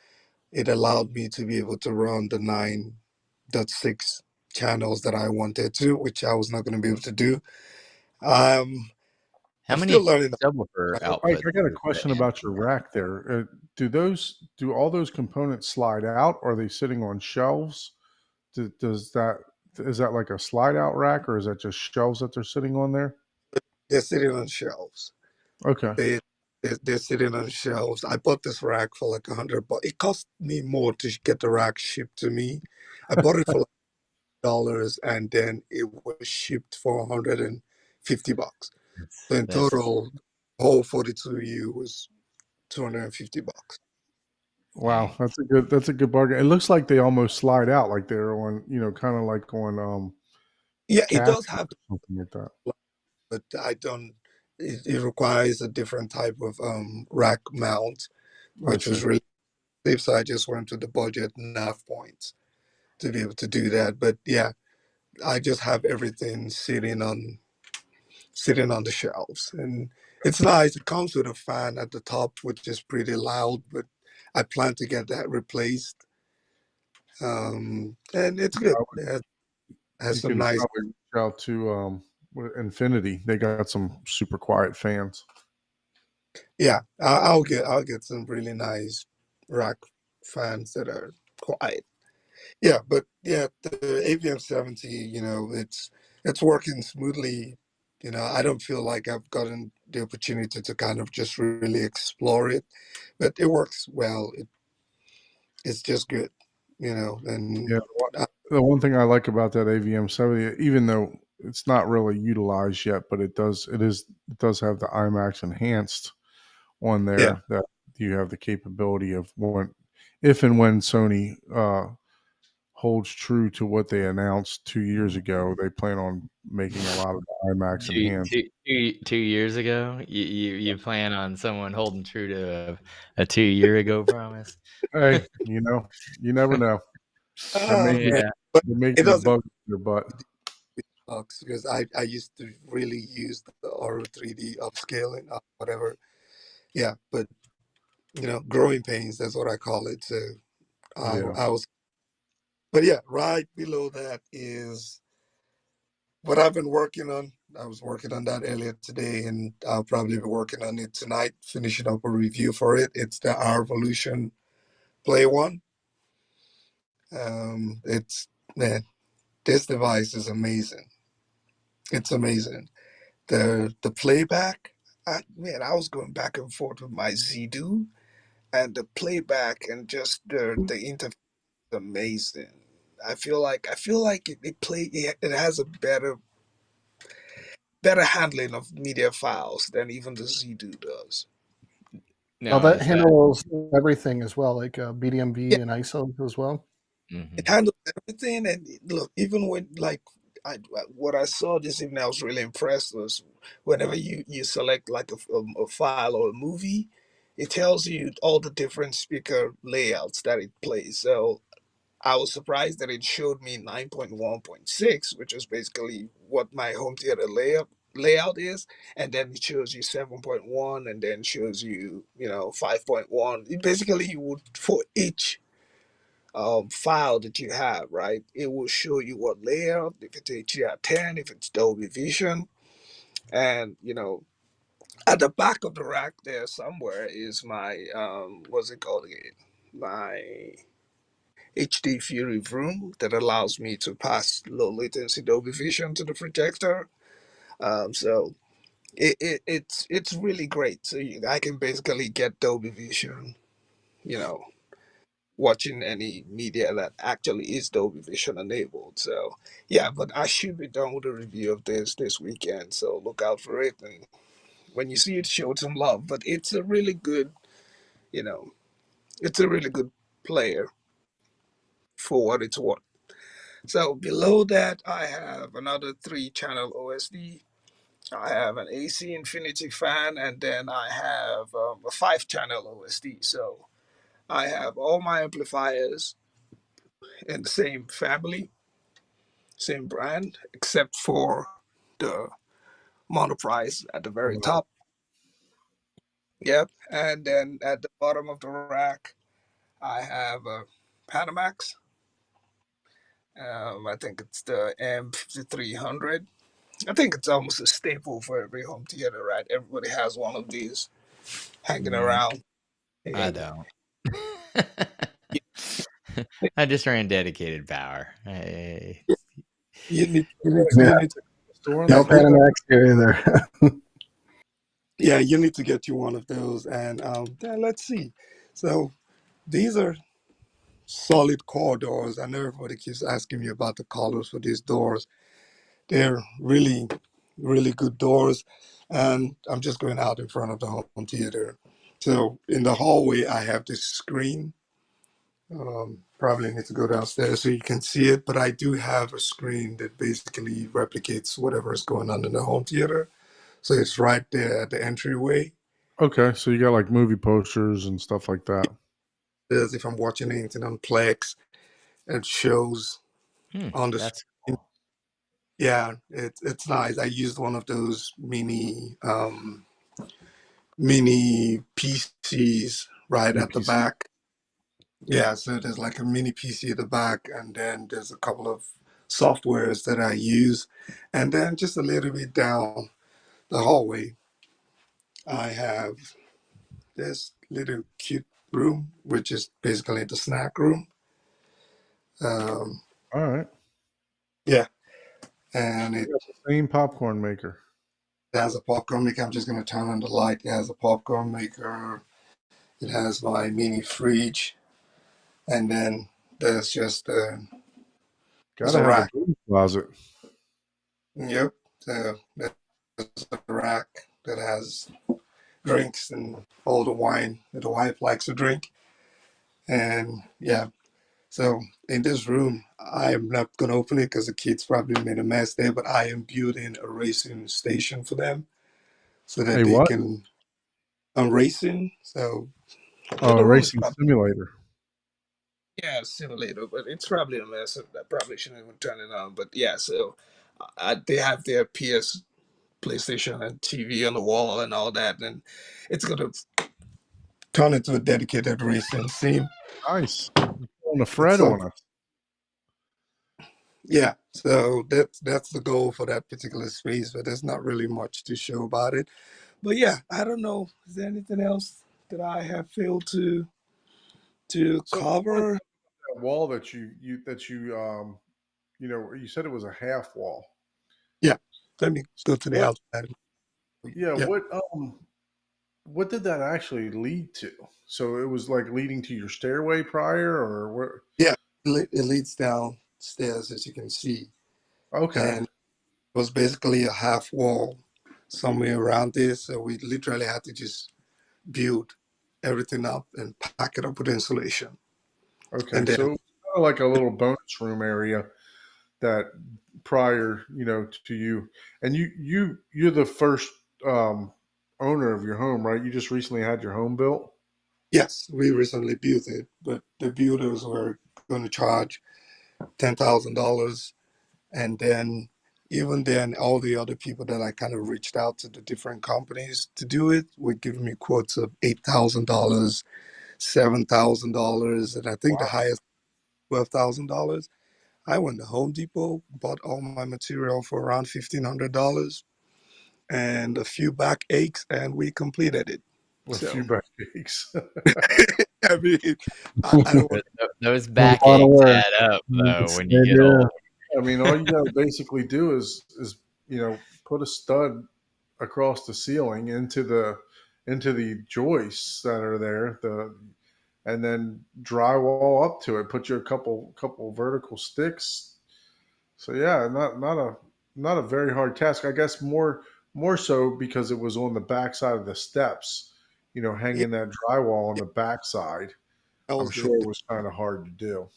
Speaker 6: it allowed me to be able to run the 9.6 channels that I wanted to, which I was not going to be able to do.
Speaker 3: How
Speaker 6: I'm
Speaker 3: many
Speaker 6: still learning.
Speaker 3: subwoofer
Speaker 1: Ike,
Speaker 3: outputs?
Speaker 1: I got a question about your rack there. Do all those components slide out? Or are they sitting on shelves? Is that like a slide out rack, or is that just shelves that they're sitting on there?
Speaker 6: They're sitting on shelves.
Speaker 1: Okay.
Speaker 6: They're sitting on shelves. I bought this rack for like $100. It cost me more to get the rack shipped to me. I bought it for like $100, and then it was shipped for $150. So in total, the whole 42U was $250.
Speaker 1: Wow,
Speaker 3: Dang.
Speaker 1: that's a good bargain. It looks like they almost slide out, like they're on, kind of like on
Speaker 6: Yeah, it does
Speaker 1: casters
Speaker 6: have,
Speaker 1: or something like that.
Speaker 6: but I don't. It requires a different type of rack mount,
Speaker 1: I
Speaker 6: which
Speaker 1: see.
Speaker 6: was really safe. So I just went to the budget NAV points to be able to do that. But yeah, I just have everything sitting on the shelves, and it's nice. It comes with a fan at the top, which is pretty loud, but I plan to get that replaced. And it's good. It has
Speaker 1: You
Speaker 6: some
Speaker 1: can
Speaker 6: nice.
Speaker 1: probably reach out to Infinity. They got some super quiet fans.
Speaker 6: Yeah, I'll get some really nice rack fans that are quiet. Yeah, but yeah, the AVM 70, it's working smoothly. I don't feel like I've gotten the opportunity to kind of just really explore it, but it works well. It's just good, and
Speaker 1: Yeah, the one thing I like about that AVM 70, even though it's not really utilized yet, but it does have the IMAX enhanced on
Speaker 6: yeah,
Speaker 1: there, that you have the capability of if and when Sony holds true to what they announced 2 years ago, they plan on making a lot of the IMAX
Speaker 3: Two,
Speaker 1: enhanced.
Speaker 3: two, 2 years ago, you plan on someone holding true to a 2 year ago promise?
Speaker 1: Hey, you never know. They may
Speaker 6: um,
Speaker 1: get
Speaker 3: Yeah.
Speaker 6: but
Speaker 1: they may
Speaker 6: it
Speaker 1: get a
Speaker 6: doesn't
Speaker 1: bug in their butt.
Speaker 6: sucks because I used to really use the Auro 3D upscaling, whatever. Yeah, but growing pains, that's what I call it. So
Speaker 1: Yeah.
Speaker 6: I was, but yeah, right below that is what I've been working on. I was working on that earlier today, and I'll probably be working on it tonight, finishing up a review for it. It's the R Evolution Play One. It's man, this device is amazing. It's amazing. The playback, I was going back and forth with my Z-Do, and the playback and just the interface is amazing. I feel like it has a better handling of media files than even the Z-Do does.
Speaker 5: Well,
Speaker 3: Now
Speaker 5: that
Speaker 3: is that
Speaker 5: handles everything as well, like
Speaker 6: Yeah,
Speaker 5: BDMV and ISO as well.
Speaker 6: it
Speaker 3: mhm.
Speaker 6: handles everything. And look, even when like what I saw this evening, I was really impressed was whenever you select like a file or a movie, it tells you all the different speaker layouts that it plays. So I was surprised that it showed me 9.1.6, which is basically what my home theater layout is, and then it shows you 7.1, and then shows you 5.1. Basically, you would, for each file that you have, right, it will show you what layout, if it's HDR10, if it's Dolby Vision, and at the back of the rack there somewhere is my what's it called again, my HD Fury Room that allows me to pass low latency Dolby Vision to the projector. So it's really great. So I can basically get Dolby Vision, you know, watching any media that actually is Dolby Vision enabled. So yeah, but I should be done with a review of this weekend. So look out for it, and when you see it, show it some love. But it's a really good, you know, it's a really good player for what it's worth. So below that, I have another 3 channel OSD. I have an AC Infinity fan, and then I have a 5 channel OSD. So I have all my amplifiers in the same family, same brand, except for the monoprice at the very
Speaker 1: Right.
Speaker 6: top. Yep. And then at the bottom of the rack, I have a Panamax. I think it's the M5300. I think it's almost a staple for every home theater, right? Everybody has one of these hanging
Speaker 3: Mm,
Speaker 6: around.
Speaker 3: I
Speaker 6: And
Speaker 3: don't. I just ran dedicated power.
Speaker 5: Yeah,
Speaker 6: you need
Speaker 1: Store on
Speaker 6: yeah,
Speaker 5: no
Speaker 1: store.
Speaker 5: Panamax here either.
Speaker 6: yeah, you need to get you one of those. And yeah, let's see. So these are solid core doors. I know everybody keeps asking me about the colors for these doors. They're really, really good doors. And I'm just going out in front of the home theater. So in the hallway, I have this screen Probably need to go downstairs so you can see it, but I do have a screen that basically replicates whatever is going on in the home theater. So it's right there at the entryway.
Speaker 1: Okay, so you got like movie posters and stuff like that.
Speaker 6: As if I'm watching anything on Plex, it shows on the
Speaker 3: That's
Speaker 6: screen.
Speaker 3: cool.
Speaker 6: Yeah, it's nice. I used one of those mini PCs right at the
Speaker 1: UPC.
Speaker 6: back. Yeah, so there's like a mini PC at the back, and then there's a couple of softwares that I use. And then just a little bit down the hallway, I have this little cute room, which is basically the snack room. Um,
Speaker 1: All right.
Speaker 6: yeah, and
Speaker 1: You
Speaker 6: it
Speaker 1: got the same popcorn maker.
Speaker 6: has a popcorn maker. I'm just going to turn on the light. It has a popcorn maker. It has my mini fridge. And then there's just there's
Speaker 1: Gotta
Speaker 6: a
Speaker 1: have a
Speaker 6: rack.
Speaker 1: broom closet.
Speaker 6: Yep. So there's a rack that has drinks and all the wine that the wife likes to drink. And yeah, so in this room, I'm not going to open it because the kids probably made a mess there, but I am building a racing station for them so that
Speaker 1: Hey,
Speaker 6: they
Speaker 1: what?
Speaker 6: can. I'm racing. So
Speaker 1: Oh,
Speaker 6: the room is
Speaker 1: racing
Speaker 6: probably,
Speaker 1: simulator.
Speaker 6: yeah, simulator, but it's probably a mess. I probably shouldn't even turn it on. But yeah, so they have their PlayStation and TV on the wall and all that, and it's gonna turn into a dedicated racing scene.
Speaker 1: Nice. You're pulling a
Speaker 6: It's
Speaker 1: Fred
Speaker 6: so
Speaker 1: on us.
Speaker 6: yeah, so that's the goal for that particular space, but there's not really much to show about it. But yeah, I don't know. Is there anything else that I have failed to
Speaker 1: So
Speaker 6: cover?
Speaker 1: that wall that you know, you said it was a half wall.
Speaker 6: Yeah, let me go to the
Speaker 1: What?
Speaker 6: outside.
Speaker 1: Yeah.
Speaker 6: Yeah,
Speaker 1: What did that actually lead to? So it was like leading to your stairway prior, or where?
Speaker 6: yeah, it leads downstairs as you can see,
Speaker 1: Okay.
Speaker 6: and it was basically a half wall somewhere around this. So we literally had to just build everything up and pack it up with insulation.
Speaker 1: Okay.
Speaker 6: And then,
Speaker 1: So it was kind of like a little bonus room area that prior, you know, to you, and you're the first um, owner of your home, right? You just recently had your home built.
Speaker 6: yes, we recently built it, but the builders were going to charge $10,000. And then, even then, all the other people that I kind of reached out to the different companies to do it were giving me quotes of $8,000, $7,000, and I think the
Speaker 1: Wow.
Speaker 6: highest $12,000. I went to Home Depot, bought all my material for around $1,500 and a few back aches, and we completed it.
Speaker 1: A few
Speaker 6: So,
Speaker 1: backaches.
Speaker 6: I mean, I don't want.
Speaker 3: Those
Speaker 5: A lot of
Speaker 3: backaches
Speaker 5: work.
Speaker 3: add up though
Speaker 5: Yes,
Speaker 3: when
Speaker 5: they
Speaker 3: you get
Speaker 5: do.
Speaker 3: old.
Speaker 1: I mean, all you got to basically do is you know put a stud across the ceiling into the joists that are there, and then drywall up to it. Put you a couple vertical sticks. So yeah, not a very hard task. I guess more so because it was on the backside of the steps. You know,
Speaker 6: Yeah,
Speaker 1: hanging that drywall on the backside.
Speaker 6: that
Speaker 1: I'm
Speaker 6: was
Speaker 1: sure
Speaker 6: it.
Speaker 1: it was kind of hard to do.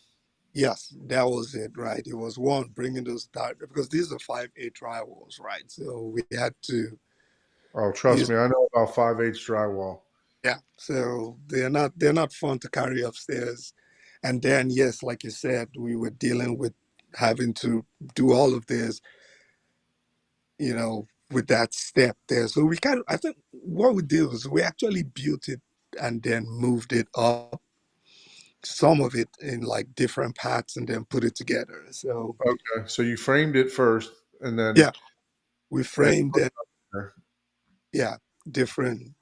Speaker 6: Yes, that was it, right? It was one bringing those down because these are 5/8 drywalls, right? So we had to
Speaker 1: Oh, trust
Speaker 6: use,
Speaker 1: me, I know about 5/8 drywall.
Speaker 6: yeah. So they're not fun to carry upstairs. And then yes, like you said, we were dealing with having to do all of this, with that step there. So we kind of, I think what we did was we actually built it and then moved it up, some of it in like different parts, and then put it together. So
Speaker 1: Okay, so you framed it first, and then
Speaker 6: yeah, we
Speaker 1: and
Speaker 6: framed it. Yeah, different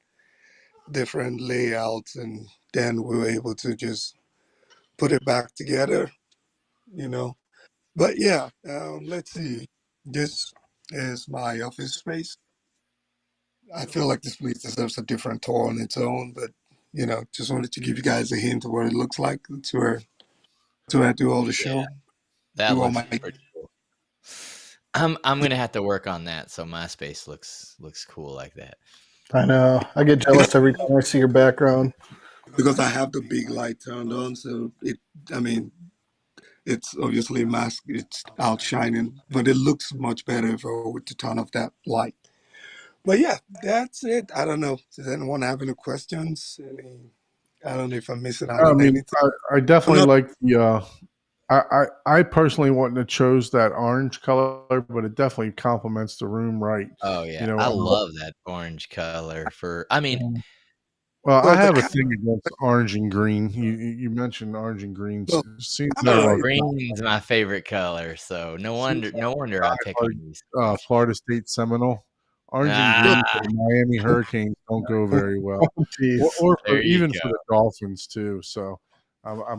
Speaker 6: different layouts, and then we were able to just put it back together, you know. But yeah, let's see. This is my office space. I feel like this place deserves a different tour on its own, but just wanted to give you guys a hint of what it looks like. That's where I do all the
Speaker 3: Yeah,
Speaker 6: show,
Speaker 3: that
Speaker 6: do all
Speaker 3: looks
Speaker 6: my.
Speaker 3: pretty cool. I'm gonna have to work on that so my space looks cool like that.
Speaker 5: I know. I get jealous every time I see your background.
Speaker 6: because I have the big light turned on, so I mean, it's obviously mask, it's outshining, but it looks much better if I were to turn off that light. But yeah, that's it. I don't know. Does anyone have any questions? I don't know if I'm missing out
Speaker 1: I
Speaker 6: on
Speaker 1: mean,
Speaker 6: anything.
Speaker 1: I
Speaker 6: I'm
Speaker 1: definitely
Speaker 6: not.
Speaker 1: like the. I personally wouldn't have chose that orange color, but it definitely complements the room right.
Speaker 3: Oh
Speaker 1: You
Speaker 3: yeah,
Speaker 1: know,
Speaker 3: I love that orange color for. I mean,
Speaker 1: well, I
Speaker 6: Well, the
Speaker 1: have a
Speaker 6: camera.
Speaker 1: thing against orange and green. You mentioned orange and green.
Speaker 6: Well,
Speaker 1: Seems they're
Speaker 6: camera.
Speaker 3: oh,
Speaker 1: like
Speaker 3: green's my favorite color, so no
Speaker 1: seems
Speaker 3: wonder I pick on these
Speaker 1: like
Speaker 3: things.
Speaker 1: Florida State Seminole. Orange and
Speaker 6: Well,
Speaker 1: green for
Speaker 3: Ah,
Speaker 1: the Miami Hurricanes don't go very well,
Speaker 5: Jeez.
Speaker 1: or for
Speaker 3: there you
Speaker 1: even for
Speaker 3: go.
Speaker 1: the Dolphins too. So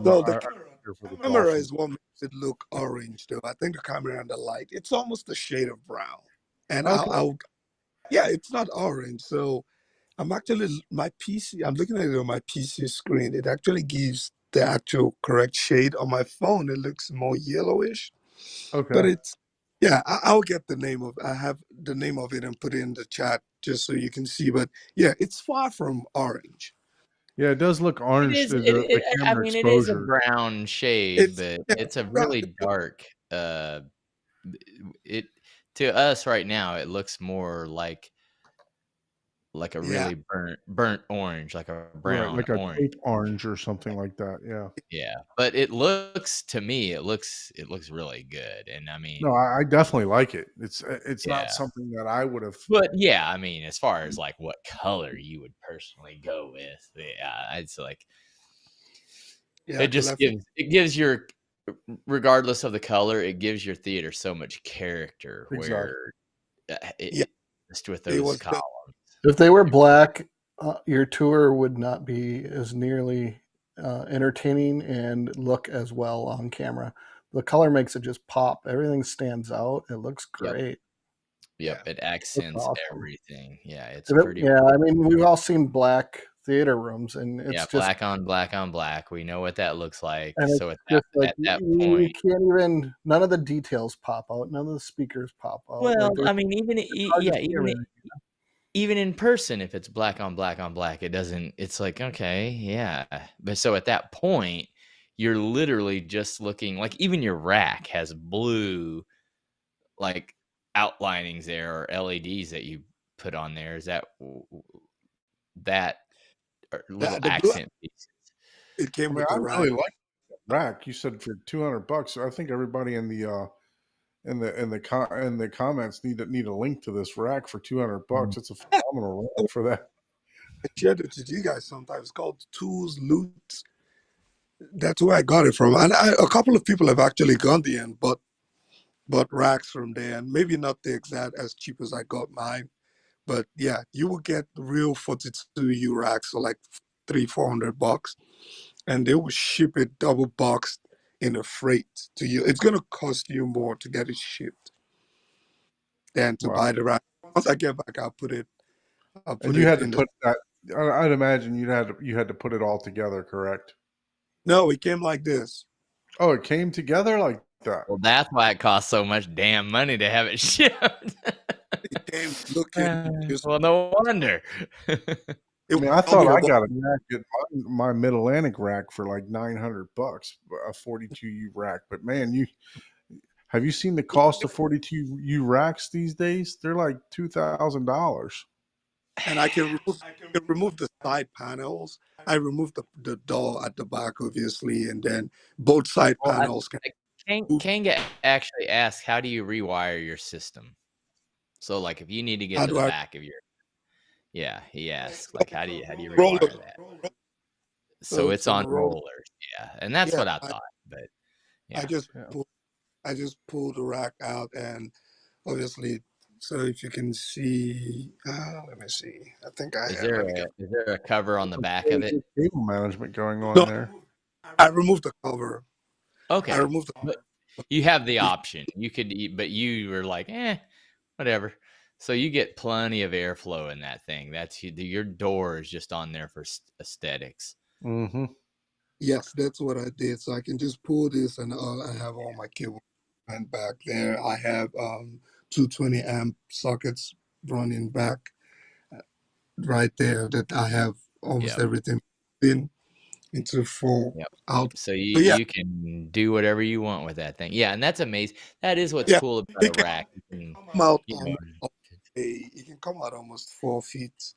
Speaker 6: so the
Speaker 1: I here for the
Speaker 6: camera
Speaker 1: Dolphins.
Speaker 6: is what makes it look orange, though. I think the camera and the light, it's almost a shade of brown. And
Speaker 1: Okay,
Speaker 6: yeah, it's not orange. So I'm actually, my PC, I'm looking at it on my PC screen. It actually gives the actual correct shade. On my phone, it looks more yellowish, but
Speaker 1: okay.
Speaker 6: it's, yeah, I'll get the name of, I have the name of it and put it in the chat just so you can see. But yeah, it's far from orange.
Speaker 1: Yeah, it does look
Speaker 3: It
Speaker 1: orange.
Speaker 3: is.
Speaker 1: The
Speaker 3: I
Speaker 1: camera
Speaker 3: mean, it is a
Speaker 1: exposure.
Speaker 3: brown shade,
Speaker 6: It's,
Speaker 3: but
Speaker 6: yeah,
Speaker 3: it's a
Speaker 6: brown.
Speaker 3: really dark. It to us right now, it looks more like a
Speaker 6: Yeah.
Speaker 3: really burnt orange, like a
Speaker 1: Right,
Speaker 3: brown
Speaker 1: like a
Speaker 3: orange.
Speaker 1: tape orange or something like that. Yeah.
Speaker 3: Yeah, but it looks to me, it looks really good, and I
Speaker 1: No,
Speaker 3: mean,
Speaker 1: I definitely like it. It's not
Speaker 3: yeah.
Speaker 1: something that I would have.
Speaker 3: But yeah, I mean, as far as like what color you would personally go with, yeah, it's like
Speaker 6: Yeah.
Speaker 3: it
Speaker 6: Because
Speaker 3: just
Speaker 6: I feel,
Speaker 3: gives your regardless of the color, it gives your theater so much character
Speaker 1: Exactly.
Speaker 3: where
Speaker 6: yeah,
Speaker 3: just with
Speaker 6: it
Speaker 3: those
Speaker 6: was the,
Speaker 3: columns.
Speaker 5: If they were black, your tour would not be as nearly entertaining and look as well on camera. The color makes it just pop. Everything stands out. It looks
Speaker 3: Yep,
Speaker 5: great.
Speaker 3: yep, it
Speaker 5: That's
Speaker 3: accents
Speaker 5: awesome.
Speaker 3: everything. Yeah, it's pretty.
Speaker 5: Yeah, I mean, we've all seen black theater rooms, and
Speaker 3: Yeah,
Speaker 5: it's just
Speaker 3: black on black on black. We know what that looks like.
Speaker 5: and
Speaker 3: So
Speaker 5: it's just like
Speaker 3: at that
Speaker 5: you
Speaker 3: point,
Speaker 5: can't even. None of the details pop out. None of the speakers pop out.
Speaker 3: well,
Speaker 5: Like there's
Speaker 3: I mean,
Speaker 5: hard to
Speaker 3: yeah,
Speaker 5: see everything.
Speaker 3: even in person, if it's black on black on black, it doesn't. It's like okay, yeah. But so at that point, you're literally just looking like even your rack has blue like outlinings there or LEDs that you put on there. Is that or little
Speaker 6: the blue,
Speaker 3: accent pieces?
Speaker 6: it
Speaker 1: I
Speaker 6: came
Speaker 1: mean,
Speaker 6: with
Speaker 1: I
Speaker 6: the rack.
Speaker 1: really like that rack. You said for $200. I think everybody in the in the comments need a link to this rack for $200. It's a
Speaker 6: Yeah,
Speaker 1: phenomenal rack for that.
Speaker 6: I shared it to you guys sometimes. It's called Tools Loot. That's where I got it from. And a couple of people have actually gone there and bought racks from there. And maybe not the exact as cheap as I got mine. But yeah, you will get real 42U racks for like $300-400. And they will ship it double boxed in a freight to you. It's gonna cost you more to get it shipped than to
Speaker 1: Wow.
Speaker 6: buy the rack. Once I get back, I'll
Speaker 1: And
Speaker 6: put
Speaker 1: you
Speaker 6: it
Speaker 1: had to
Speaker 6: in the.
Speaker 1: put that. I'd imagine you had to put it all together, correct?
Speaker 6: No, it came like this.
Speaker 1: Oh, it came together like that.
Speaker 3: Well, that's why it costs so much damn money to have it shipped.
Speaker 6: It came looking just.
Speaker 3: Well, no wonder.
Speaker 1: I
Speaker 6: It
Speaker 1: mean, I
Speaker 6: told
Speaker 1: thought
Speaker 6: me to
Speaker 1: I
Speaker 6: walk.
Speaker 1: got a rack at my Mid Atlantic rack for like $900, a 42U rack. But man, have you seen the cost of 42U racks these days? They're like $2,000.
Speaker 6: And I can remove the side panels. I removed the door at the back, obviously, and then both side
Speaker 3: Well,
Speaker 6: panels can move.
Speaker 3: Kanga actually asked, "How do you rewire your system?" So, like, if you need to get
Speaker 6: How
Speaker 3: to
Speaker 6: do
Speaker 3: the
Speaker 6: I
Speaker 3: back of your, yeah, he asks, like, how do you
Speaker 6: roll
Speaker 3: rewire that?
Speaker 6: it? So
Speaker 3: So
Speaker 6: it's
Speaker 3: it's
Speaker 6: on
Speaker 3: on
Speaker 6: a roller.
Speaker 3: rollers, yeah, and that's
Speaker 6: Yeah,
Speaker 3: what I thought, but
Speaker 6: I
Speaker 3: yeah.
Speaker 6: just
Speaker 1: Yeah.
Speaker 6: I just pulled the rack out, and obviously, so if you can see, let me see. I think I
Speaker 3: Is
Speaker 6: have. Let me get.
Speaker 3: there a cover on the back of
Speaker 1: Pretty
Speaker 3: it?
Speaker 1: good cable management going on
Speaker 6: No,
Speaker 1: there.
Speaker 6: I removed the cover. I
Speaker 3: Okay,
Speaker 6: removed the.
Speaker 3: but you have the option. You could, but you were like, whatever. So you get plenty of airflow in that thing. That's your door is just on there for aesthetics.
Speaker 1: Mm-hmm.
Speaker 6: Yes, that's what I did. So I can just pull this, and I have all my cable and back there. I have 220 amp sockets running back right there. That I have almost
Speaker 3: Yep.
Speaker 6: everything in. into full
Speaker 3: Yep.
Speaker 6: out.
Speaker 3: So
Speaker 6: But yeah,
Speaker 3: you can do whatever you want with that thing. Yeah, and that's amazing. That is what's
Speaker 6: yeah,
Speaker 3: cool about a
Speaker 6: it can
Speaker 3: rack. You can,
Speaker 6: come out
Speaker 3: you know,
Speaker 6: it can come out almost 4 feet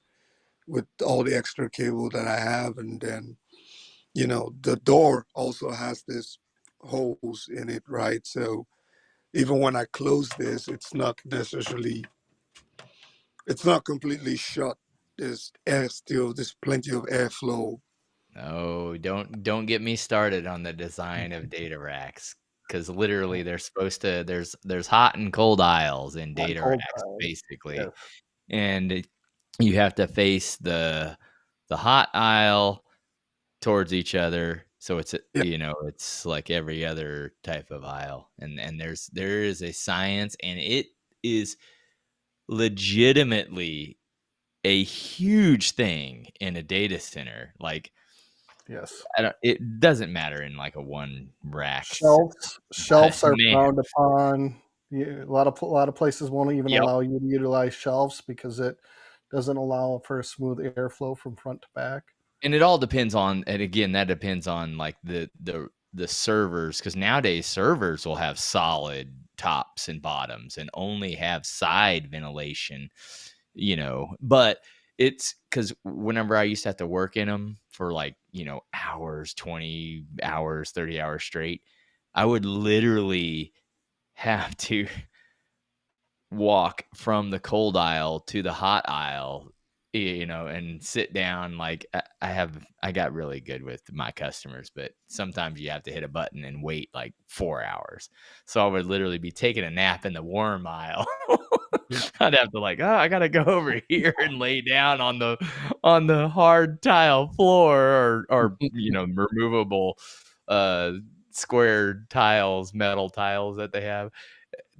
Speaker 6: with all the extra cable that I have, and then the door also has this holes in it, right? So even when I close this, it's not completely shut. There's plenty of airflow.
Speaker 3: no, don't get me started on the design of data racks, because literally they're supposed to. There's hot and cold aisles in
Speaker 5: Hot and
Speaker 3: data
Speaker 5: cold
Speaker 3: racks,
Speaker 5: times.
Speaker 3: basically,
Speaker 5: Yes.
Speaker 3: and you have to face the hot aisle towards each other. So it's
Speaker 6: Yeah,
Speaker 3: it's like every other type of aisle, and there is a science, and it is legitimately a huge thing in a data center. Like,
Speaker 5: Yes.
Speaker 3: it doesn't matter in like a one rack setup, but
Speaker 5: Shelves are
Speaker 3: man,
Speaker 5: frowned upon. A lot of places won't even
Speaker 3: yep.
Speaker 5: allow you to utilize shelves because it doesn't allow for a smooth airflow from front to back.
Speaker 3: And it all depends on, and again, that depends on like the servers, because nowadays servers will have solid tops and bottoms and only have side ventilation, but it's because whenever I used to have to work in them for like, hours, 20 hours, 30 hours straight, I would literally have to walk from the cold aisle to the hot aisle, and sit down. Like, I got really good with my customers, but sometimes you have to hit a button and wait like 4 hours. So I would literally be taking a nap in the warm aisle. I'd have to like, oh, I gotta go over here and lay down on the hard tile floor, or removable square tiles, metal tiles that they have,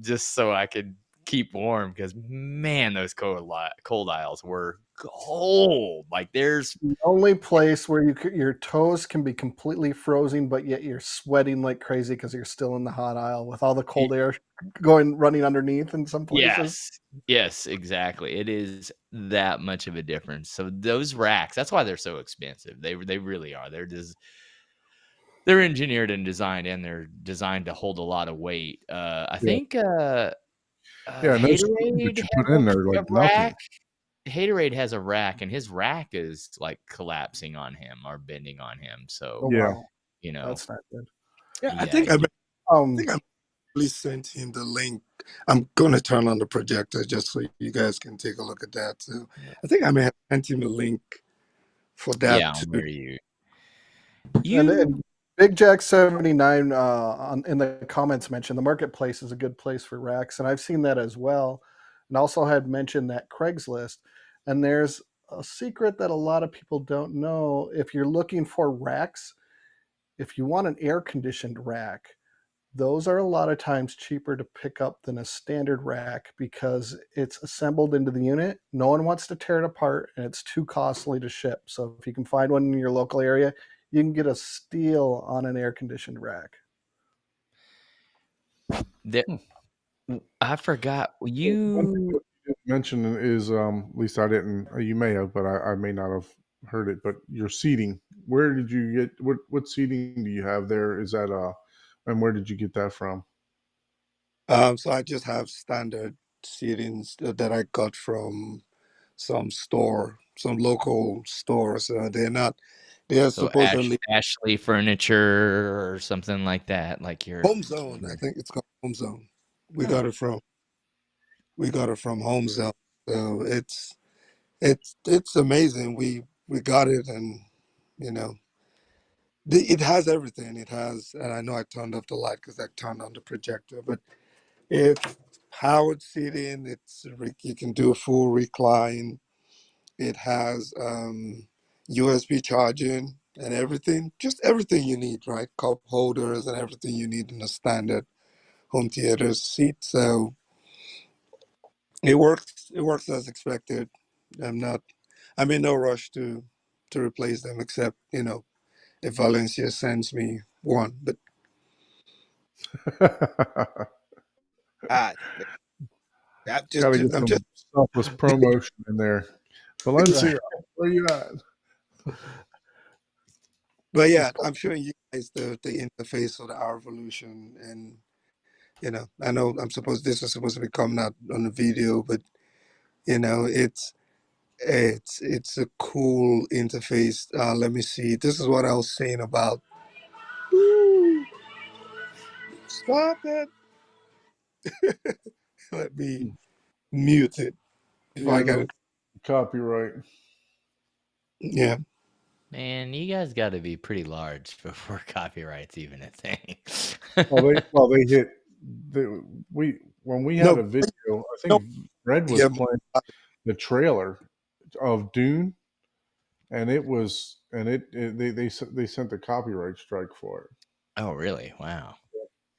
Speaker 3: just so I could keep warm, because man, those cold aisles were cold. Like, there's
Speaker 5: The only place where your toes can be completely frozen, but yet you're sweating like crazy because you're still in the hot aisle with all the cold air running underneath in some places.
Speaker 3: yes, exactly. It is that much of a difference. So those racks, that's why they're so expensive. They really are. They're engineered and designed, and they're designed to hold a lot of weight. I
Speaker 1: Yeah.
Speaker 3: think
Speaker 1: Yeah, no screws
Speaker 3: Haterade
Speaker 1: that you
Speaker 3: has
Speaker 1: put in there
Speaker 3: a
Speaker 1: like
Speaker 3: rack.
Speaker 1: nothing.
Speaker 3: Haterade has a rack, and his rack is like collapsing on him or bending on him. So,
Speaker 5: Oh
Speaker 1: Yeah.
Speaker 5: wow,
Speaker 3: you know,
Speaker 5: that's not good.
Speaker 6: yeah. I
Speaker 3: yeah,
Speaker 6: think I
Speaker 5: Um,
Speaker 6: actually sent him the link. I'm gonna turn on the projector just so you guys can take a look at that. So I think I may have sent him a link for that too.
Speaker 3: where you
Speaker 5: and Big Jack 79 in the comments mentioned the marketplace is a good place for racks, and I've seen that as well. And also had mentioned that Craigslist. And there's a secret that a lot of people don't know. If you're looking for racks, if you want an air conditioned rack, those are a lot of times cheaper to pick up than a standard rack because it's assembled into the unit. No one wants to tear it apart, and it's too costly to ship. So if you can find one in your local area, you can get a steal on an air conditioned rack.
Speaker 3: there, I forgot
Speaker 1: One thing
Speaker 3: you.
Speaker 1: that you didn't mention is, at least I didn't. You may have, but I may not have heard it. But your seating. Where did you get what seating do you have there? Is that and where did you get that from?
Speaker 6: So I just have standard seatings that I got from some local store. So they're
Speaker 3: So
Speaker 6: supposedly
Speaker 3: Ashley Furniture or something like that. Like
Speaker 6: Home Zone. I think it's called Home Zone. We got it from Home Zone. So it's amazing. We got it, and you know it has everything. It has, and I know I turned off the light because I turned on the projector, but if powered seating, you can do a full recline. It has USB charging and everything, just everything you need, right? Cup holders and everything you need in a standard home theater seat. So it works. It works as expected. I'm in no rush to replace them, except if Valencia sends me one. But I, I'm
Speaker 1: Got to
Speaker 6: just,
Speaker 1: get
Speaker 6: I'm
Speaker 1: some
Speaker 6: just,
Speaker 1: selfless promotion in there. Valencia, where you at?
Speaker 6: But yeah,
Speaker 5: Just
Speaker 6: I'm showing you guys the interface of the Revolution, and I know this is supposed to be coming out on the video, but it's a cool interface. Let me see. This is what I was saying about. Ooh, stop it. Let me mute it before I
Speaker 1: Yeah,
Speaker 6: got
Speaker 1: no
Speaker 6: it.
Speaker 1: copyright.
Speaker 6: Yeah.
Speaker 3: Man, you guys got to be pretty large before copyright's even a thing.
Speaker 1: They hit when we had
Speaker 6: No,
Speaker 1: a video. I
Speaker 6: no.
Speaker 1: think Red was
Speaker 6: Yeah.
Speaker 1: playing the trailer of Dune, and they sent the copyright strike for it.
Speaker 3: Oh, really? Wow.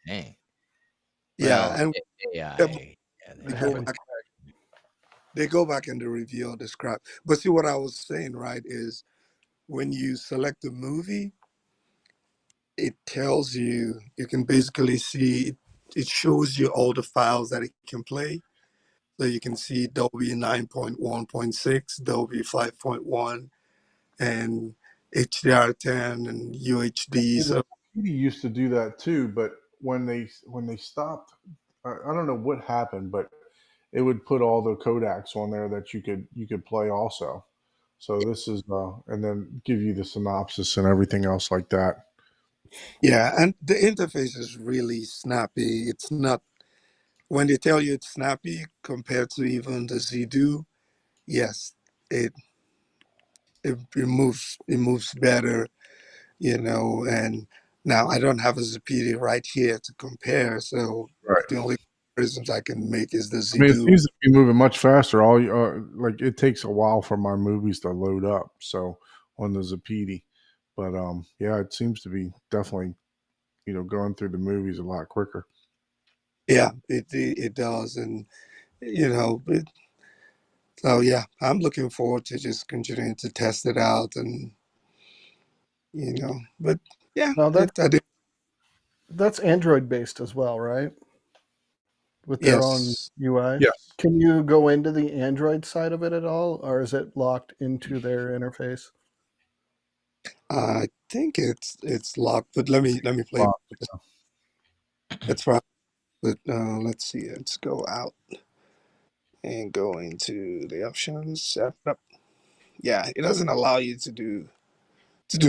Speaker 3: Dang.
Speaker 6: Yeah.
Speaker 3: Well,
Speaker 6: And
Speaker 3: AI. Yeah,
Speaker 6: they
Speaker 5: it
Speaker 6: go
Speaker 5: happened.
Speaker 6: back. They go back and they reveal the scrap. But see, what I was saying, right, is when you select a movie, it tells you, you can basically see, it shows you all the files that it can play. So you can see Dolby 9.1.6, Dolby 5.1, and HDR10 and UHD.
Speaker 1: The
Speaker 6: So
Speaker 1: PD used to do that too, but when they stopped, I don't know what happened, but it would put all the codecs on there that you could play also. So this is and then give you the synopsis and everything else like that.
Speaker 6: yeah, and the interface is really snappy. It's not, when they tell you it's snappy compared to even the Zidu, yes, it it moves better, and now I don't have a ZPD right here to compare, so
Speaker 1: Right.
Speaker 6: the only comparisons I can make is the
Speaker 1: I mean, it
Speaker 6: Zidu.
Speaker 1: seems to be moving much faster. All you like it takes a while for my movies to load up. So on the Zapidi, but yeah, it seems to be definitely going through the movies a lot quicker.
Speaker 6: Yeah, it does, and you know, it, so yeah, I'm looking forward to just continuing to test it out, and but yeah,
Speaker 5: Now
Speaker 6: I did,
Speaker 5: that's Android based as well, right? With their own
Speaker 6: yes.
Speaker 5: UI.
Speaker 1: Yes.
Speaker 5: Can you go into the Android side of it at all, or is it locked into their interface?
Speaker 6: I think it's locked, but let me play.
Speaker 1: Wow.
Speaker 6: It's right, but let's see. Let's go out and go into the options. Setup. Yeah, it doesn't allow you to do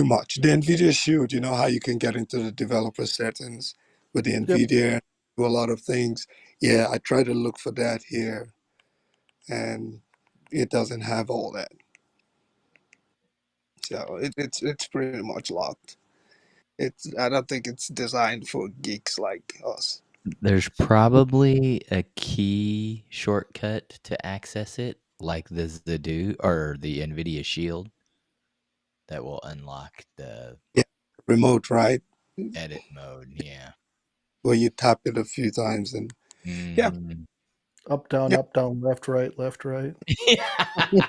Speaker 6: much. The Nvidia Shield, you know how you can get into the developer settings with the
Speaker 5: Yep.
Speaker 6: Nvidia, do a lot of things. Yeah, I try to look for that here, and it doesn't have all that. So it's pretty much locked. I don't think it's designed for geeks like us.
Speaker 3: There's probably a key shortcut to access it, like the Zidu or the Nvidia Shield, that will unlock the
Speaker 6: Yeah, remote, right?
Speaker 3: edit mode. Yeah.
Speaker 6: Where you tap it a few times, and yeah,
Speaker 3: Mhm.
Speaker 5: Up,
Speaker 6: yeah.
Speaker 5: down, left, right, left, right.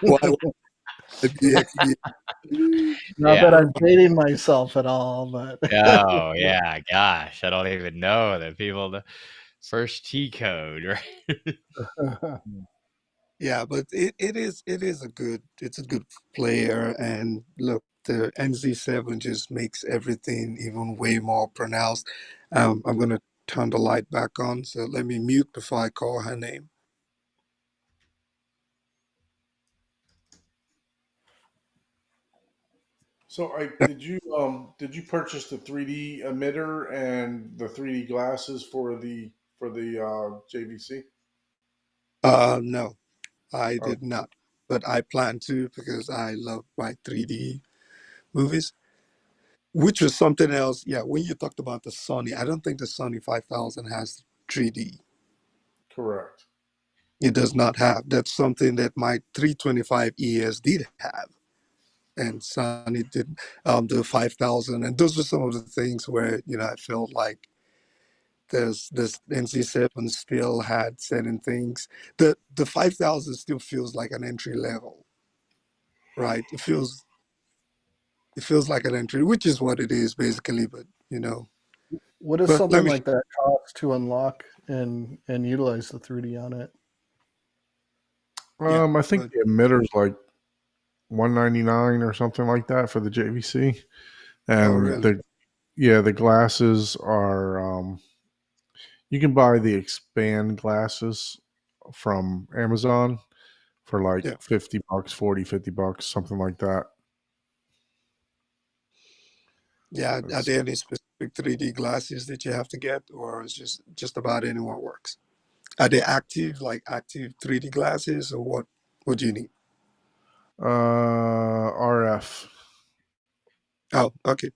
Speaker 6: Why the BXB?
Speaker 5: Not
Speaker 3: Yeah.
Speaker 5: that I'm dating myself at all, but
Speaker 3: Oh, yeah. Gosh, I don't even know that people the first T code, right?
Speaker 6: Yeah, but it is it's a good player, and look, the NZ7 just makes everything even way more pronounced. I'm gonna turn the light back on, so let me mute before I call her name.
Speaker 1: So did you purchase the 3D emitter and the 3D glasses for the JVC?
Speaker 6: No, I
Speaker 1: Oh,
Speaker 6: did not, but I plan to because I love my 3D movies, which was something else. Yeah, when you talked about the Sony, I don't think the Sony 5000 has 3D.
Speaker 1: correct.
Speaker 6: It does not have. That's something that my 325 ES did have, and Sony did, the 5000. And those are some of the things where, I felt like there's this NC7 still had certain things. The 5000 still feels like an entry level, right? It feels like an entry, which is what it is basically, but
Speaker 5: what does
Speaker 6: but let
Speaker 5: something
Speaker 6: me
Speaker 5: like that cost to unlock and utilize the 3D on it?
Speaker 6: yeah,
Speaker 1: I think
Speaker 6: but
Speaker 1: the emitter's like 199 or something like that for the JVC. And
Speaker 6: really?
Speaker 1: the glasses are you can buy the expand glasses from Amazon for like
Speaker 6: Yeah.
Speaker 1: $50, 40, $50, something like that.
Speaker 6: Yeah. Are
Speaker 1: It's-
Speaker 6: there any specific 3D glasses that you have to get, or is just about anyone works? Are they active 3D glasses, or what? What do you need?
Speaker 1: RF.
Speaker 6: Oh, okay.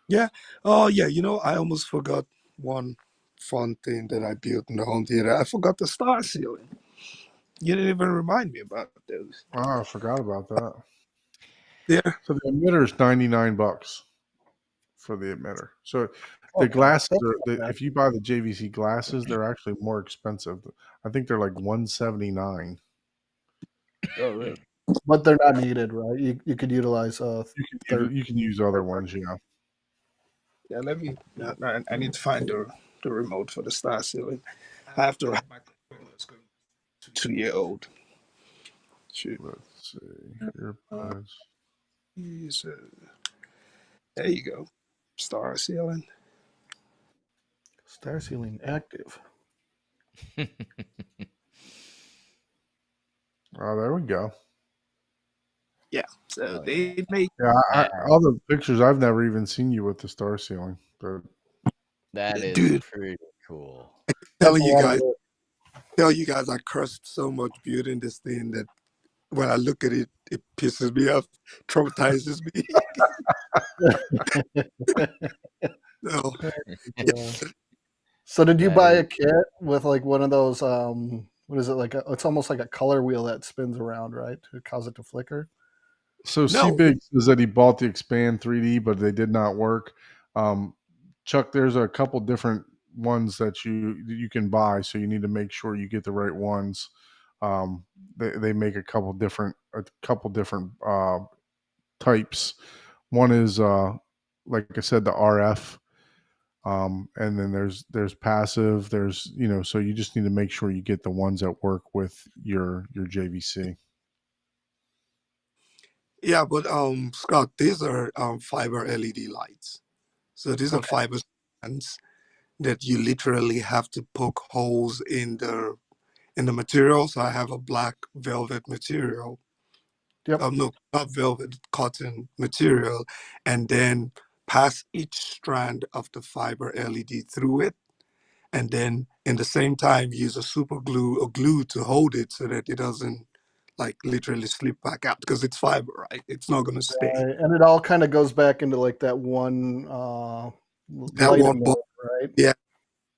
Speaker 6: Yeah. Oh, yeah. I almost forgot one fun thing that I built in the home theater. I forgot the star ceiling. You didn't even remind me about those.
Speaker 1: Oh, I forgot about that.
Speaker 6: Yeah.
Speaker 1: So the emitter is $99 for the emitter. So the
Speaker 5: Okay,
Speaker 1: glasses
Speaker 5: that's
Speaker 1: are
Speaker 5: not bad.
Speaker 1: if you buy the JVC glasses, they're actually more expensive. I think they're like $179.
Speaker 6: Oh, really?
Speaker 5: But they're not needed, right? You could utilize
Speaker 1: You can use other ones, yeah.
Speaker 6: Yeah. Let me. I need to find the remote for the star ceiling. I have to. My computer is going 2-year-old. Shoot.
Speaker 1: Let's see. Earbuds.
Speaker 6: There you go. Star ceiling.
Speaker 5: Star ceiling active.
Speaker 1: Oh, there we go.
Speaker 6: Yeah. So
Speaker 5: Oh,
Speaker 6: they make.
Speaker 1: Yeah, all the pictures I've never even seen you with the star ceiling. But
Speaker 3: That is
Speaker 6: Dude,
Speaker 3: pretty cool.
Speaker 6: telling
Speaker 5: That's a
Speaker 6: you
Speaker 5: lot of
Speaker 6: guys,
Speaker 5: work.
Speaker 6: I cursed so much building this thing that when I look at it, it pisses me off, traumatizes me. So,
Speaker 5: Yeah. So did you
Speaker 3: That
Speaker 5: buy
Speaker 3: is
Speaker 5: a kit with like one of those what is it like it's almost like a color wheel that spins around, right? To cause it to flicker?
Speaker 1: so
Speaker 6: no,
Speaker 1: C-Big says that he bought the Expand 3D, but they did not work. Chuck, there's a couple different ones that you can buy, so you need to make sure you get the right ones. They make a couple different types. One is like I said, the RF. And then there's passive. There's so you just need to make sure you get the ones that work with your JVC.
Speaker 6: yeah, but Scott, these are fiber LED lights. So these are
Speaker 5: Okay.
Speaker 6: fiber strands that you literally have to poke holes in the material. So I have a black velvet material.
Speaker 5: Yep.
Speaker 6: No, not velvet, cotton material, and then pass each strand of the fiber LED through it, and then in the same time use a super glue or glue to hold it so that it doesn't like literally slip back out because it's fiber, right? It's not going to stay.
Speaker 5: Right. And it all kind of goes back into like that one
Speaker 6: That
Speaker 5: light
Speaker 6: one
Speaker 5: emitter,
Speaker 6: ball,
Speaker 5: right?
Speaker 6: yeah,
Speaker 5: Yep.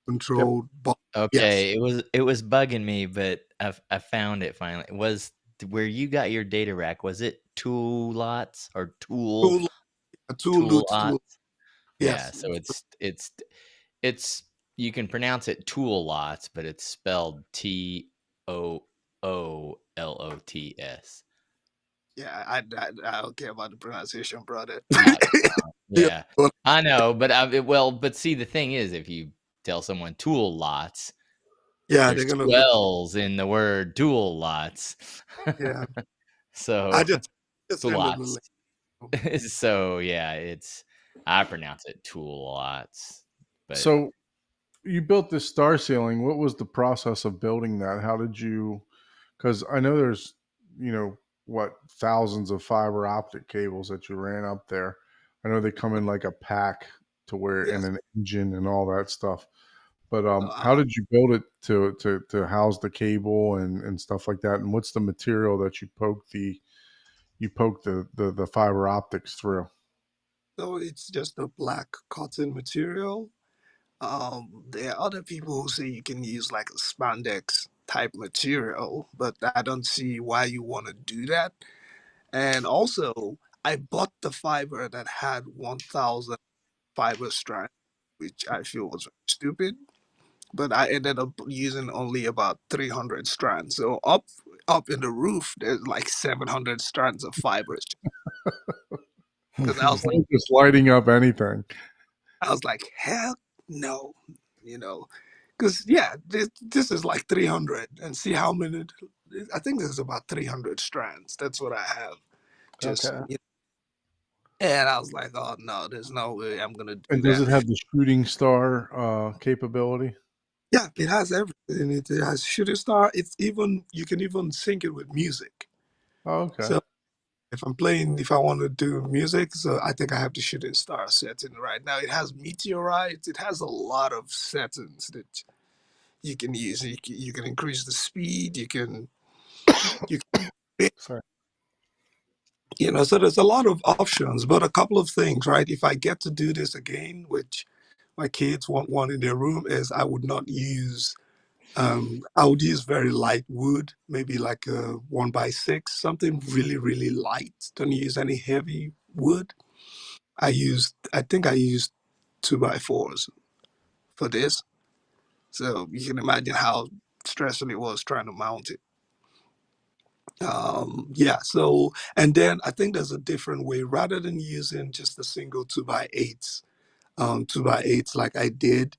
Speaker 6: controlled ball. Yes.
Speaker 3: okay. It was bugging me, but I found it finally. Was where you got your data rack? Was it tool lots or tool
Speaker 6: Tool, tool
Speaker 3: tool
Speaker 6: loots,
Speaker 3: lots?
Speaker 6: tool.
Speaker 3: Yeah.
Speaker 6: Yes.
Speaker 3: So it's you can pronounce it tool lots, but it's spelled TOOLOTS.
Speaker 6: Yeah, I don't care about the pronunciation, brother.
Speaker 3: Yeah, I know, but but see, the thing is, if you tell someone tool lots,
Speaker 6: Yeah,
Speaker 3: there's
Speaker 6: they're gonna
Speaker 3: two
Speaker 6: look.
Speaker 3: L's in the word tool lots.
Speaker 6: Yeah, I
Speaker 3: So
Speaker 6: just
Speaker 3: tool
Speaker 6: send them the
Speaker 3: lots.
Speaker 6: link.
Speaker 3: So yeah, I pronounce it tool lots, but
Speaker 1: So you built this star ceiling. What was the process of building that? How did you? Because I know there's what thousands of fiber optic cables that you ran up there. I know they come in like a pack to where in
Speaker 6: Yes.
Speaker 1: an engine and all that stuff. But
Speaker 6: Uh,
Speaker 1: how did you build it to house the cable and stuff like that? And what's the material that you poke the fiber optics through?
Speaker 6: so it's just a black cotton material. There are other people who say you can use like a spandex type material, but I don't see why you want to do that. And also, I bought the fiber that had 1,000 fiber strands, which I feel was stupid. But I ended up using only about 300 strands. So up in the roof, there's like 700 strands of fibers. Because I was like,
Speaker 1: Just lighting up anything.
Speaker 6: hell no, you know, because yeah, this is like 300, and see how many. I think there's about 300 strands. That's what I have. Just
Speaker 5: Okay.
Speaker 6: And I was like, oh no, there's no way I'm gonna do
Speaker 1: And does
Speaker 6: that.
Speaker 1: it have the shooting star capability?
Speaker 6: Yeah, it has everything. It has shooting star. It's even you can even sync it with music.
Speaker 1: Oh, okay.
Speaker 6: So if I want to do music, so I think I have the shooting star setting right now. It has meteorites. It has a lot of settings that you can use. You can increase the speed. You can,
Speaker 5: Sorry.
Speaker 6: so there's a lot of options, but a couple of things, right? If I get to do this again, which my kids want one in their room, is I would use very light wood, maybe like a 1x6, something really, really light. Don't use any heavy wood. I think I used 2x4s for this. So you can imagine how stressful it was trying to mount it. Yeah, so, and then I think there's a different way rather than using just a single 2x8s, 2x8s like I did,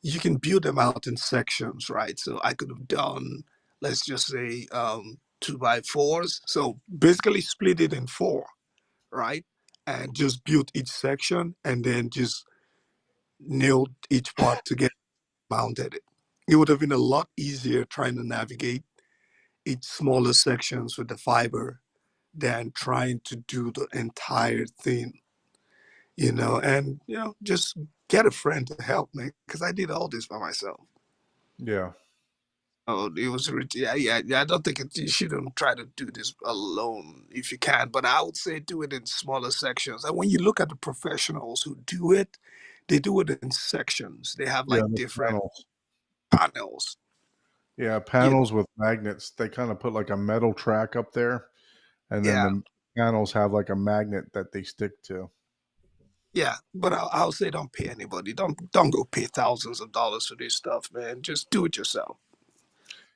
Speaker 6: you can build them out in sections, right? So I could have done, let's just say, 2x4s. So basically split it in four, right? And just build each section and then just nailed each part together, mounted it. It would have been a lot easier trying to navigate each smaller sections with the fiber than trying to do the entire thing, and, just get a friend to help me because I did all this by myself.
Speaker 1: Yeah.
Speaker 6: Oh, it was yeah. I don't think you shouldn't try to do this alone if you can, but I would say do it in smaller sections. And when you look at the professionals who do it, they do it in sections. They have
Speaker 1: Yeah,
Speaker 6: like
Speaker 1: the
Speaker 6: different
Speaker 1: panels.
Speaker 6: panels.
Speaker 1: Yeah,
Speaker 6: You know,
Speaker 1: panels with magnets. They kind of put like a metal track up there, and then
Speaker 6: yeah,
Speaker 1: the panels have like a magnet that they stick to.
Speaker 6: yeah. But I'll say don't pay anybody. Don't go pay thousands of dollars for this stuff, man. Just do it yourself.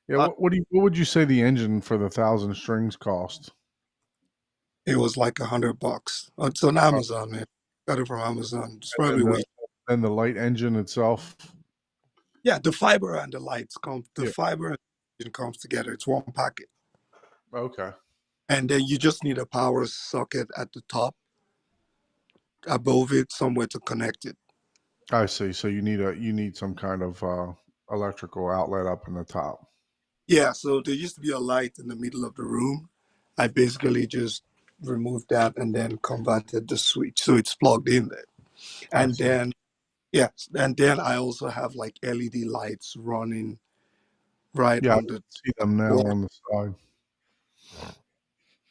Speaker 1: Yeah,
Speaker 6: Uh,
Speaker 1: what would you say the engine for the 1,000 strings cost?
Speaker 6: it was like $100. It's on
Speaker 1: Oh,
Speaker 6: Amazon, man. Got it from Amazon. It's
Speaker 1: and
Speaker 6: probably way.
Speaker 1: then the light engine itself.
Speaker 6: Yeah, the fiber and the lights come. The
Speaker 1: Yeah.
Speaker 6: fiber and the engine comes together. It's one packet.
Speaker 1: Okay.
Speaker 6: And then you just need a power socket at the top, above it, somewhere to connect it.
Speaker 1: I see. So you need some kind of electrical outlet up in the top.
Speaker 6: Yeah, so there used to be a light in the middle of the room. I basically just removed that and then converted the switch so it's plugged in there.
Speaker 1: I
Speaker 6: And
Speaker 1: see.
Speaker 6: then, yes, and then I also have like LED lights running right
Speaker 1: Yeah, I
Speaker 6: on
Speaker 1: can
Speaker 6: the
Speaker 1: see them now
Speaker 6: wall.
Speaker 1: on the side.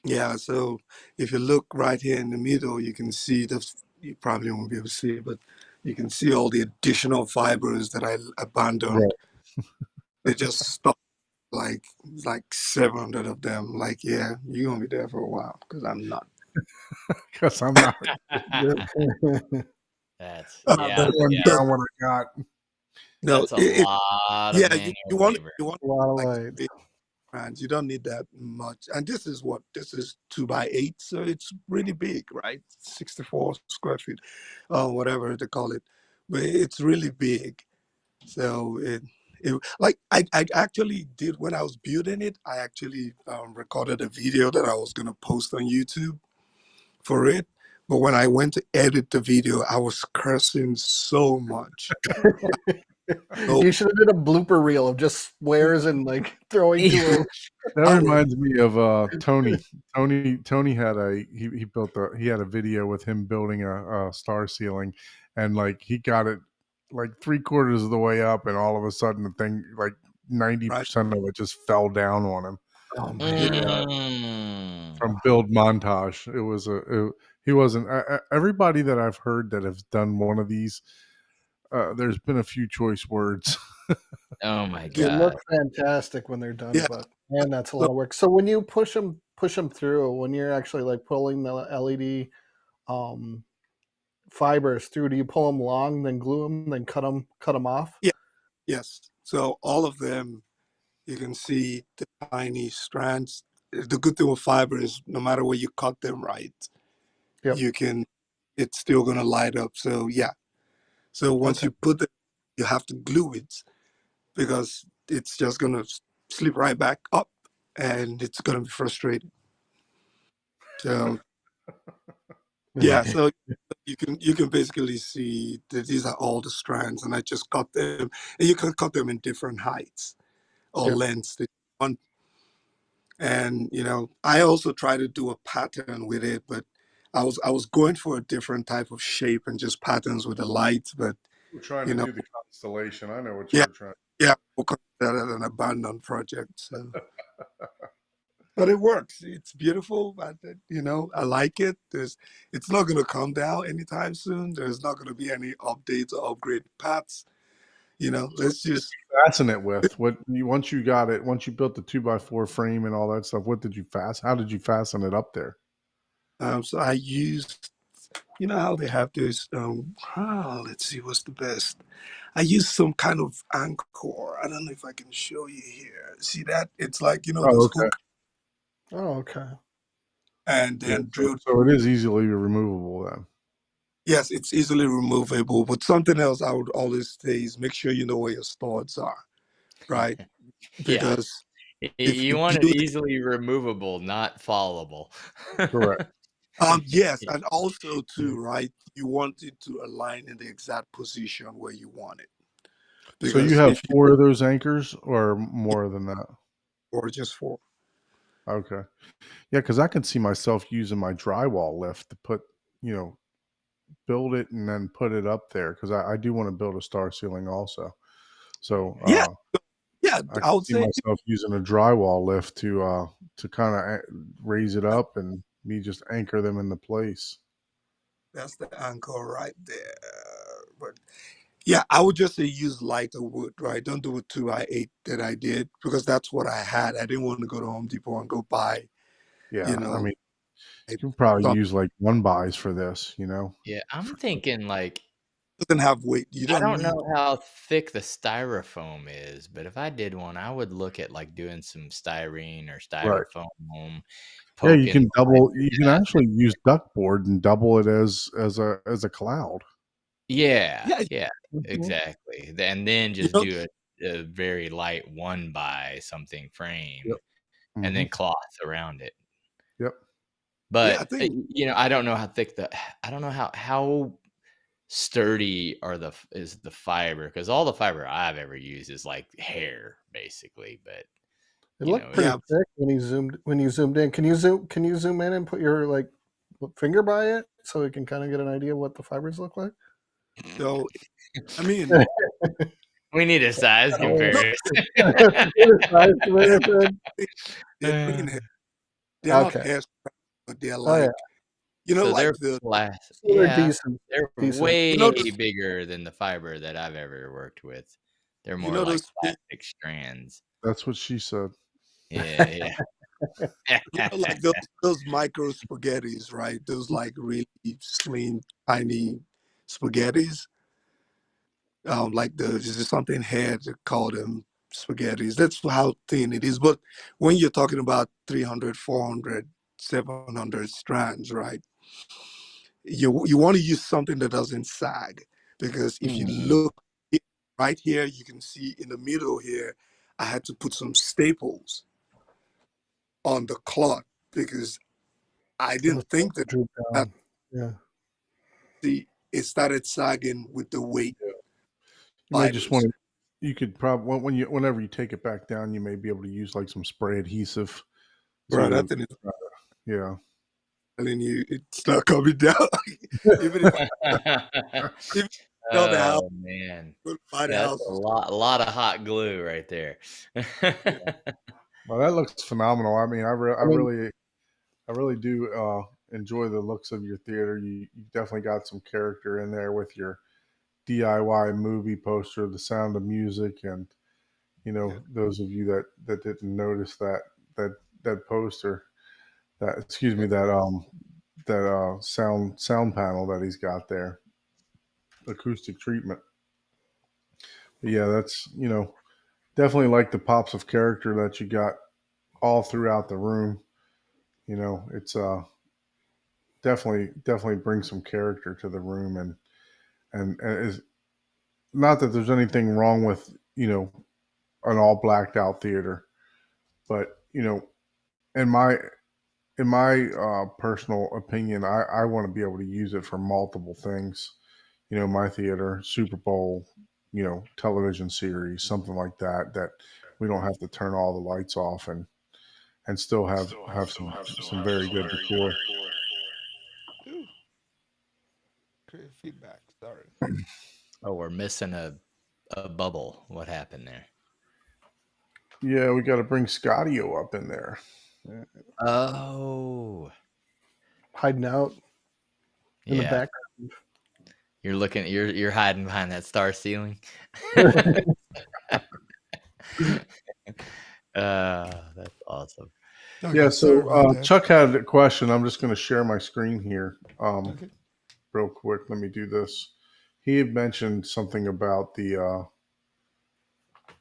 Speaker 6: Yeah, so if you look right here in the middle, you can see you probably won't be able to see it, but you can see all the additional fibers that I abandoned.
Speaker 1: Right.
Speaker 6: They just stopped like 700 of them. Like, yeah, you're gonna be there for a while because I'm not.
Speaker 1: Because I'm not
Speaker 3: That's
Speaker 6: But
Speaker 1: going
Speaker 3: yeah.
Speaker 1: down what I got.
Speaker 6: no,
Speaker 3: That's a lot of
Speaker 6: yeah,
Speaker 3: manual
Speaker 6: you
Speaker 3: labor.
Speaker 6: want
Speaker 5: A lot of
Speaker 6: like
Speaker 5: light.
Speaker 6: big brands. You don't need that much. And this is 2x8, so it's really big, right? 64 square feet, whatever they call it, but it's really big. So it like I actually did when I was building it. I actually recorded a video that I was gonna post on YouTube for it. But when I went to edit the video, I was cursing so much. So
Speaker 5: You should have did a blooper reel of just swears and like throwing tools.
Speaker 1: That
Speaker 6: I was
Speaker 1: reminds me of Tony. Tony had he had a video with him building a star ceiling, and like he got it like 3/4 of the way up, and all of a sudden the thing like
Speaker 6: right.
Speaker 1: 90% of it just fell down on him.
Speaker 5: Oh my
Speaker 6: Yeah,
Speaker 5: god.
Speaker 1: From
Speaker 3: Mm.
Speaker 1: build montage. He wasn't everybody that I've heard that have done one of these. There's been a few choice words.
Speaker 3: Oh my
Speaker 5: They
Speaker 3: god.
Speaker 5: look fantastic when they're done,
Speaker 6: yeah.
Speaker 5: but man, that's a
Speaker 6: So
Speaker 5: lot of work. So when you push them through, when you're actually like pulling the LED um, fibers through, do you pull them long, then glue them, then cut them off?
Speaker 6: yeah, yes. So all of them, you can see the tiny strands. The good thing with fiber is no matter where you cut them right,
Speaker 5: Yep.
Speaker 6: you can it's still gonna light up. So yeah. So once
Speaker 5: Okay.
Speaker 6: you put it, you have to glue it because it's just gonna slip right back up and it's gonna be frustrating. So Yeah, so you can basically see that these are all the strands, and I just cut them, and you can cut them in different heights or
Speaker 5: Yeah.
Speaker 6: lengths that you want. And I also try to do a pattern with it, but I was going for a different type of shape and just patterns with the lights, but
Speaker 1: We're trying
Speaker 6: you
Speaker 1: to
Speaker 6: know,
Speaker 1: do the constellation. I know what you
Speaker 6: yeah,
Speaker 1: were trying.
Speaker 6: yeah, we'll consider that an abandoned project. So, but it works. It's beautiful. But I like it. It's not going to come down anytime soon. There's not going to be any updates or upgrade paths.
Speaker 1: So
Speaker 6: Let's just.
Speaker 1: fasten it with once you got it, once you built the 2x4 frame and all that stuff. What did you fasten? How did you fasten it up there?
Speaker 6: So I used. You know how they have this. Let's see, what's the best? I used some kind of anchor. I don't know if I can show you here. See that? It's like
Speaker 1: Oh,
Speaker 6: those
Speaker 1: okay.
Speaker 6: hook,
Speaker 5: Oh, okay.
Speaker 6: and
Speaker 1: Yeah,
Speaker 6: then drilled.
Speaker 1: so it is easily removable then.
Speaker 6: Yes, it's easily removable. But something else I would always say is make sure you know where your studs are, right?
Speaker 3: Yeah.
Speaker 6: Because if
Speaker 3: You
Speaker 6: you
Speaker 3: want it
Speaker 6: do,
Speaker 3: easily removable, not followable.
Speaker 1: Correct.
Speaker 6: yes, and also too, right? You want it to align in the exact position where you want it.
Speaker 1: So you
Speaker 6: Because
Speaker 1: have
Speaker 6: if you
Speaker 1: 4 of those anchors or more than that?
Speaker 6: or just 4.
Speaker 1: Okay. Yeah, because I can see myself using my drywall lift to put, build it and then put it up there because I do want to build a star ceiling also. So
Speaker 6: Yeah, yeah,
Speaker 1: I
Speaker 6: I
Speaker 1: can
Speaker 6: would
Speaker 1: see
Speaker 6: say
Speaker 1: myself using a drywall lift to kind of raise it up and me just anchor them into place.
Speaker 6: that's the anchor right there. But yeah, I would just say use lighter wood, right? Don't do a 2x8 that I did because that's what I had. I didn't want to go to Home Depot and go buy,
Speaker 1: Yeah,
Speaker 6: you
Speaker 1: I
Speaker 6: know,
Speaker 1: mean,
Speaker 6: it
Speaker 1: you can probably
Speaker 6: some-
Speaker 1: use like 1-bys for this,
Speaker 3: Yeah, I'm thinking like
Speaker 6: doesn't have weight. You
Speaker 3: I
Speaker 6: don't
Speaker 3: don't
Speaker 6: need.
Speaker 3: know how thick the styrofoam is, but if I did one, I would look at like doing some styrene or
Speaker 1: Right.
Speaker 3: styrofoam,
Speaker 1: Yeah, you
Speaker 3: poking
Speaker 1: can double.
Speaker 3: lines.
Speaker 1: You can
Speaker 3: Yeah,
Speaker 1: actually use duckboard and double it as a cloud.
Speaker 3: yeah,
Speaker 6: Yeah,
Speaker 3: yeah,
Speaker 5: Mhm.
Speaker 3: exactly. And then
Speaker 6: you
Speaker 3: just
Speaker 6: know,
Speaker 3: do a very light one by something
Speaker 1: Yep.
Speaker 3: frame and
Speaker 1: Hmm.
Speaker 3: then cloth around it.
Speaker 1: Yep.
Speaker 6: yeah, I
Speaker 3: But
Speaker 6: think
Speaker 3: I don't know how thick I don't know how sturdy is the fiber because all the fiber I've ever used is like hair basically, but
Speaker 5: It looked pretty
Speaker 6: yeah,
Speaker 3: it's
Speaker 5: thick when you zoomed in. Can you zoom in and put your finger by it so we can kind of get an idea what the fibers look like?
Speaker 6: so I mean,
Speaker 3: we need a size
Speaker 5: Oh.
Speaker 6: no,
Speaker 3: comparison.
Speaker 5: Size comparison.
Speaker 6: they're clean hair. They're not
Speaker 5: Okay.
Speaker 6: hair, but they're
Speaker 5: Oh yeah.
Speaker 6: like
Speaker 3: So
Speaker 6: like
Speaker 3: they're
Speaker 6: the
Speaker 5: So they're
Speaker 3: yeah,
Speaker 5: decent.
Speaker 3: they're
Speaker 5: Decent.
Speaker 3: way
Speaker 6: those
Speaker 3: bigger than the fiber that I've ever worked with. They're
Speaker 6: you
Speaker 3: more
Speaker 6: know
Speaker 3: like
Speaker 6: those things,
Speaker 3: plastic strands.
Speaker 1: That's what she said.
Speaker 3: Yeah, yeah.
Speaker 6: like those micro spaghettis, right? Those like really slim, tiny spaghettis. Like there's just something here to call them spaghettis. That's how thin it is. But when you're talking about 300, 400, 700 strands, right? You want to use something that doesn't sag because if you
Speaker 1: Mhm.
Speaker 6: look right here, you can see in the middle here, I had to put some staples on the cloth because I
Speaker 5: And the
Speaker 6: didn't think
Speaker 5: sides
Speaker 6: that
Speaker 5: droop down. Yeah.
Speaker 6: it started sagging with the weight
Speaker 1: You may just want
Speaker 6: fibers.
Speaker 1: to. You could probably whenever you take it back down, you may be able to use like some spray adhesive
Speaker 6: Right, I
Speaker 1: to.
Speaker 6: think it's
Speaker 1: Yeah.
Speaker 6: telling you it's not coming down. Even if even if I sell the house,
Speaker 3: Oh man.
Speaker 6: buy the
Speaker 3: Yeah, that's
Speaker 6: house.
Speaker 3: a lot of hot glue right there.
Speaker 1: Well, that looks phenomenal. I mean,
Speaker 5: I mean,
Speaker 1: I really do enjoy the looks of your theater. You definitely got some character in there with your DIY movie poster, The Sound of Music, and
Speaker 6: Yeah,
Speaker 1: those of you that didn't notice that poster, that excuse me,
Speaker 6: yeah,
Speaker 1: that sound panel that he's got there, acoustic treatment. But yeah, that's definitely like the pops of character that you got all throughout the room. It's definitely brings some character to the room, and is not that there's anything wrong with an all blacked out theater, but in my in my personal opinion, I want to be able to use it for multiple things. My theater, Super Bowl, television series, something like that. That we don't have to turn all the lights off and still have some very good decor.
Speaker 2: Ooh, create feedback. Sorry.
Speaker 3: Oh, we're missing a bubble. What happened there?
Speaker 1: Yeah, we got to bring Scottio up in there.
Speaker 3: Oh,
Speaker 5: Hiding out in the
Speaker 3: yeah.
Speaker 5: background.
Speaker 3: You're hiding behind that star ceiling. That's awesome.
Speaker 2: Okay,
Speaker 1: Yeah,
Speaker 2: sorry about
Speaker 1: so
Speaker 2: that.
Speaker 1: Chuck had a question. I'm just going to share my screen here
Speaker 2: Okay.
Speaker 1: real quick. Let me do this. He had mentioned something about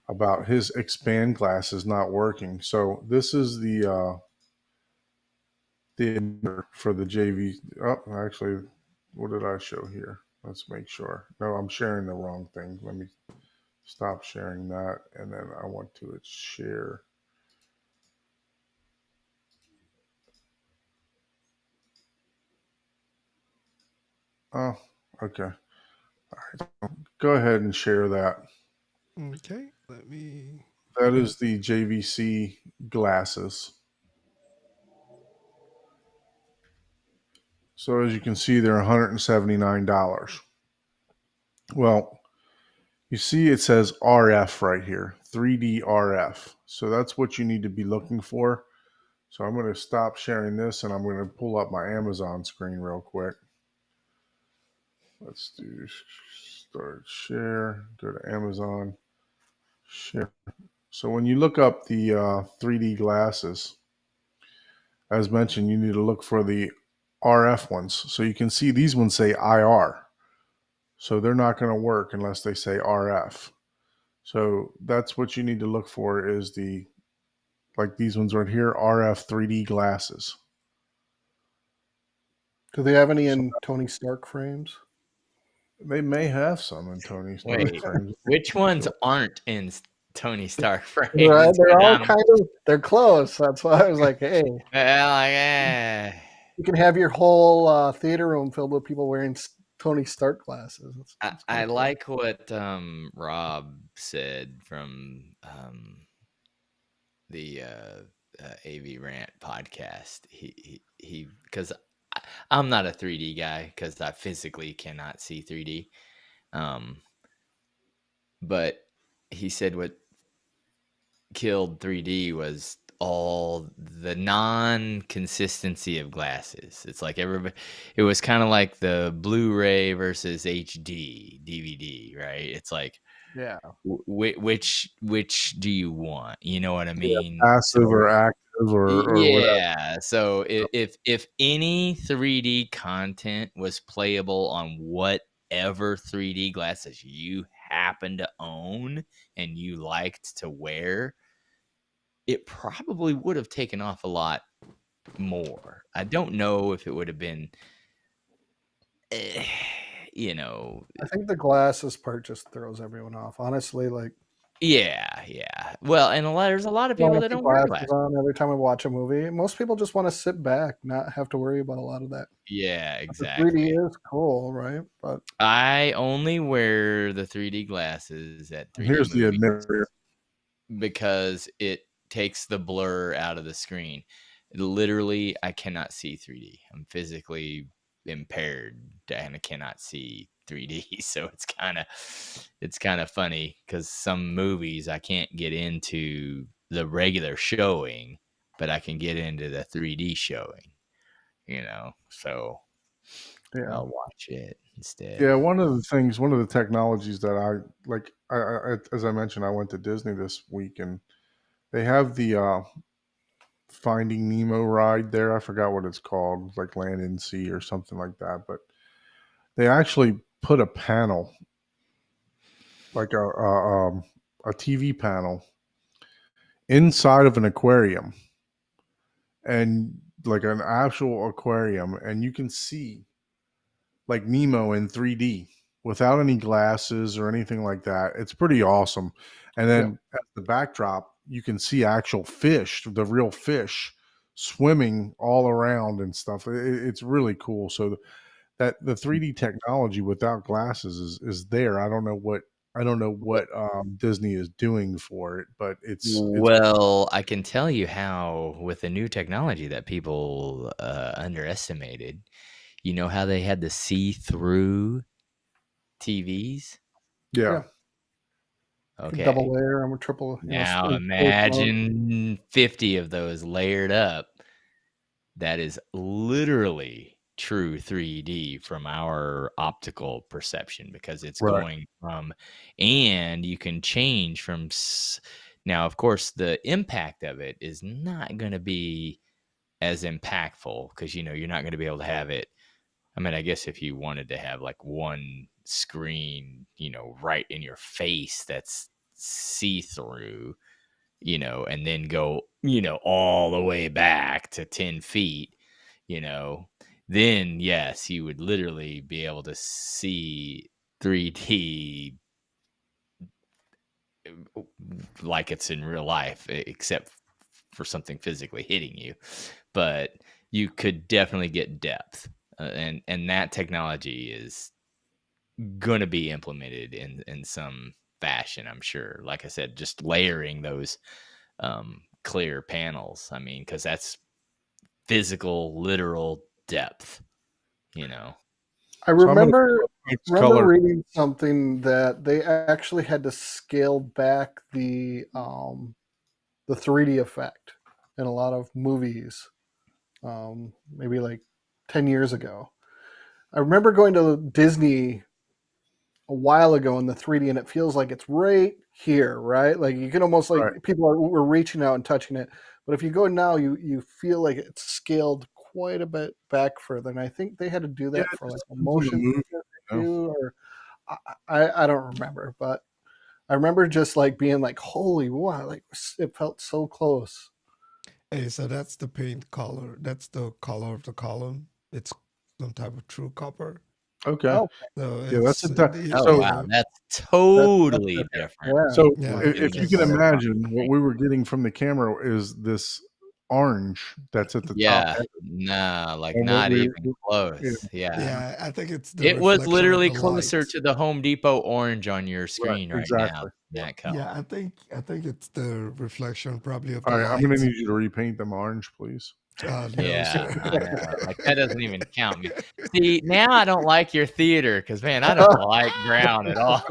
Speaker 1: about his expand glasses not working. So this is the for the JV. Oh, actually, what did I show here? Let's make sure. No, I'm sharing the wrong thing. Let me stop sharing that, and then I want to share. Oh, okay. All right. Go ahead and share that.
Speaker 2: Okay. Let me.
Speaker 1: That is the JVC glasses. So as you can see, they're $179. Well, you see it says RF right here, 3D RF. So that's what you need to be looking for. So I'm going to stop sharing this and I'm going to pull up my Amazon screen real quick. Let's do start share, go to Amazon, share. So when you look up the 3D glasses, as mentioned, you need to look for the RF ones. So you can see these ones say IR. So they're not going to work unless they say RF. So that's what you need to look for is like these ones right here, RF 3D glasses.
Speaker 5: Do they have any in Tony Stark frames?
Speaker 1: They may have some in Tony Stark
Speaker 3: Wait,
Speaker 1: frames.
Speaker 3: which ones aren't in Tony Stark frames?
Speaker 5: Right, they're all
Speaker 3: I'm-
Speaker 5: kind of they're close. That's why I was like, hey,
Speaker 3: Well, like, eh.
Speaker 5: you can have your whole theater room filled with people wearing Tony Stark glasses. That's
Speaker 3: I
Speaker 5: kinda cool.
Speaker 3: like what Rob said from the AV Rant podcast. He because I'm not a 3D guy because I physically cannot see 3D. But he said what killed 3D was all the non-consistency of glasses. It's like everybody, it was kind of like the Blu-ray versus HD DVD, right? It's like,
Speaker 5: Yeah.
Speaker 3: which do you want? You know what I
Speaker 1: Yeah,
Speaker 3: mean?
Speaker 1: passive or active or whatever.
Speaker 3: Yeah. So if any 3D content was playable on whatever 3D glasses you happen to own and you liked to wear, it probably would have taken off a lot more. I don't know if it would have been, you know,
Speaker 5: I think the glasses part just throws everyone off. Honestly, like
Speaker 3: yeah. Well, and there's a lot of
Speaker 5: I don't
Speaker 3: people
Speaker 5: have
Speaker 3: that
Speaker 5: to
Speaker 3: don't wear
Speaker 5: glasses
Speaker 3: glasses.
Speaker 5: on every time I watch a movie. Most people just want to sit back, not have to worry about a lot of that.
Speaker 3: Yeah,
Speaker 5: But the 3D
Speaker 3: exactly.
Speaker 5: is cool, right? But
Speaker 3: I only wear the 3D glasses at 3D
Speaker 1: Here's the
Speaker 3: movies
Speaker 1: admitter.
Speaker 3: because it takes the blur out of the screen. Literally, I cannot see 3D. I'm physically impaired and I cannot see 3D. So it's kind of funny because some movies I can't get into the regular showing, but I can get into the 3D showing, so
Speaker 5: yeah.
Speaker 3: I'll watch it instead.
Speaker 1: Yeah, one of the technologies that I like, as I mentioned, I went to Disney this week and they have the Finding Nemo ride there. I forgot what it's called, like Land and Sea or something like that. But they actually put a panel, like a TV panel, inside of an aquarium, and like an actual aquarium, and you can see like Nemo in 3D without any glasses or anything like that. It's pretty awesome. And then at the backdrop, you can see actual fish, the real fish swimming all around and stuff. It's really cool. So that the 3D technology without glasses is there. I don't know what Disney is doing for it, but it's
Speaker 3: Well, I can tell you how with the new technology that people underestimated. You know how they had the see-through TVs?
Speaker 1: yeah.
Speaker 3: Okay.
Speaker 5: Double layer and triple.
Speaker 3: Now imagine 50 of those layered up. That is literally true 3D from our optical perception, because it's
Speaker 1: Right.
Speaker 3: going from, and you can change from. Now, of course, the impact of it is not going to be as impactful, because you're not going to be able to have it. I mean, I guess if you wanted to have like one screen, right in your face that's see-through, and then go, all the way back to 10 feet, then yes, you would literally be able to see 3D like it's in real life, except for something physically hitting you. But you could definitely get depth. And that technology is going to be implemented in some fashion, I'm sure. Like I said, just layering those clear panels. I mean, because that's physical, literal depth,
Speaker 5: I remember
Speaker 1: color.
Speaker 5: reading something that they actually had to scale back the 3D effect in a lot of movies, maybe like 10 years ago. I remember going to Disney a while ago in the 3D, and it feels like it's right here, right? Like you can almost people were reaching out and touching it. But if you go now, you feel like it's scaled quite a bit back further. And I think they had to do that for like a motion picture, or I don't remember, but I remember just like being like, holy wow, like it felt so close.
Speaker 2: Hey, so that's the paint color. That's the color of the column. It's some type of true copper.
Speaker 1: Okay.
Speaker 5: Oh,
Speaker 2: So
Speaker 1: yeah, that's
Speaker 3: wow, that's totally different.
Speaker 5: Yeah.
Speaker 1: So
Speaker 2: Yeah,
Speaker 1: if you can imagine, what we were getting from the camera is this orange that's at the top.
Speaker 3: Yeah, no, like not even close.
Speaker 2: Yeah, I think it's the
Speaker 3: it was
Speaker 2: reflection
Speaker 3: literally
Speaker 2: of the
Speaker 3: closer
Speaker 2: light.
Speaker 3: to the Home Depot orange on your screen right now. That color.
Speaker 2: Yeah, I think it's the reflection probably of the
Speaker 1: All
Speaker 2: light.
Speaker 1: right, I'm gonna need you to repaint them orange, please.
Speaker 2: No,
Speaker 3: Yeah,
Speaker 2: sir.
Speaker 3: I know. Like that doesn't even count me. See, now I don't like your theater because, man, I don't like brown at all.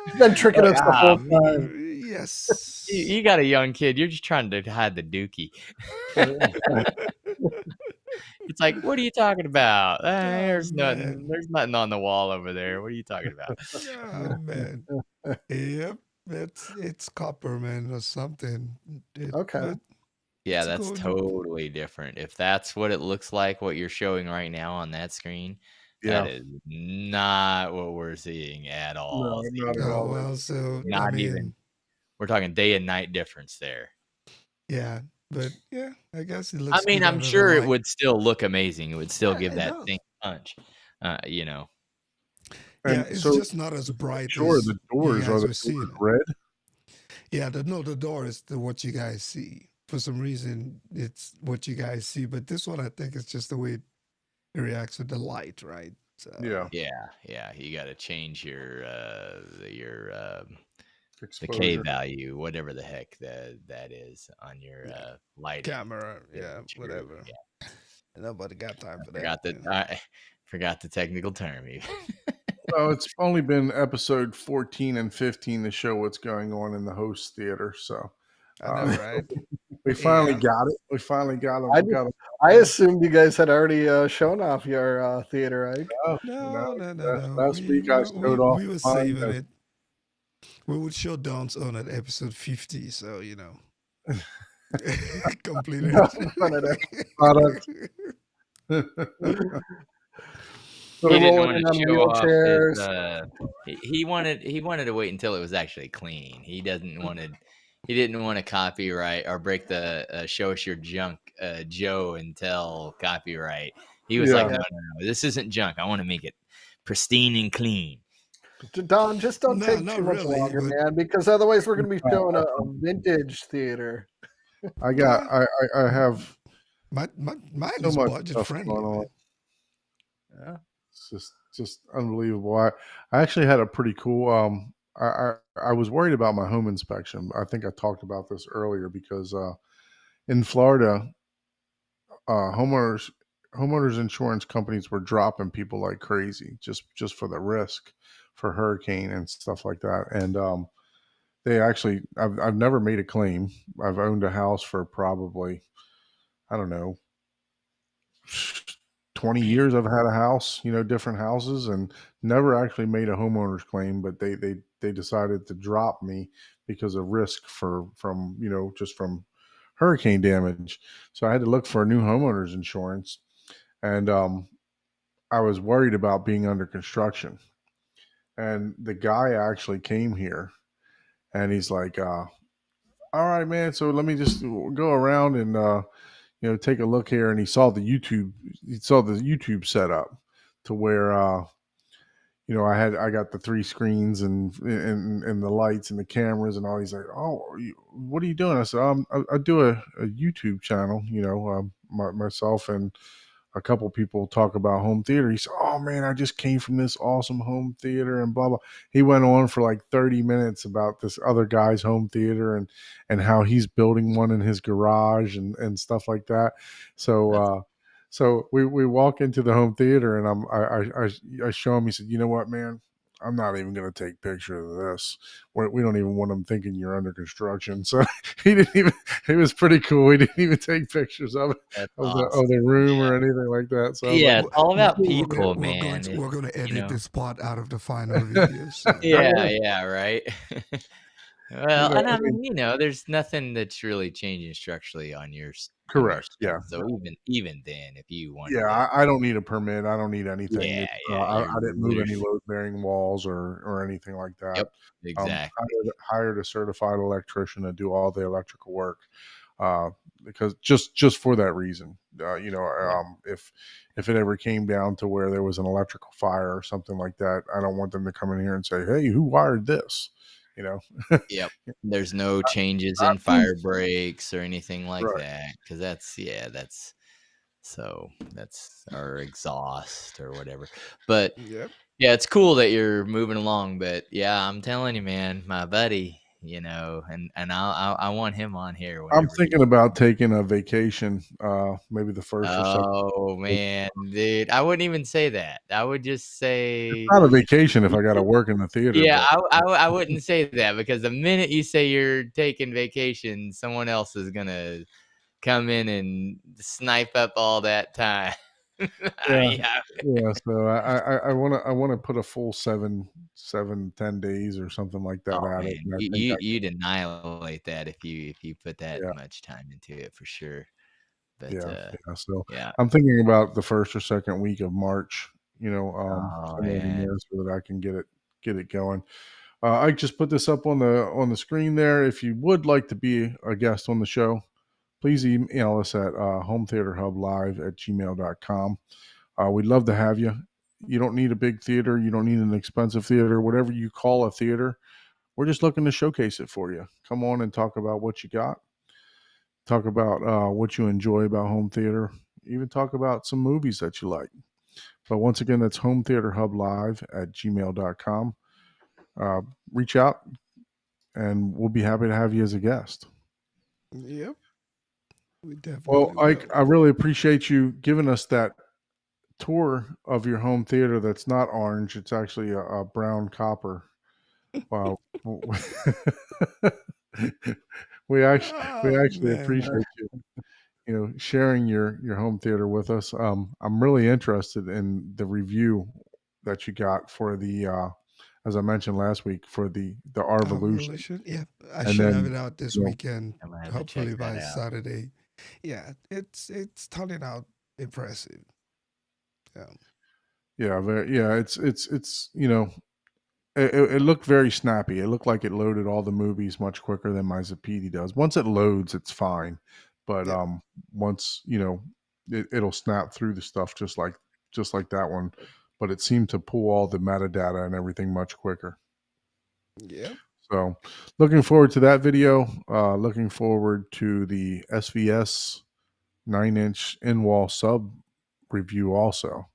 Speaker 5: You've been tricking us the whole time.
Speaker 2: Yes.
Speaker 3: You got a young kid. You're just trying to hide the dookie. It's like, what are you talking about? There's nothing. There's nothing on the wall over there. What are you talking about?
Speaker 2: Oh man. Yep. It's copper, man, or something.
Speaker 5: Okay.
Speaker 3: Yeah, that's totally different. If that's what it looks like, what you're showing right now on that screen, that is not what we're seeing at all.
Speaker 1: No, not at all.
Speaker 2: Well, so
Speaker 3: not even. We're talking day and night difference there.
Speaker 2: Yeah, but yeah, I guess it looks.
Speaker 3: I mean, I'm sure it would still look amazing. It would still give that same punch,
Speaker 2: Yeah,
Speaker 1: And
Speaker 2: it's
Speaker 1: so,
Speaker 2: just not as bright.
Speaker 1: Sure,
Speaker 2: as
Speaker 1: the doors
Speaker 2: you
Speaker 1: are
Speaker 2: guys
Speaker 1: the doors red.
Speaker 2: Yeah, the door is what you guys see. For some reason, it's what you guys see. But this one, I think, is just the way it reacts with the light, right? So,
Speaker 3: yeah. You got to change your the K value, whatever the heck that is on your lighting
Speaker 2: camera. Yeah, whatever.
Speaker 3: Yeah.
Speaker 2: Nobody got time for that.
Speaker 3: I forgot the technical term.
Speaker 1: Well, it's only been episode 14 and 15 to show what's going on in the host theater. So
Speaker 2: I know, right?
Speaker 1: We finally got it. We finally got it.
Speaker 5: I assumed you guys had already shown off your theater, right?
Speaker 2: No.
Speaker 1: Last week I showed off.
Speaker 2: We were saving it. We would show Don's on at episode 50, so completed
Speaker 1: product.
Speaker 3: He didn't want to show off he wanted to wait until it was actually clean. He didn't want to copyright or break the show us your junk Joe until copyright. He was like, no, this isn't junk. I want to make it pristine and clean.
Speaker 5: Don, just don't take too much longer, man, because otherwise we're going to be showing a vintage theater.
Speaker 1: I got
Speaker 2: Okay.
Speaker 1: I have
Speaker 2: Mine
Speaker 1: so
Speaker 2: is
Speaker 1: much
Speaker 2: budget
Speaker 1: stuff
Speaker 2: friendly,
Speaker 1: going on.
Speaker 2: man.
Speaker 1: Yeah, it's just unbelievable. I actually had a pretty cool. I was worried about my home inspection. I think I talked about this earlier because in Florida, uh, homeowners homeowners insurance companies were dropping people like crazy just for the risk for hurricane and stuff like that. And they actually, I've never made a claim. I've owned a house for probably, I don't know, 20 years. I've had a house, different houses, and never actually made a homeowner's claim, but they decided to drop me because of risk from, just from hurricane damage. So I had to look for a new homeowner's insurance, and I was worried about being under construction. And the guy actually came here, and he's like, all right, man, so let me just go around and take a look here. And he saw the YouTube setup to where I got the three screens and the lights and the cameras and all. He's like, oh, what are you doing? I said, I do a YouTube channel, myself and a couple people talk about home theater. He said, oh man, I just came from this awesome home theater and blah blah. He went on for like 30 minutes about this other guy's home theater and how he's building one in his garage and stuff like that. So
Speaker 3: That's
Speaker 1: so we walk into the home theater, and I show him. He said, you know what, man, I'm not even going to take pictures of this. We don't even want them thinking you're under construction. So he didn't even. It was pretty cool. He didn't even take pictures of it,
Speaker 3: that's
Speaker 1: of
Speaker 3: awesome.
Speaker 1: the room
Speaker 3: Yeah.
Speaker 1: or anything like that. So I was like,
Speaker 3: Yeah, it's all about
Speaker 2: We're going
Speaker 3: people,
Speaker 2: we're going
Speaker 3: man.
Speaker 2: to we're going to
Speaker 3: You
Speaker 2: edit
Speaker 3: know.
Speaker 2: this part out of the final video. So
Speaker 3: Yeah, yeah, right.
Speaker 1: you
Speaker 3: Well,
Speaker 1: know,
Speaker 3: and
Speaker 1: I
Speaker 3: I
Speaker 1: mean,
Speaker 3: mean, there's nothing that's really changing structurally on your
Speaker 1: correct.
Speaker 3: stuff.
Speaker 1: Yeah,
Speaker 3: So even then, if you
Speaker 1: yeah.
Speaker 3: wanted to,
Speaker 1: I don't need a permit. I don't need anything.
Speaker 3: yeah,
Speaker 1: It's,
Speaker 3: yeah,
Speaker 1: I didn't move
Speaker 3: you're
Speaker 1: any load bearing walls or anything like that.
Speaker 3: yep, exactly.
Speaker 1: Hired a certified electrician to do all the electrical work, uh, because just for that reason.
Speaker 3: Yep.
Speaker 1: If it ever came down to where there was an electrical fire or something like that, I don't want them to come in here and say, "Hey, who wired this?" You know.
Speaker 3: Yep. There's no changes
Speaker 1: I-
Speaker 3: in fire breaks or anything like
Speaker 1: right.
Speaker 3: that because that's our exhaust or whatever. But
Speaker 2: yep.
Speaker 3: yeah, it's cool that you're moving along. But yeah, I'm telling you, man, my buddy, and I want him on here
Speaker 1: I'm
Speaker 3: whenever he.
Speaker 1: thinking about taking a vacation, maybe the first or second.
Speaker 3: Oh man, dude, I wouldn't even say that. I would just
Speaker 1: It's
Speaker 3: say,
Speaker 1: not a vacation if I got to work in the theater,
Speaker 3: yeah,
Speaker 1: but
Speaker 3: I wouldn't say that because the minute you say you're taking vacation, someone else is gonna come in and snipe up all that time.
Speaker 1: yeah,
Speaker 3: Yeah.
Speaker 1: yeah. So I want to put a full 7, 10 days or something like that
Speaker 3: Oh
Speaker 1: at it,
Speaker 3: man,
Speaker 1: and I think
Speaker 3: you
Speaker 1: I
Speaker 3: you'd annihilate that if you put that
Speaker 1: yeah,
Speaker 3: much time into it for sure. But
Speaker 1: yeah. So
Speaker 3: yeah.
Speaker 1: I'm thinking about the first or second week of March.
Speaker 3: Oh
Speaker 1: Somewhere in
Speaker 3: man.
Speaker 1: there so that I can get it going. I just put this up on the screen there. If you would like to be a guest on the show, please email us at hometheaterhublive@gmail.com. We'd love to have you. You don't need a big theater. You don't need an expensive theater. Whatever you call a theater, we're just looking to showcase it for you. Come on and talk about what you got. Talk about what you enjoy about home theater. Even talk about some movies that you like. But once again, that's hometheaterhublive@gmail.com. Uh, Reach out and we'll be happy to have you as a guest.
Speaker 2: Yep. We
Speaker 1: Well,
Speaker 2: definitely
Speaker 1: Ike,
Speaker 2: will.
Speaker 1: I really appreciate you giving us that tour of your home theater that's not orange. It's actually a brown copper. Wow. we actually we
Speaker 2: Oh
Speaker 1: actually
Speaker 2: man.
Speaker 1: appreciate you sharing your home theater with us. I'm really interested in the review that you got for the as I mentioned last week for the Arvolution,
Speaker 2: Evolution. Yeah. I
Speaker 1: and
Speaker 2: should have it
Speaker 1: then
Speaker 2: out this
Speaker 1: you know,
Speaker 2: weekend.
Speaker 3: I'm gonna have to check
Speaker 2: Hopefully
Speaker 3: that
Speaker 2: by
Speaker 3: out.
Speaker 2: Saturday. Yeah. It's turning out impressive. Yeah.
Speaker 1: yeah, it's it looked very snappy. It looked like it loaded all the movies much quicker than my Zapiti does. Once it loads, it's fine, but
Speaker 2: Yep.
Speaker 1: once it'll snap through the stuff just like that one. But it seemed to pull all the metadata and everything much quicker.
Speaker 2: Yep.
Speaker 1: So looking forward to that video. Looking forward to the SVS 9-inch in-wall sub review also.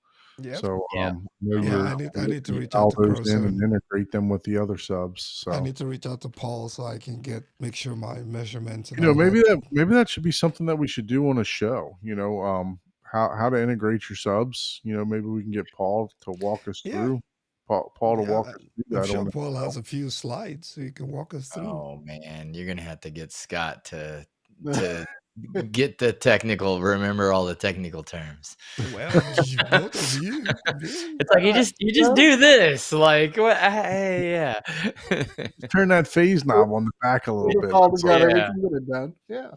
Speaker 2: Yep.
Speaker 1: So
Speaker 3: Yeah.
Speaker 1: I know
Speaker 2: Yeah,
Speaker 1: you're
Speaker 2: I need to
Speaker 1: looking
Speaker 2: reach
Speaker 1: to
Speaker 2: out
Speaker 1: dial
Speaker 2: to
Speaker 1: those in and
Speaker 2: Person.
Speaker 1: integrate them with the other subs.
Speaker 2: I
Speaker 1: So
Speaker 2: need to reach out to Paul so I can make sure my measurements and
Speaker 1: you know,
Speaker 2: all that.
Speaker 1: maybe that should be something that we should do on a show. You know, how to integrate your subs. You know, maybe we can get Paul to walk us
Speaker 2: Yeah.
Speaker 1: through. Paul to
Speaker 2: Yeah,
Speaker 1: walk us through
Speaker 2: I'm
Speaker 1: that
Speaker 2: sure
Speaker 1: on the
Speaker 2: Paul
Speaker 1: show.
Speaker 2: has a few slides so he can walk us through.
Speaker 3: Oh man, you're gonna have to get Scott to get the technical. Remember all the technical terms.
Speaker 2: Well, both of you.
Speaker 3: It's like you just do this. Like what? Hey, yeah.
Speaker 1: Turn that phase knob on the back a little
Speaker 5: Put
Speaker 1: bit.
Speaker 5: it all
Speaker 1: That's all.
Speaker 5: together. We
Speaker 3: Yeah.
Speaker 5: can get it done. Yeah.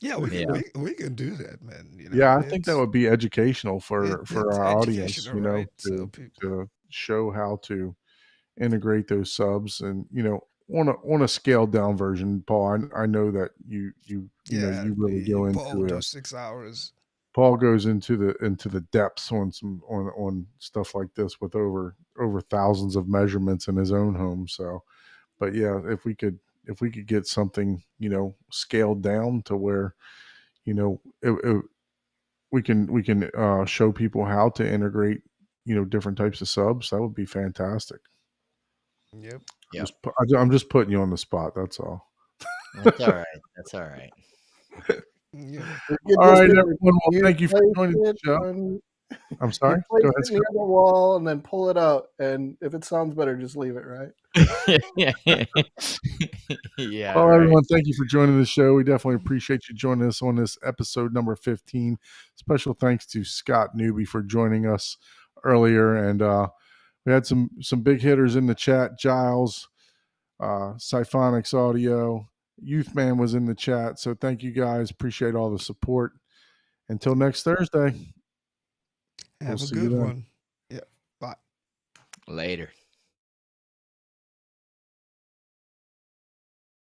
Speaker 2: Yeah, we
Speaker 3: Yeah.
Speaker 2: can we can do that, man. You know,
Speaker 1: Yeah, I think that would be educational for
Speaker 2: it's
Speaker 1: our audience.
Speaker 2: educational,
Speaker 1: You know,
Speaker 2: right? So people,
Speaker 1: to show how to integrate those subs, and you know, on a scaled down version. Paul, I know that you know
Speaker 2: yeah,
Speaker 1: you really go
Speaker 2: Paul
Speaker 1: into
Speaker 2: do
Speaker 1: it.
Speaker 2: 6 hours.
Speaker 1: Paul goes into the depths on on stuff like this with over thousands of measurements in his own home. So, but yeah, if we could get something, you know, scaled down to where, you know, we can show people how to integrate, you know, different types of subs, that would be fantastic.
Speaker 2: Yep.
Speaker 3: Yep.
Speaker 1: I'm just putting you on the spot. That's all.
Speaker 3: That's all right. That's all right.
Speaker 2: Yeah.
Speaker 1: All right, everyone. Well, thank you for joining the show. I'm
Speaker 5: You
Speaker 1: sorry.
Speaker 5: place
Speaker 1: Go ahead,
Speaker 5: it near
Speaker 1: Scott.
Speaker 5: the wall and then pull it out. And if it sounds better, just leave it, right?
Speaker 3: Yeah.
Speaker 1: Well,
Speaker 3: Right.
Speaker 1: everyone, thank you for joining the show. We definitely appreciate you joining us on this episode number 15. Special thanks to Scott Newby for joining us earlier, and we had some big hitters in the chat. Giles, Siphonics Audio, Youth Man was in the chat. So thank you guys. Appreciate all the support. Until next Thursday.
Speaker 2: Have a
Speaker 1: see you
Speaker 2: good
Speaker 1: then.
Speaker 2: one. Yeah. Bye.
Speaker 3: Later.